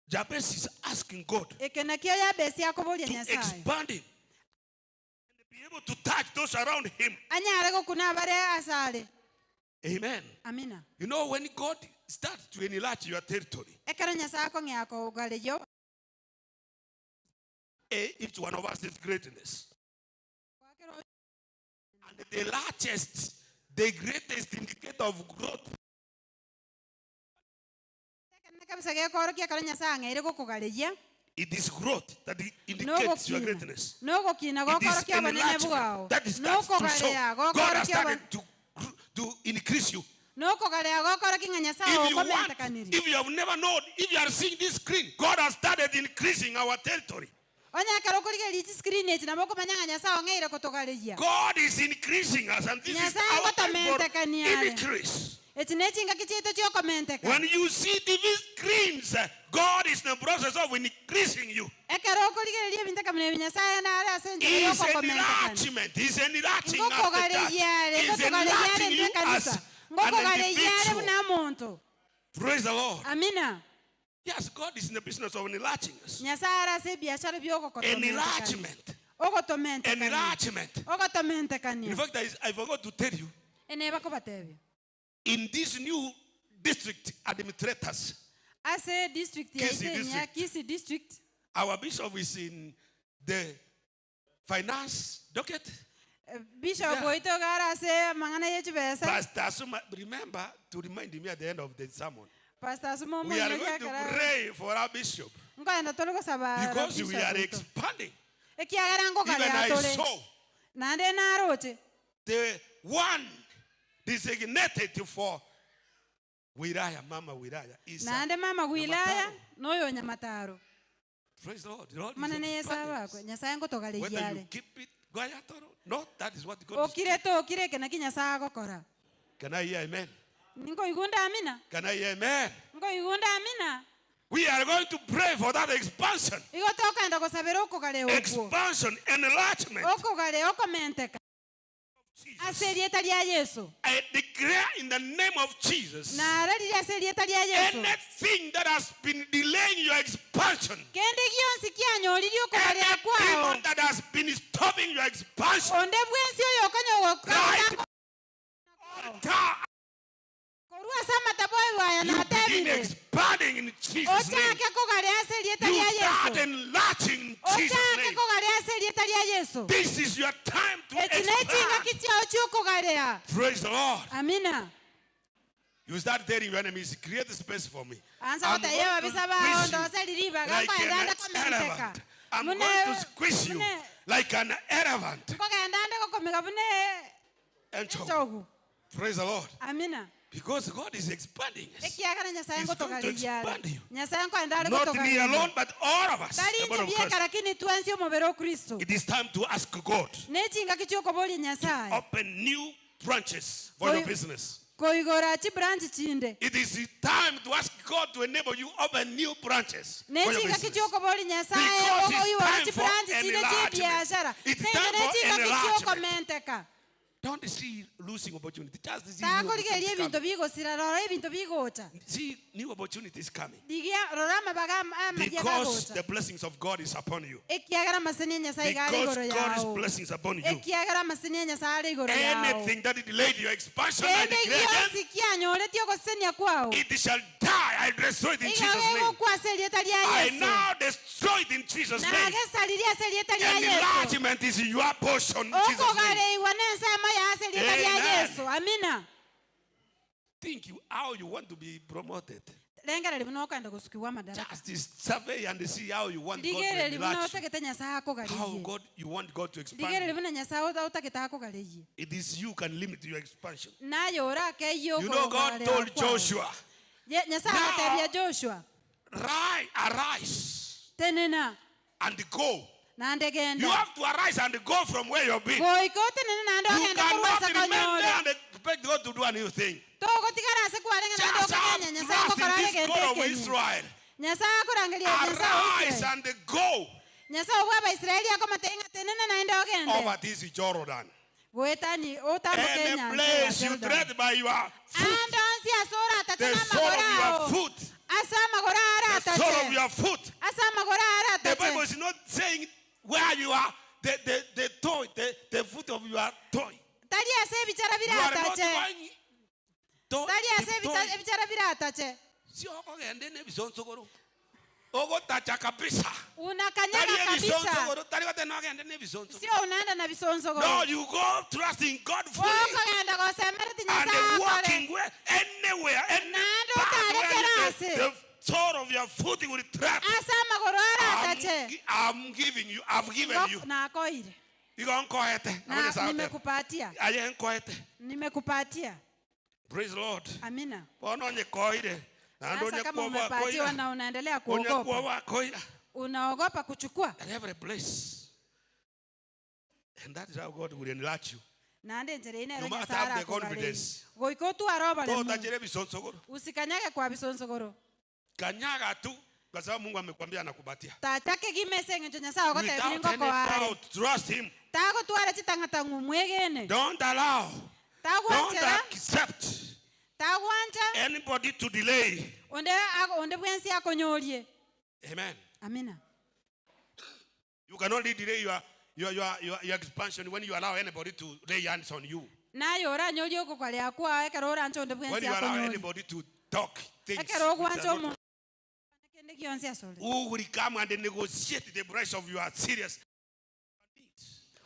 Jabez is asking God to expand him and be able to touch those around him. Amen. You know, when God starts to enlarge your territory, each one of us is greatness. And the largest, the greatest indicator of growth it is growth that indicates your greatness. It is enlargement that starts to show God has started to increase you. If you have never known, if you are seeing this screen, God has started increasing our territory. God is increasing us, and this is our time for increase. When you see these screens, God is in the process of increasing you. He's enlargement. He's enlarging us. He's enlarging you as an individual. Praise the Lord. Yes, God is in the business of enlarging us. Enlargement. Enlargement. In fact, I forgot to tell you, in this new district administrators, Kisi district, our bishop is in the finance docket. Bishop, Pastor Suma, remember to remind me at the end of the sermon. We are going to pray for our bishop because we are expanding. Even I saw the one designated for Wiraya, Mama Wiraya is Nyamataro. Praise the Lord. The Lord is whether you keep it quiet or not, that is what God is doing. Can I hear amen? Can I hear amen? We are going to pray for that expansion. Expansion, enlargement. I declare in the name of Jesus, anything that has been delaying your expansion, anything that has been stopping your expansion, right, you begin expanding in Jesus' name. You start enlarging in Jesus' name. This is your time to expand. Praise the Lord. Amina. You start telling your enemies, create a space for me. Anza I'm kutayewa going to bisaba squeeze ondo saliriba you like gamba an endanda komeka. elephant. I'm going to squeeze you like an elephant. Kokendanda kokomeka bune Encho. Praise the Lord. Amina. Because God is expanding us. He's Ekiagala nyasaye going to ngotokali expand you. Nyasaye kwandale Not kotokali. me alone, but all of us. Tali The body of nje Christ. lakini tuanze omubero Kristo. It is time to ask God. Nechinga kichoko boli nyasaye. Open new branches for your business. Koigora chi branch chinde. It is time to ask God to enable you open new branches for your Nechinga business. kichoko boli nyasaye Because it's okoiwa time chi for branch chinde chi biashara. It's time for Nechinga kichoko enlargement. menteka. Don't see losing opportunity. Just see Ta new koligeli opportunities ebintu coming. bigo sirarora ebintu bigota. See new opportunities coming. Digia rorama baga Because the blessings of God is upon you. Ekiagara masini nyasaye gali Because goro God's yao. blessings upon you. Ekiagara masini nyasaye goro yao. Anything that delayed your expansion, I Kende declare again, sikia nyore tio kosenia kwao. it shall die. I destroy it in Jesus' name. Igawe kwa selieta lia I Yesu. now destroy it in Jesus' Na name. agesa lilia selieta lia Yesu. Enlargement is your portion in Oko Jesus' name. gare iwanensa maya selieta lia Amen. Yesu. Amina. Think you how you want to be promoted. Lengara libuno kwenda kusukiwa madaraka. Just survey and see how you want God to Digere libuno enlarge you. utakete nyasa hako How galiye. you want God to expand Digere you. libuno nyasa utakete hako galiye. It is you can limit your expansion. Nayo ora ke yo. You know God told Joshua, Nyasa now, atebia Joshua. arise Tenena. and go. Na ndegenda. You have to arise and go from where you've been. Boikote nene na ndo You kenda cannot kurwasa remain konyole. there and expect God to do a new thing. Toko tikara se kualenga na ndo Just kanya have nyasa trust ko in karale this God of kende. Israel. Nyasa kurangalia nyasa Arise ose. and go Nyasa wa Israeli ako matenga tenena na ndo kende. over this Jordan. Goetani otambo Any Kenya. place you tread by your foot, Ando si asora the tatena sole of your magorao. foot, Asa magorara the sole of tache. your foot. Asa magorara The Bible tache. is not saying where you are, the toe, the foot of your toe. Tali ase bichara You bira are not tache. going to Tali ase bichara bira tache. si oko gende ne bisonsogoro. Ogo tacha kabisa. Unakanyaga Tali kabisa. bisonsogoro, tali wate no gende ne bisonsogoro. Sio unaenda na bisonzo No, you go trusting God fully Woko genda kwa semerti and nyasa walking where anywhere, any Nando path where tarekerase. the sole of your foot will trap. Asa magorara tache. I'm giving you. I've given you. Na koire. You go nkoete. Na nimekupatia. Aye nkoete. Nimekupatia. Praise the Lord. Amina. Bono nye koire. Ando nye Sasa kama kuoba umepatiwa koira. na unaendelea Onye kuogopa. kuoba koira. Unaogopa kuchukua. At every place. And that is how God will enlarge you. Nande njere ine You ronya must have sara the confidence. Goiko tu aroba le Toda Mungu. jere bisonsogoro. Usikanyage kwa bisonsogoro. Kanyaga tu kwa sababu Mungu amekwambia anakupatia. Tachake gimese ngecho nyasa ogote Without bilingo any kwa wale. doubt, trust him. Tago tuare chitangata ngumwegene. Don't allow. Tago Don't anchera. accept Tago ancha. anybody to delay. Onde bwensi akonyolie. Amen. Amina. You can only delay your expansion when you allow anybody to lay hands on you. Nayo ora nyoli oko kwa lya kwa ekaro ora ancho onde When bwensi you allow akonyoli. anybody to talk things. Ekaro which kwa are ancho not- mo. Kende kionsi asole. Who will come and negotiate the price of your serious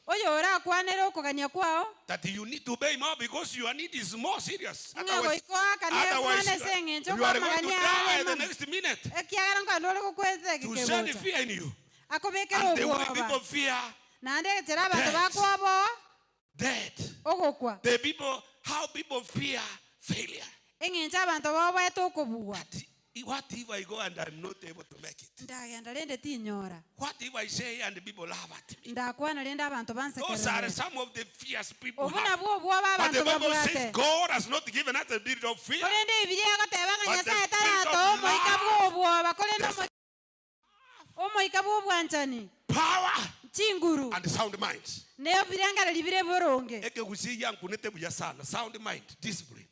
Oyo ora kwanero oko kanya kwao. that you need to pay more because your need is more serious. Nga Otherwise, goiko akane otherwise kwane senge you ncho are kwa going to magania die the ale. next minute. Ekiagara ngo ndole ko kweze To send kikebota. fear in you. Akobekera And the way people obwoba. fear Nande tera abantu Death. bakwabo death. ogokwa. The people, how people fear failure. Engincha abantu babwete okobugwa. What if I go and I'm not able to make it? Ndagenda lende tinyora. What if I say and the people laugh at me? Ndakwana lende abantu Those are bansekerera. some of the fears people Obuna have. bwo bwo But the abantu Bible says babwate. God has not given us a spirit of fear. Kolende ibiri akotebanga But the nyasaye spirit tarato of omoika love, bwo bwo bakolende omoika bwo bwanchani. power, Chinguru. and sound mind. Neyo birangara libire boronge. Eke gusi yangu nete buya sana. Sound mind, discipline.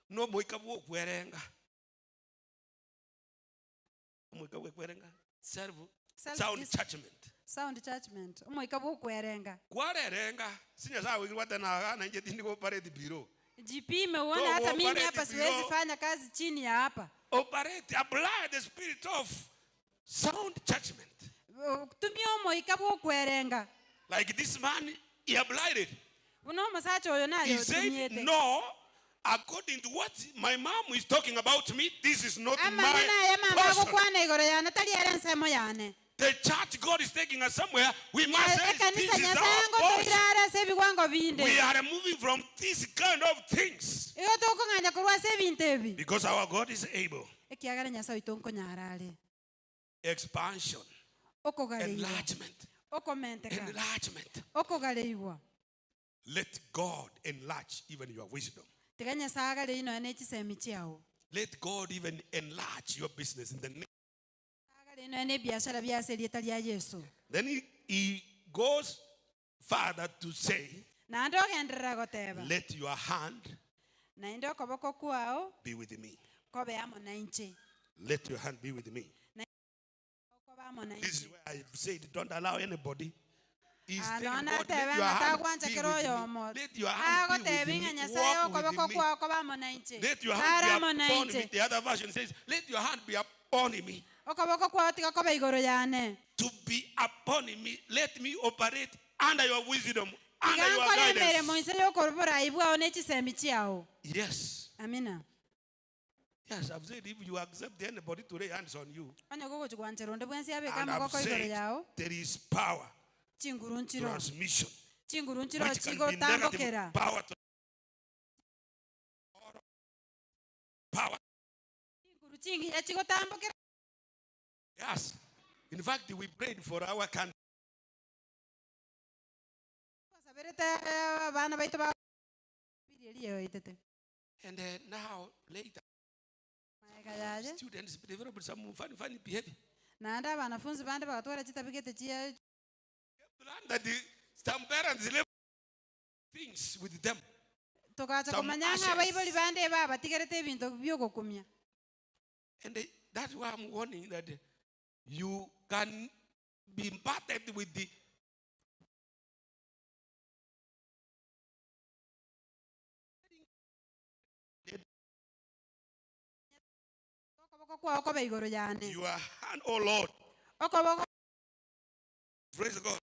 No moika buo kwerenga. Moika buo kwerenga. Sound judgment. Sound judgment. Omoika bwo kwerenga. Kwarerenga. Sinya sawa wiki wate na nje tindi ko parade biro. Jipime uone hata mimi hapa siwezi fanya kazi chini ya hapa. Operate, apply the spirit of sound judgment. Tumia moyo bwo kwerenga. Like this man, he applied it. He said, no, according to what my mom is talking about me, this is not my person. The church God is taking us somewhere. We must say this is our portion. We are moving from this kind of things. Because our God is able. Expansion. Enlargement. Enlargement. Let God enlarge even your wisdom. Let God even enlarge your business in the name. Then he goes further to say, let your hand be with me. Let your hand be with me. This is where I said, don't allow anybody. He's telling God, let your hand be with me. Let your hand be with me. Walk with me. Let your hand be upon me. The other version says, let your hand be upon me. To be upon me, let me operate under your wisdom, under your guidance. Yes. Amina. Yes, I've said if you accept anybody to lay hands on you, and I've said there is power, transmission, which can be negative power to power. Yes. In fact, we prayed for our country. And now, later, students develop some funny behavior. That some parents live things with them. And that's why I'm warning that you can be impacted with the your hand, oh Lord. Praise God.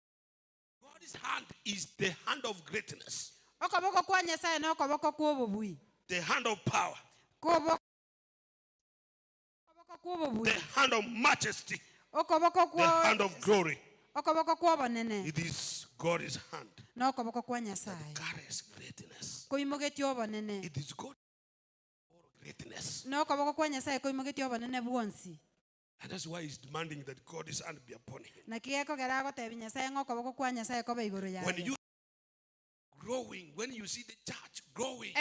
God's hand is the hand of greatness. The hand of power. The hand of majesty. The hand of glory. It is God's hand that carries greatness. It is God's greatness. And that's why he's demanding that God's hand be upon him. When you growing, when you see the church growing,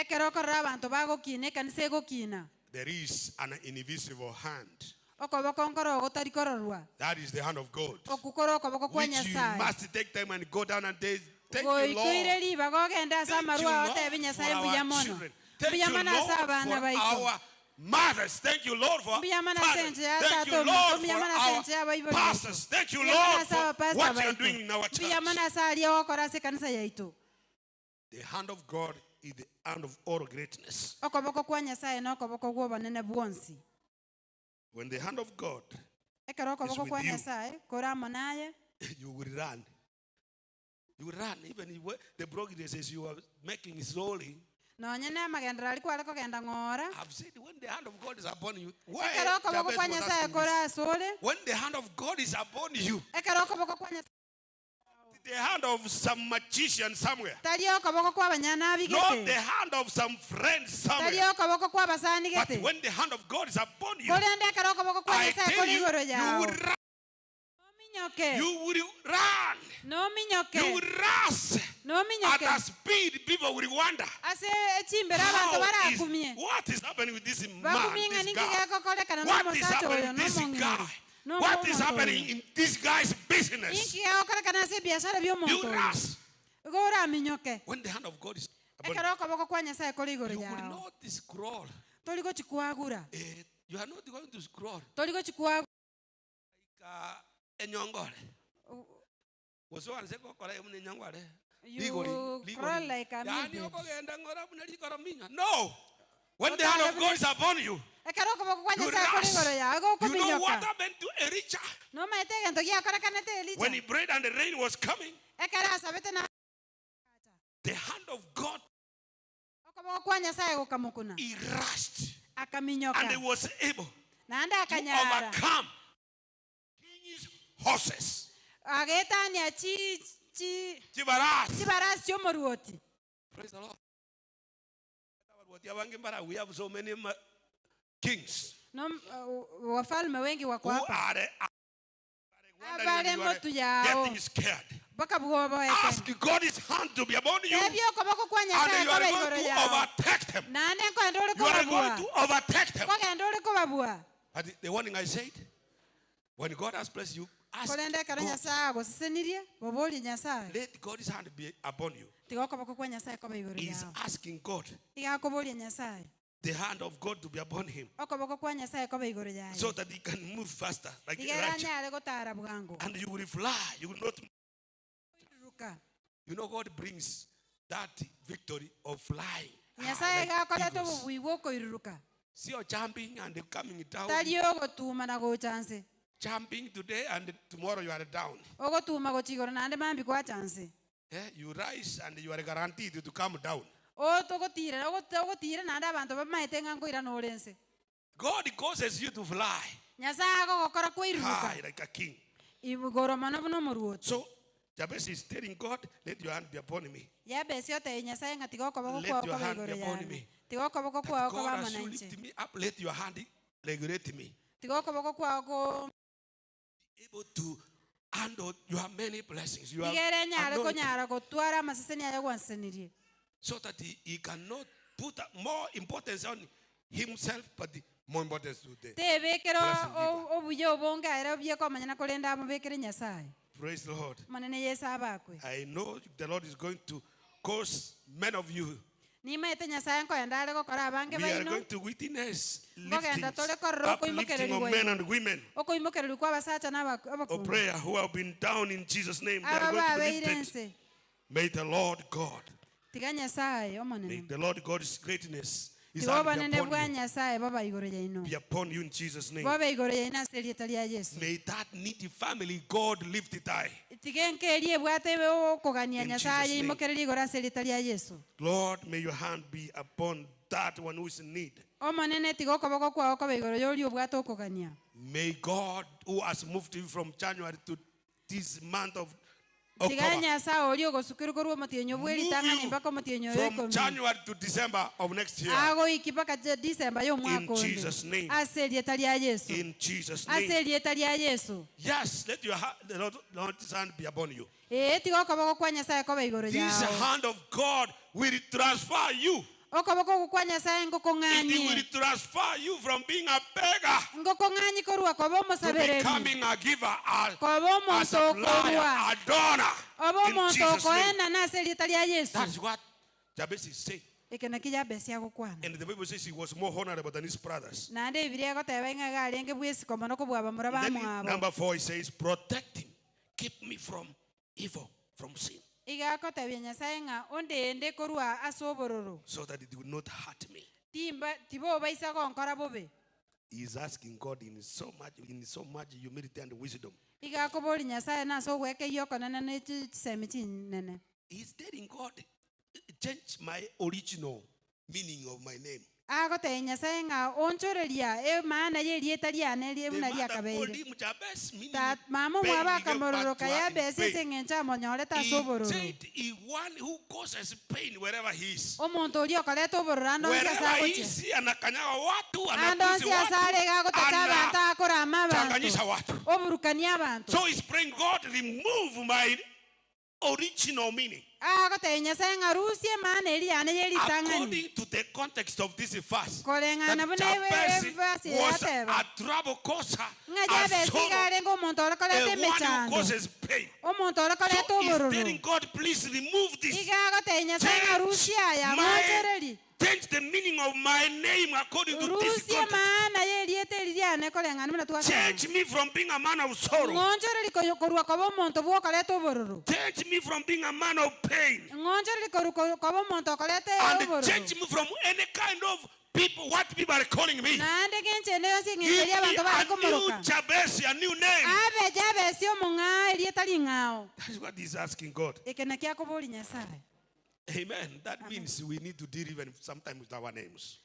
there is an invisible hand. That is the hand of God, which you must take time and go down and say, thank you, Lord. Thank you, Lord, for our children. Thank you, Lord, for our mothers. Thank you, Lord, for fathers. Thank you, Lord, for our pastors. Thank you, Lord, for what you are doing in our church. The hand of God is the hand of all greatness. When the hand of God is with you, you will run. You will run. Even the progress you are making slowly. I've said when the hand of God is upon you, why Jabez was asking this? When the hand of God is upon you, the hand of some magician somewhere, not the hand of some friend somewhere, but when the hand of God is upon you, I tell you, you would run. You will run. You will rush. At a speed, people will wonder. What is happening with this man, this guy? What is happening with this guy? What is happening in this guy's business? You rush. When the hand of God is upon you, you will not scroll. You are not going to scroll. Like enyongore. You crawl like a millipede. No. When the hand of God is upon you, you rush. You know what happened to Elijah? When he prayed and the rain was coming, the hand of God, he rushed. And he was able to overcome king's horses. Praise the Lord. We have so many kings who are getting scared. Ask God's hand to be upon you, and you are going to overtake them. You are going to overtake them. But the warning I said, when God has blessed you, ask God, let God's hand be upon you. He is asking God, the hand of God to be upon him, so that he can move faster like Elijah. And you will fly. You will not. You know, God brings that victory of flying. See, you're jumping and coming down. Jumping today and tomorrow you are down. You rise and you are guaranteed to come down. God causes you to fly high like a king. So Jabez is telling God, let your hand be upon me. Let your hand be upon me. That God has lifted me up, let your hand regulate me. Able to handle your many blessings. You are so that he cannot put more importance on himself, but more importance to the praise the Lord. I know the Lord is going to cause men of you. We are going to witness uplifting of men and women of prayer who have been down in Jesus' name. They are going to be lifted. May the Lord God, may the Lord God's greatness be upon you in Jesus' name. May that needy family God lift it high. In Jesus' name. Lord, may your hand be upon that one who is in need. May God, who has moved you from January to this month of October, from January to December of next year. In Jesus' name. In Jesus' name. Yes, let your Lord's hand be upon you. This hand of God will transfer you. It will transfer you from being a beggar to becoming a giver, a supplier, a donor. In Jesus' name. That's what Jabez is saying. And the Bible says he was more honorable than his brothers. Then number 4, he says, protect him. Keep me from evil, from sin. So that it will not hurt me. He is asking God in so much humility and wisdom. He's telling God, change my original meaning of my name. The mother called him Jabez, meaning he said he one who causes pain wherever he is. Wherever he is, anakanyaga watu, anakuzi watu, anachanganyisha watu. So he's praying, God, remove my original meaning. According to the context of this verse, that Jabez was a trouble causer, a sorrow, one who causes pain. So he's telling God, please remove this. Change the meaning of my name according to this context. Change me from being a man of sorrow. Change me from being a man of pain. And change me from any kind of people, what people are calling me. Give me a new Jabez, a new name. That is what he's asking God. Amen. That means we need to deal even sometimes with our names.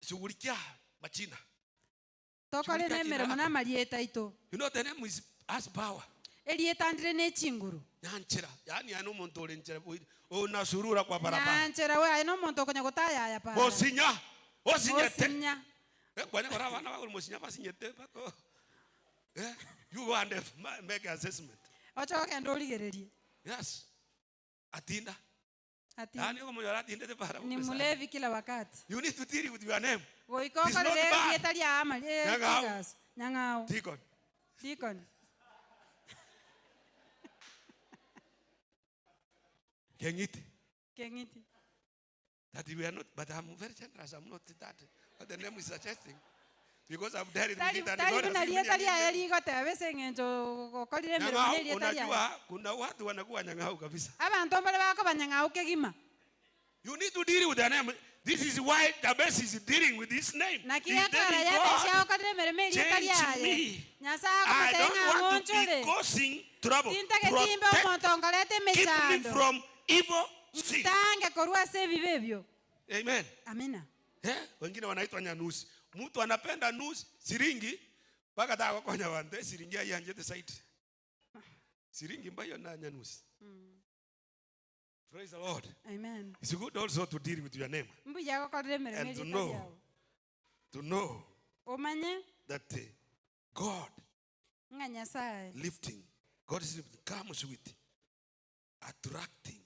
Shughulikia majina. You know the name has power. Nyanchera. Yani ano muntu olenchera unasurura kwa barabara. Osinya. Osinyete. Kwani barabara na osinya basinyete bako. You want to make assessment. Yes. Atinda. Yani kama yara atinda te para. Ni mulevi kila wakati. You need to deal with your name. It's not bad. Nyangao. Deacon. Kengiti. That we are not, but I'm very generous. I'm not that. What the name is suggesting. Because I've dealt with it and God has given me. Unajua kuna watu wanakuwa nyang'au kabisa. You need to deal with the name. This is why Jabez is dealing with this name. He's telling God, change me. I don't want to be causing trouble. Keep me from evil sin. Amen. Amina. Wengine wanaitwa nyanusi. Mtu anapenda nusi siringi mpaka taka konya wande siringi ayanjete site. Siringi mbayo na nyanusi. Praise the Lord. Amen. It's good also to deal with your name. And to know that God lifting, God is lifting, comes with attracting.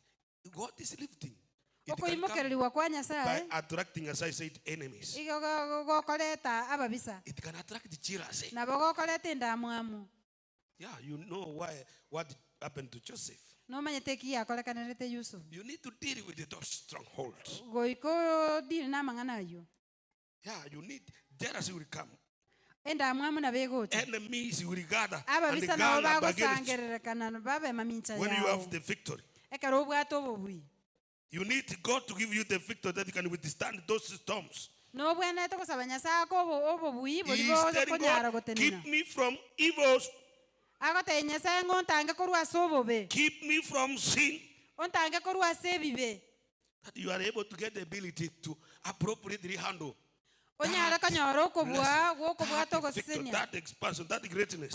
God is lifting. It can come by attracting, as I said, enemies. It can attract the jealousy. Yeah, you know what happened to Joseph. You need to deal with those strongholds. Yeah, you need. Jealousy will come. Enemies will gather and gather against you. When you have the victory, you need God to give you the victory that you can withstand those storms. He is telling God, keep me from evils. Keep me from sin. That you are able to get the ability to appropriately handle that expansion, that greatness.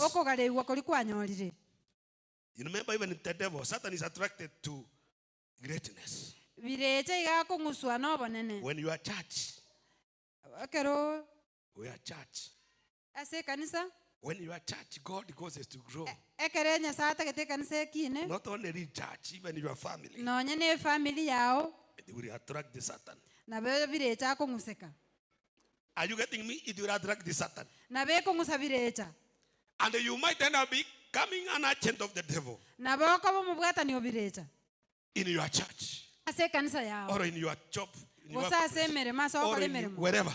You remember even the devil, Satan is attracted to greatness. When you are church, we are church. When you are church, God causes to grow. Not only church, even your family. It will attract the Satan. Are you getting me? It will attract the Satan. And you might end up becoming an agent of the devil. In your church. Or in your job. In your place, or in wherever.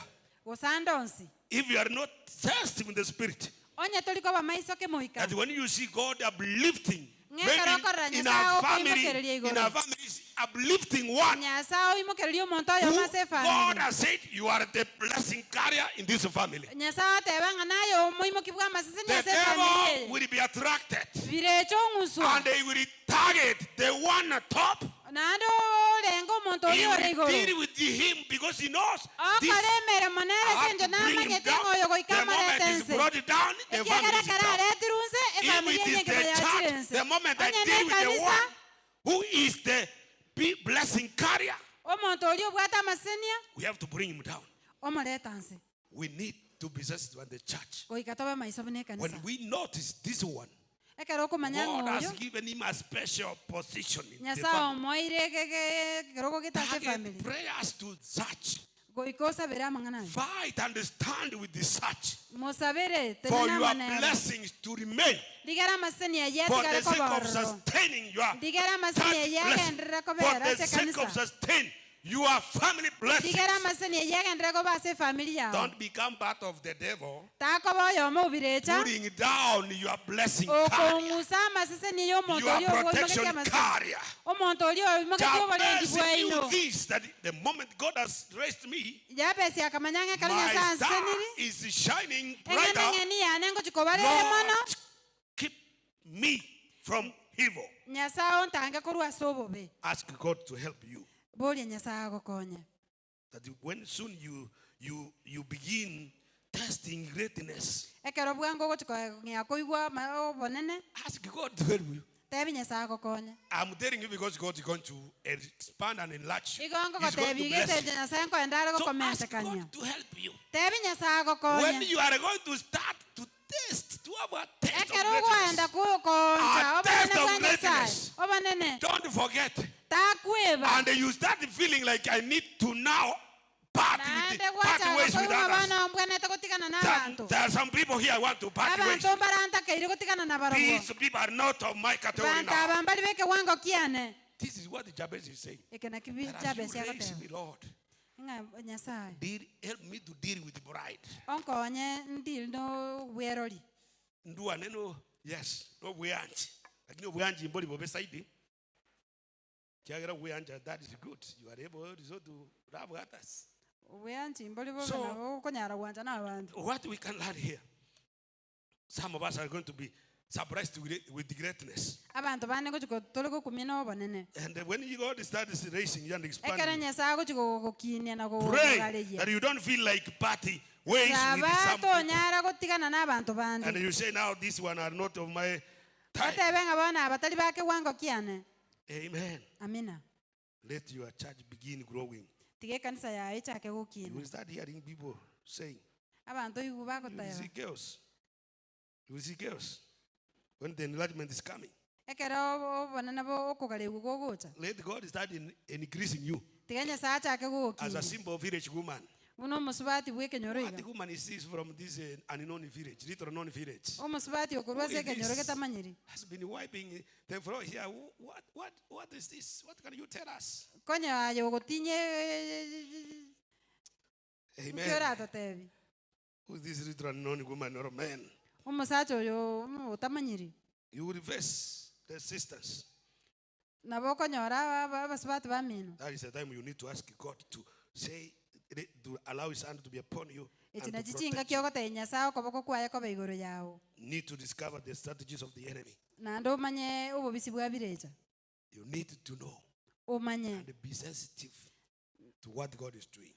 If you are not thirsty with the Spirit, that when you see God uplifting, maybe in our families, uplifting one, God has said you are the blessing carrier in this family. The devil will be attracted and they will target the one at top. He will deal with him because he knows this has to bring him down. The moment he's brought it down, the family is down. If it is the church, the moment I deal with the one who is the blessing carrier, we have to bring him down. We need to be sensitive on the church. When we notice this one, God has given him a special position in the family. Target prayers to search. Fight and stand with the search. For your blessings to remain. For the sake of sustaining your church blessing. For the sake of sustaining your family blessings. Don't become part of the devil putting down your blessing carrier, your protection carrier. Jabez knew this, that the moment God has raised me, my star is shining brighter. Lord, keep me from evil. Ask God to help you. That when soon you begin testing greatness, ask God to help you. I'm telling you because God is going to expand and enlarge you. He's going to bless you. So ask God to help you. When you are going to start to taste, to have a taste of greatness, don't forget. And you start feeling like I need to now part ways with others. There are some people here who want to part ways. These people are not of my category now. This is what the Jabez is saying. That as you raise me, Lord, help me to deal with the bride. Yes, no weanji. No weanji mboli bobe saidi. That is good. You are able to have others. So, what we can learn here, some of us are going to be surprised with the greatness. And when you go to start racing and expanding, pray that you don't feel like party ways with some people. And you say, now this one are not of my type. Amen. Amen. Let your church begin growing. You will start hearing people saying, you will see girls. You will see girls. When the enlargement is coming, let God start increasing you as a simple village woman. What the woman is from this unknown village, little known village, has been wiping the floor here. What is this? What can you tell us? Amen. Who is this little unknown woman or man? You will face the sisters. That is the time you need to ask God to say, to allow His hand to be upon you. Need to discover the strategies of the enemy. You need to know and be sensitive to what God is doing.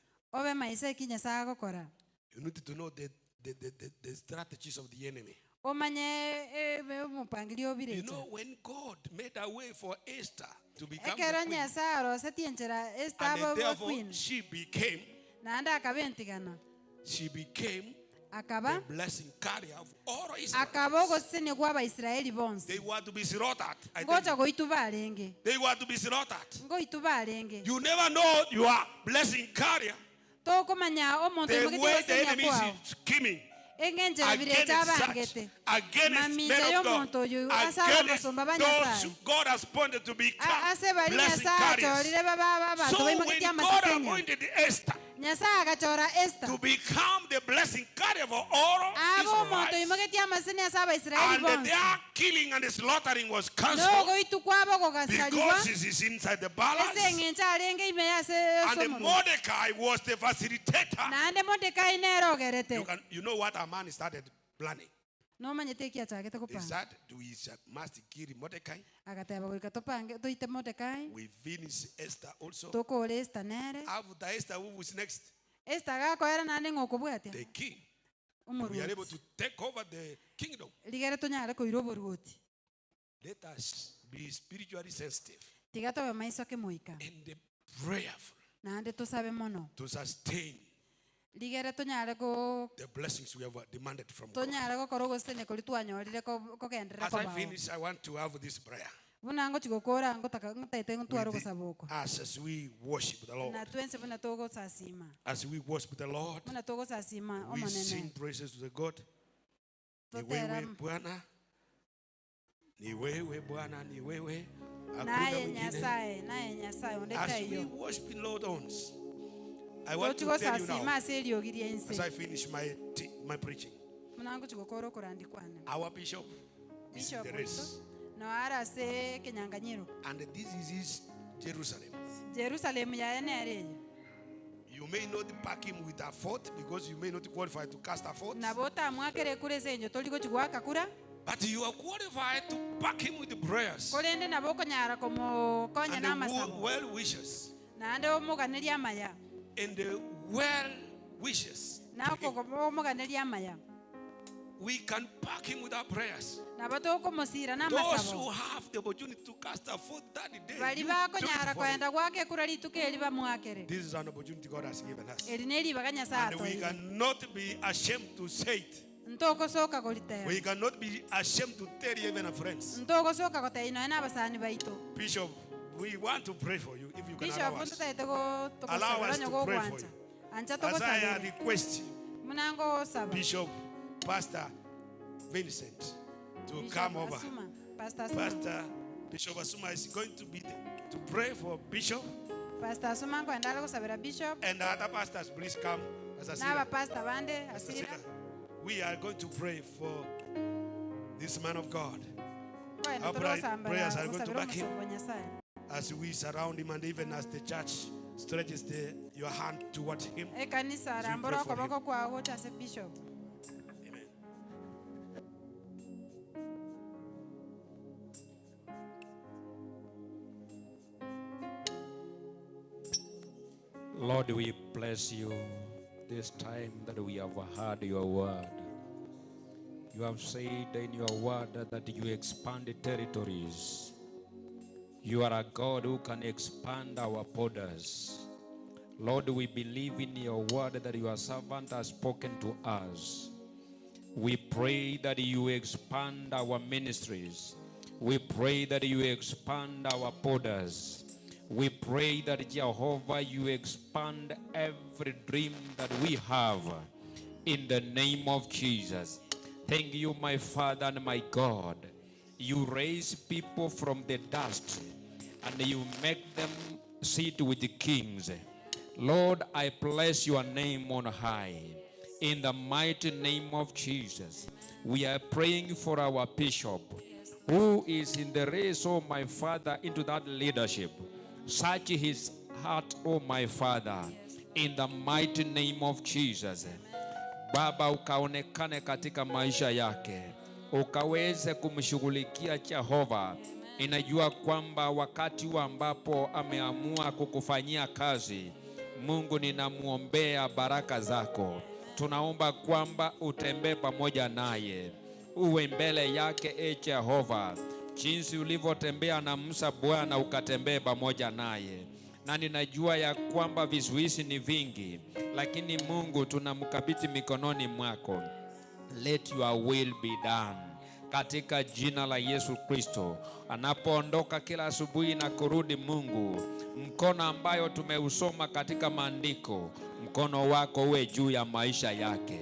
You need to know the strategies of the enemy. You know, when God made a way for Esther to become the queen, and therefore she became the blessing carrier of all Israel. They were to be slaughtered. They were to be slaughtered. You never know you are blessing carrier. The way the enemy is scheming against men of God, against those God has appointed to become blessing carriers. So when God appointed Esther to become the blessing carrier for all Israelites, and their killing and slaughtering was cancelled because it is inside the balance, and Mordecai was the facilitator. You know what a man started planning? He said, we must kill Mordecai. We finish Esther also. After Esther, who was next? The king. We are able to take over the kingdom. Let us be spiritually sensitive and prayerful to sustain the blessings we have demanded from God. As I finish, I want to have this prayer as we worship the Lord. As we worship the Lord, we sing praises to the God. Ni wewe Bwana, ni wewe Bwana, ni wewe. Naye Nyasaye. As we worship the Lord ons, I want to tell you now, as I finish my preaching, our bishop is in the race. And this is Jerusalem. You may not back him with a vote because you may not qualify to cast a vote. But you are qualified to back him with the prayers and the well wishes. And the well wishes. We can back him with our prayers. Those who have the opportunity to cast a vote that day, this is an opportunity God has given us. And we cannot be ashamed to say it. We cannot be ashamed to tell even our friends. Bishop, we want to pray for you if you can allow us. Allow us to pray for you. As I request you, Bishop, Pastor Vincent, to come over. Pastor Bishop Asuma is going to be there to pray for Bishop. And the other pastors, please come. We are going to pray for this man of God. Our prayers are going to back him as we surround him, and even as the church stretches your hand towards him. Amen. Lord, we bless you this time that we have heard your word. You have said in your word that you expand territories. You are a God who can expand our borders. Lord, we believe in your word that your servant has spoken to us. We pray that you expand our ministries. We pray that you expand our borders. We pray that Jehovah, you expand every dream that we have in the name of Jesus. Thank you, my Father and my God. You raise people from the dust and you make them sit with the kings. Lord, I bless your name on high. In the mighty name of Jesus, we are praying for our bishop who is in the race, oh my Father, into that leadership. Search his heart, oh my Father, in the mighty name of Jesus. Baba, ukaonekane katika maisha yake, ukaweze kumshughulikia Jehova. Inajua kwamba wakati ambapo ameamua kukufanyia kazi, Mungu, ninamuombea baraka zako. Tunaomba kwamba utembee pamoja naye, uwe mbele yake, Jehova, jinsi ulivyotembea na Musa Bwana, ukatembee pamoja naye. Na ninajua ya kwamba vizuizi ni vingi, lakini Mungu, tunamkabidhi mikononi mwako. Let your will be done, katika jina la Yesu Kristo. Anapoondoka kila asubuhi na kurudi, Mungu, mkono ambayo tumeusoma katika maandiko, mkono wako uwe juu ya maisha yake.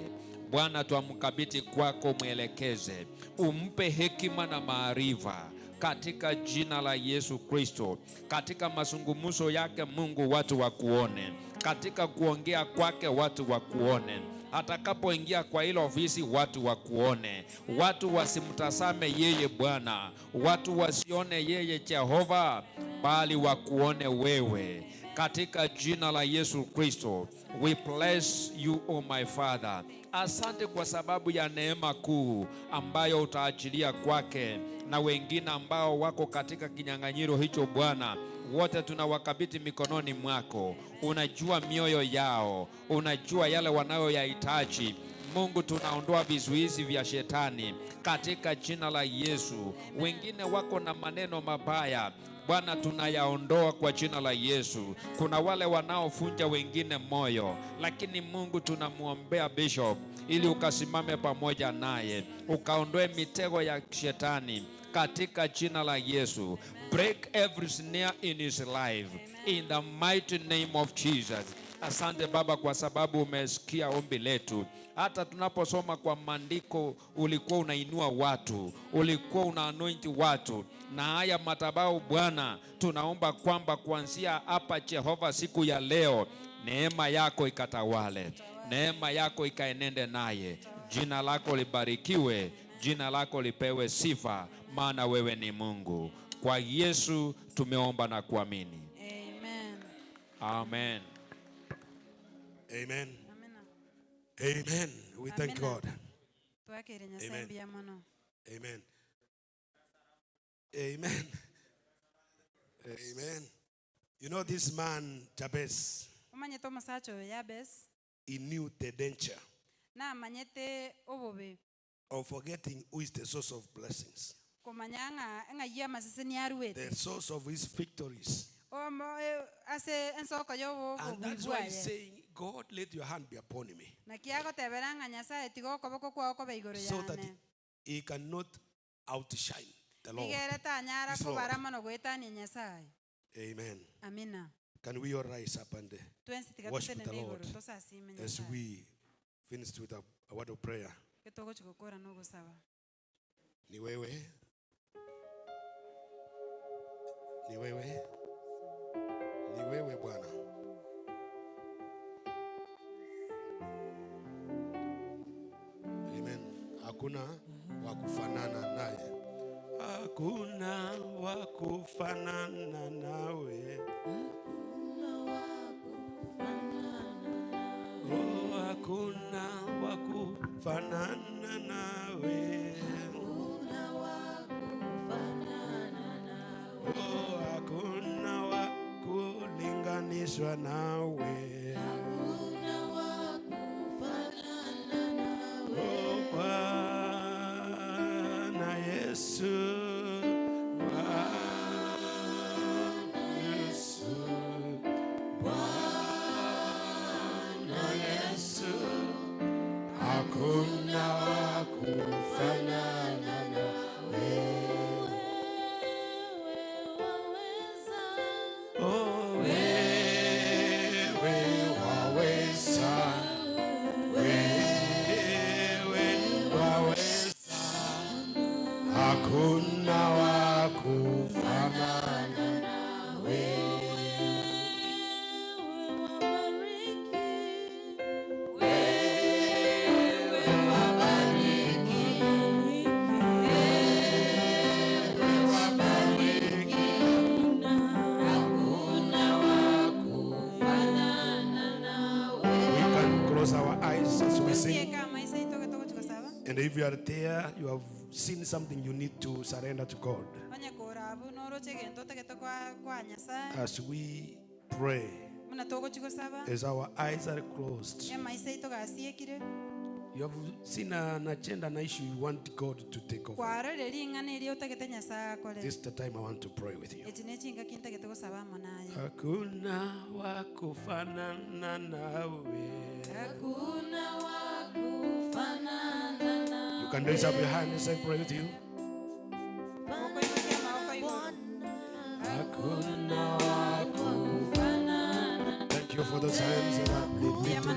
Bwana, tuamkabidhi kwako, mwelekeze, umpe hekima na maarifa katika jina la Yesu Kristo. Katika mazungumzo yake, Mungu, watu wakuone. Katika kuongea kwake, watu wakuone. Atakapoingia kwa hilo ofisi, watu wakuone. Watu wasimtazame yeye Bwana, watu wasione yeye Jehova, bali wakuone wewe. Katika jina la Yesu Kristo, we bless you, oh my Father. Asante kwa sababu ya neema kuu ambayo utaachilia kwake na wengine ambao wako katika kinyang'anyiro hicho. Bwana, wote tunawakabidhi mikononi mwako. Unajua mioyo yao, unajua yale wanayoyahitaji. Mungu, tunaondoa vizuizi vya shetani katika jina la Yesu. Wengine wako na maneno mabaya, Bwana, tunayaondoa kwa jina la Yesu. Kuna wale wanaofunja wengine moyo, lakini Mungu, tunamuombea Bishop ili ukasimame pamoja naye, ukaondoe mitego ya shetani katika jina la Yesu. Break every snare in his life in the mighty name of Jesus. Asante Baba kwa sababu umesikia ombi letu. Hata tunaposoma kwa maandiko, ulikuwa unainua watu, ulikuwa una anoint watu. Na haya madhabahu Bwana, tunaomba kwamba kuanzia hapa Jehova, siku ya leo, neema yako ikatawale, neema yako ikaenende naye. Jina lako libarikiwe, jina lako lipewe sifa, maana wewe ni Mungu. Kwa Yesu tumeomba na kuamini. Amen. Amen. Amen. Amen. We thank God. Amen. Amen. Amen. Amen. You know this man, Jabez, he knew the danger of forgetting who is the source of blessings, the source of his victories. And that's why he's saying, God, let your hand be upon me, so that he cannot outshine the Lord. His Lord. Amen. Can we all rise up and worship the Lord as we finish with a word of prayer? Ni wewe. Ni wewe. Ni wewe Bwana. Amen. Hakuna wa kufanana naye. Hakuna wa kufanana nawe. Oh, hakuna wa kufanana nawe. Oh, hakuna wa kulinganishwa nawe. Oh, Bwana Yesu. Hakuna wa kufanana nawe. Oh, wewe waweza. Wewe waweza. Hakuna wa kufanana nawe. Our eyes as we sing. And if you are there, you have seen something you need to surrender to God. As we pray, as our eyes are closed, you have seen an agenda, an issue you want God to take over. This is the time I want to pray with you. Hakuna wa kufanana nawe. You can raise up your hand and say, pray with you. Thank you for those hands that have been lifted.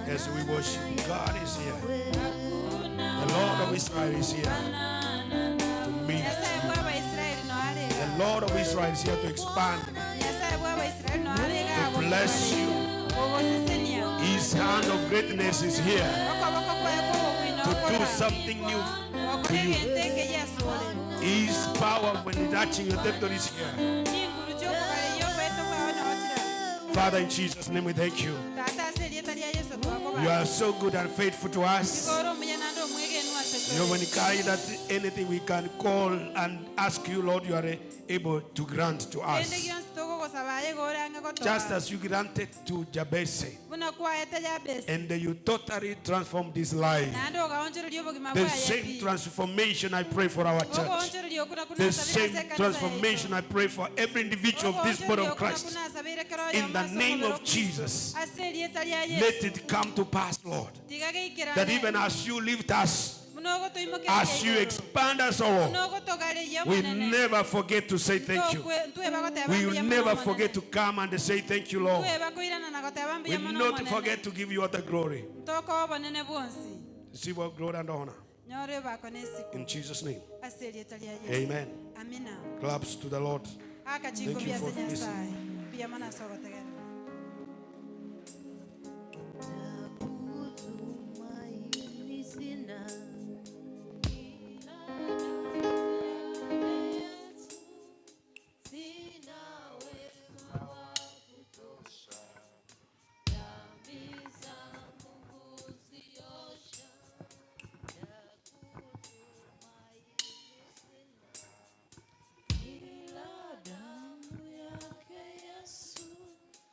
As we worship, God is here. The Lord of Israel is here to meet you. The Lord of Israel is here to expand, to bless you. His hand of greatness is here to do something new to you. His power when touching your territory is here. Father, in Jesus' name we thank you. You are so good and faithful to us. You have carried that anything we can call and ask you, Lord, you are able to grant to us. Just as you granted to Jabez, and you totally transformed his life. The same transformation I pray for our church. The same transformation I pray for every individual of this body of Christ. In the name of Jesus, let it come to pass, Lord, that even as you lift us As you expand us all, we never forget to say thank you. We will never forget to come and say thank you, Lord. We will not forget to give you all the glory. Receive all glory and honor. In Jesus' name. Amen. Claps to the Lord. Thank you for this.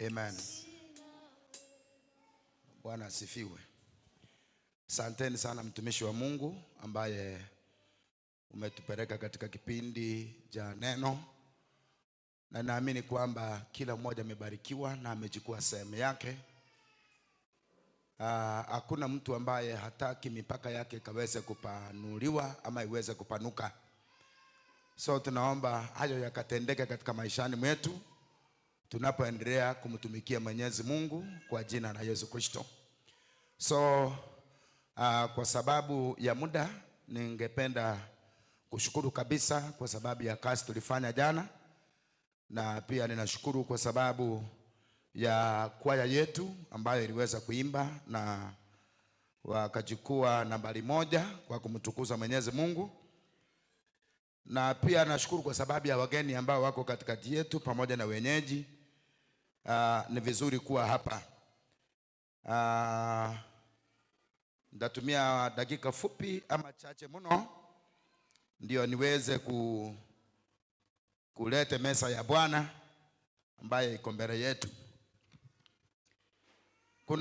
Amen. Bwana asifiwe. Asanteni sana mtumishi wa Mungu ambaye umetupeleka katika kipindi cha neno, na naamini kwamba kila mmoja amebarikiwa na amechukua sehemu yake. Hakuna mtu ambaye hataki mipaka yake kaweze kupanuliwa ama iweze kupanuka. So tunaomba hayo yakatendeke katika maishani mwetu tunapoendelea kumtumikia Mwenyezi Mungu kwa jina la Yesu Kristo. So kwa sababu ya muda ningependa kushukuru kabisa kwa sababu ya kazi tulifanya jana, na pia ninashukuru kwa sababu ya kwaya yetu ambayo iliweza kuimba na wakachukua nambari 1 kwa kumtukuza Mwenyezi Mungu. Na pia nashukuru kwa sababu ya wageni ambao wako katikati yetu pamoja na wenyeji. Ni vizuri kuwa hapa. Nitatumia dakika fupi ama chache mno ndio niweze kuleta mesa ya Bwana ambaye iko mbele yetu.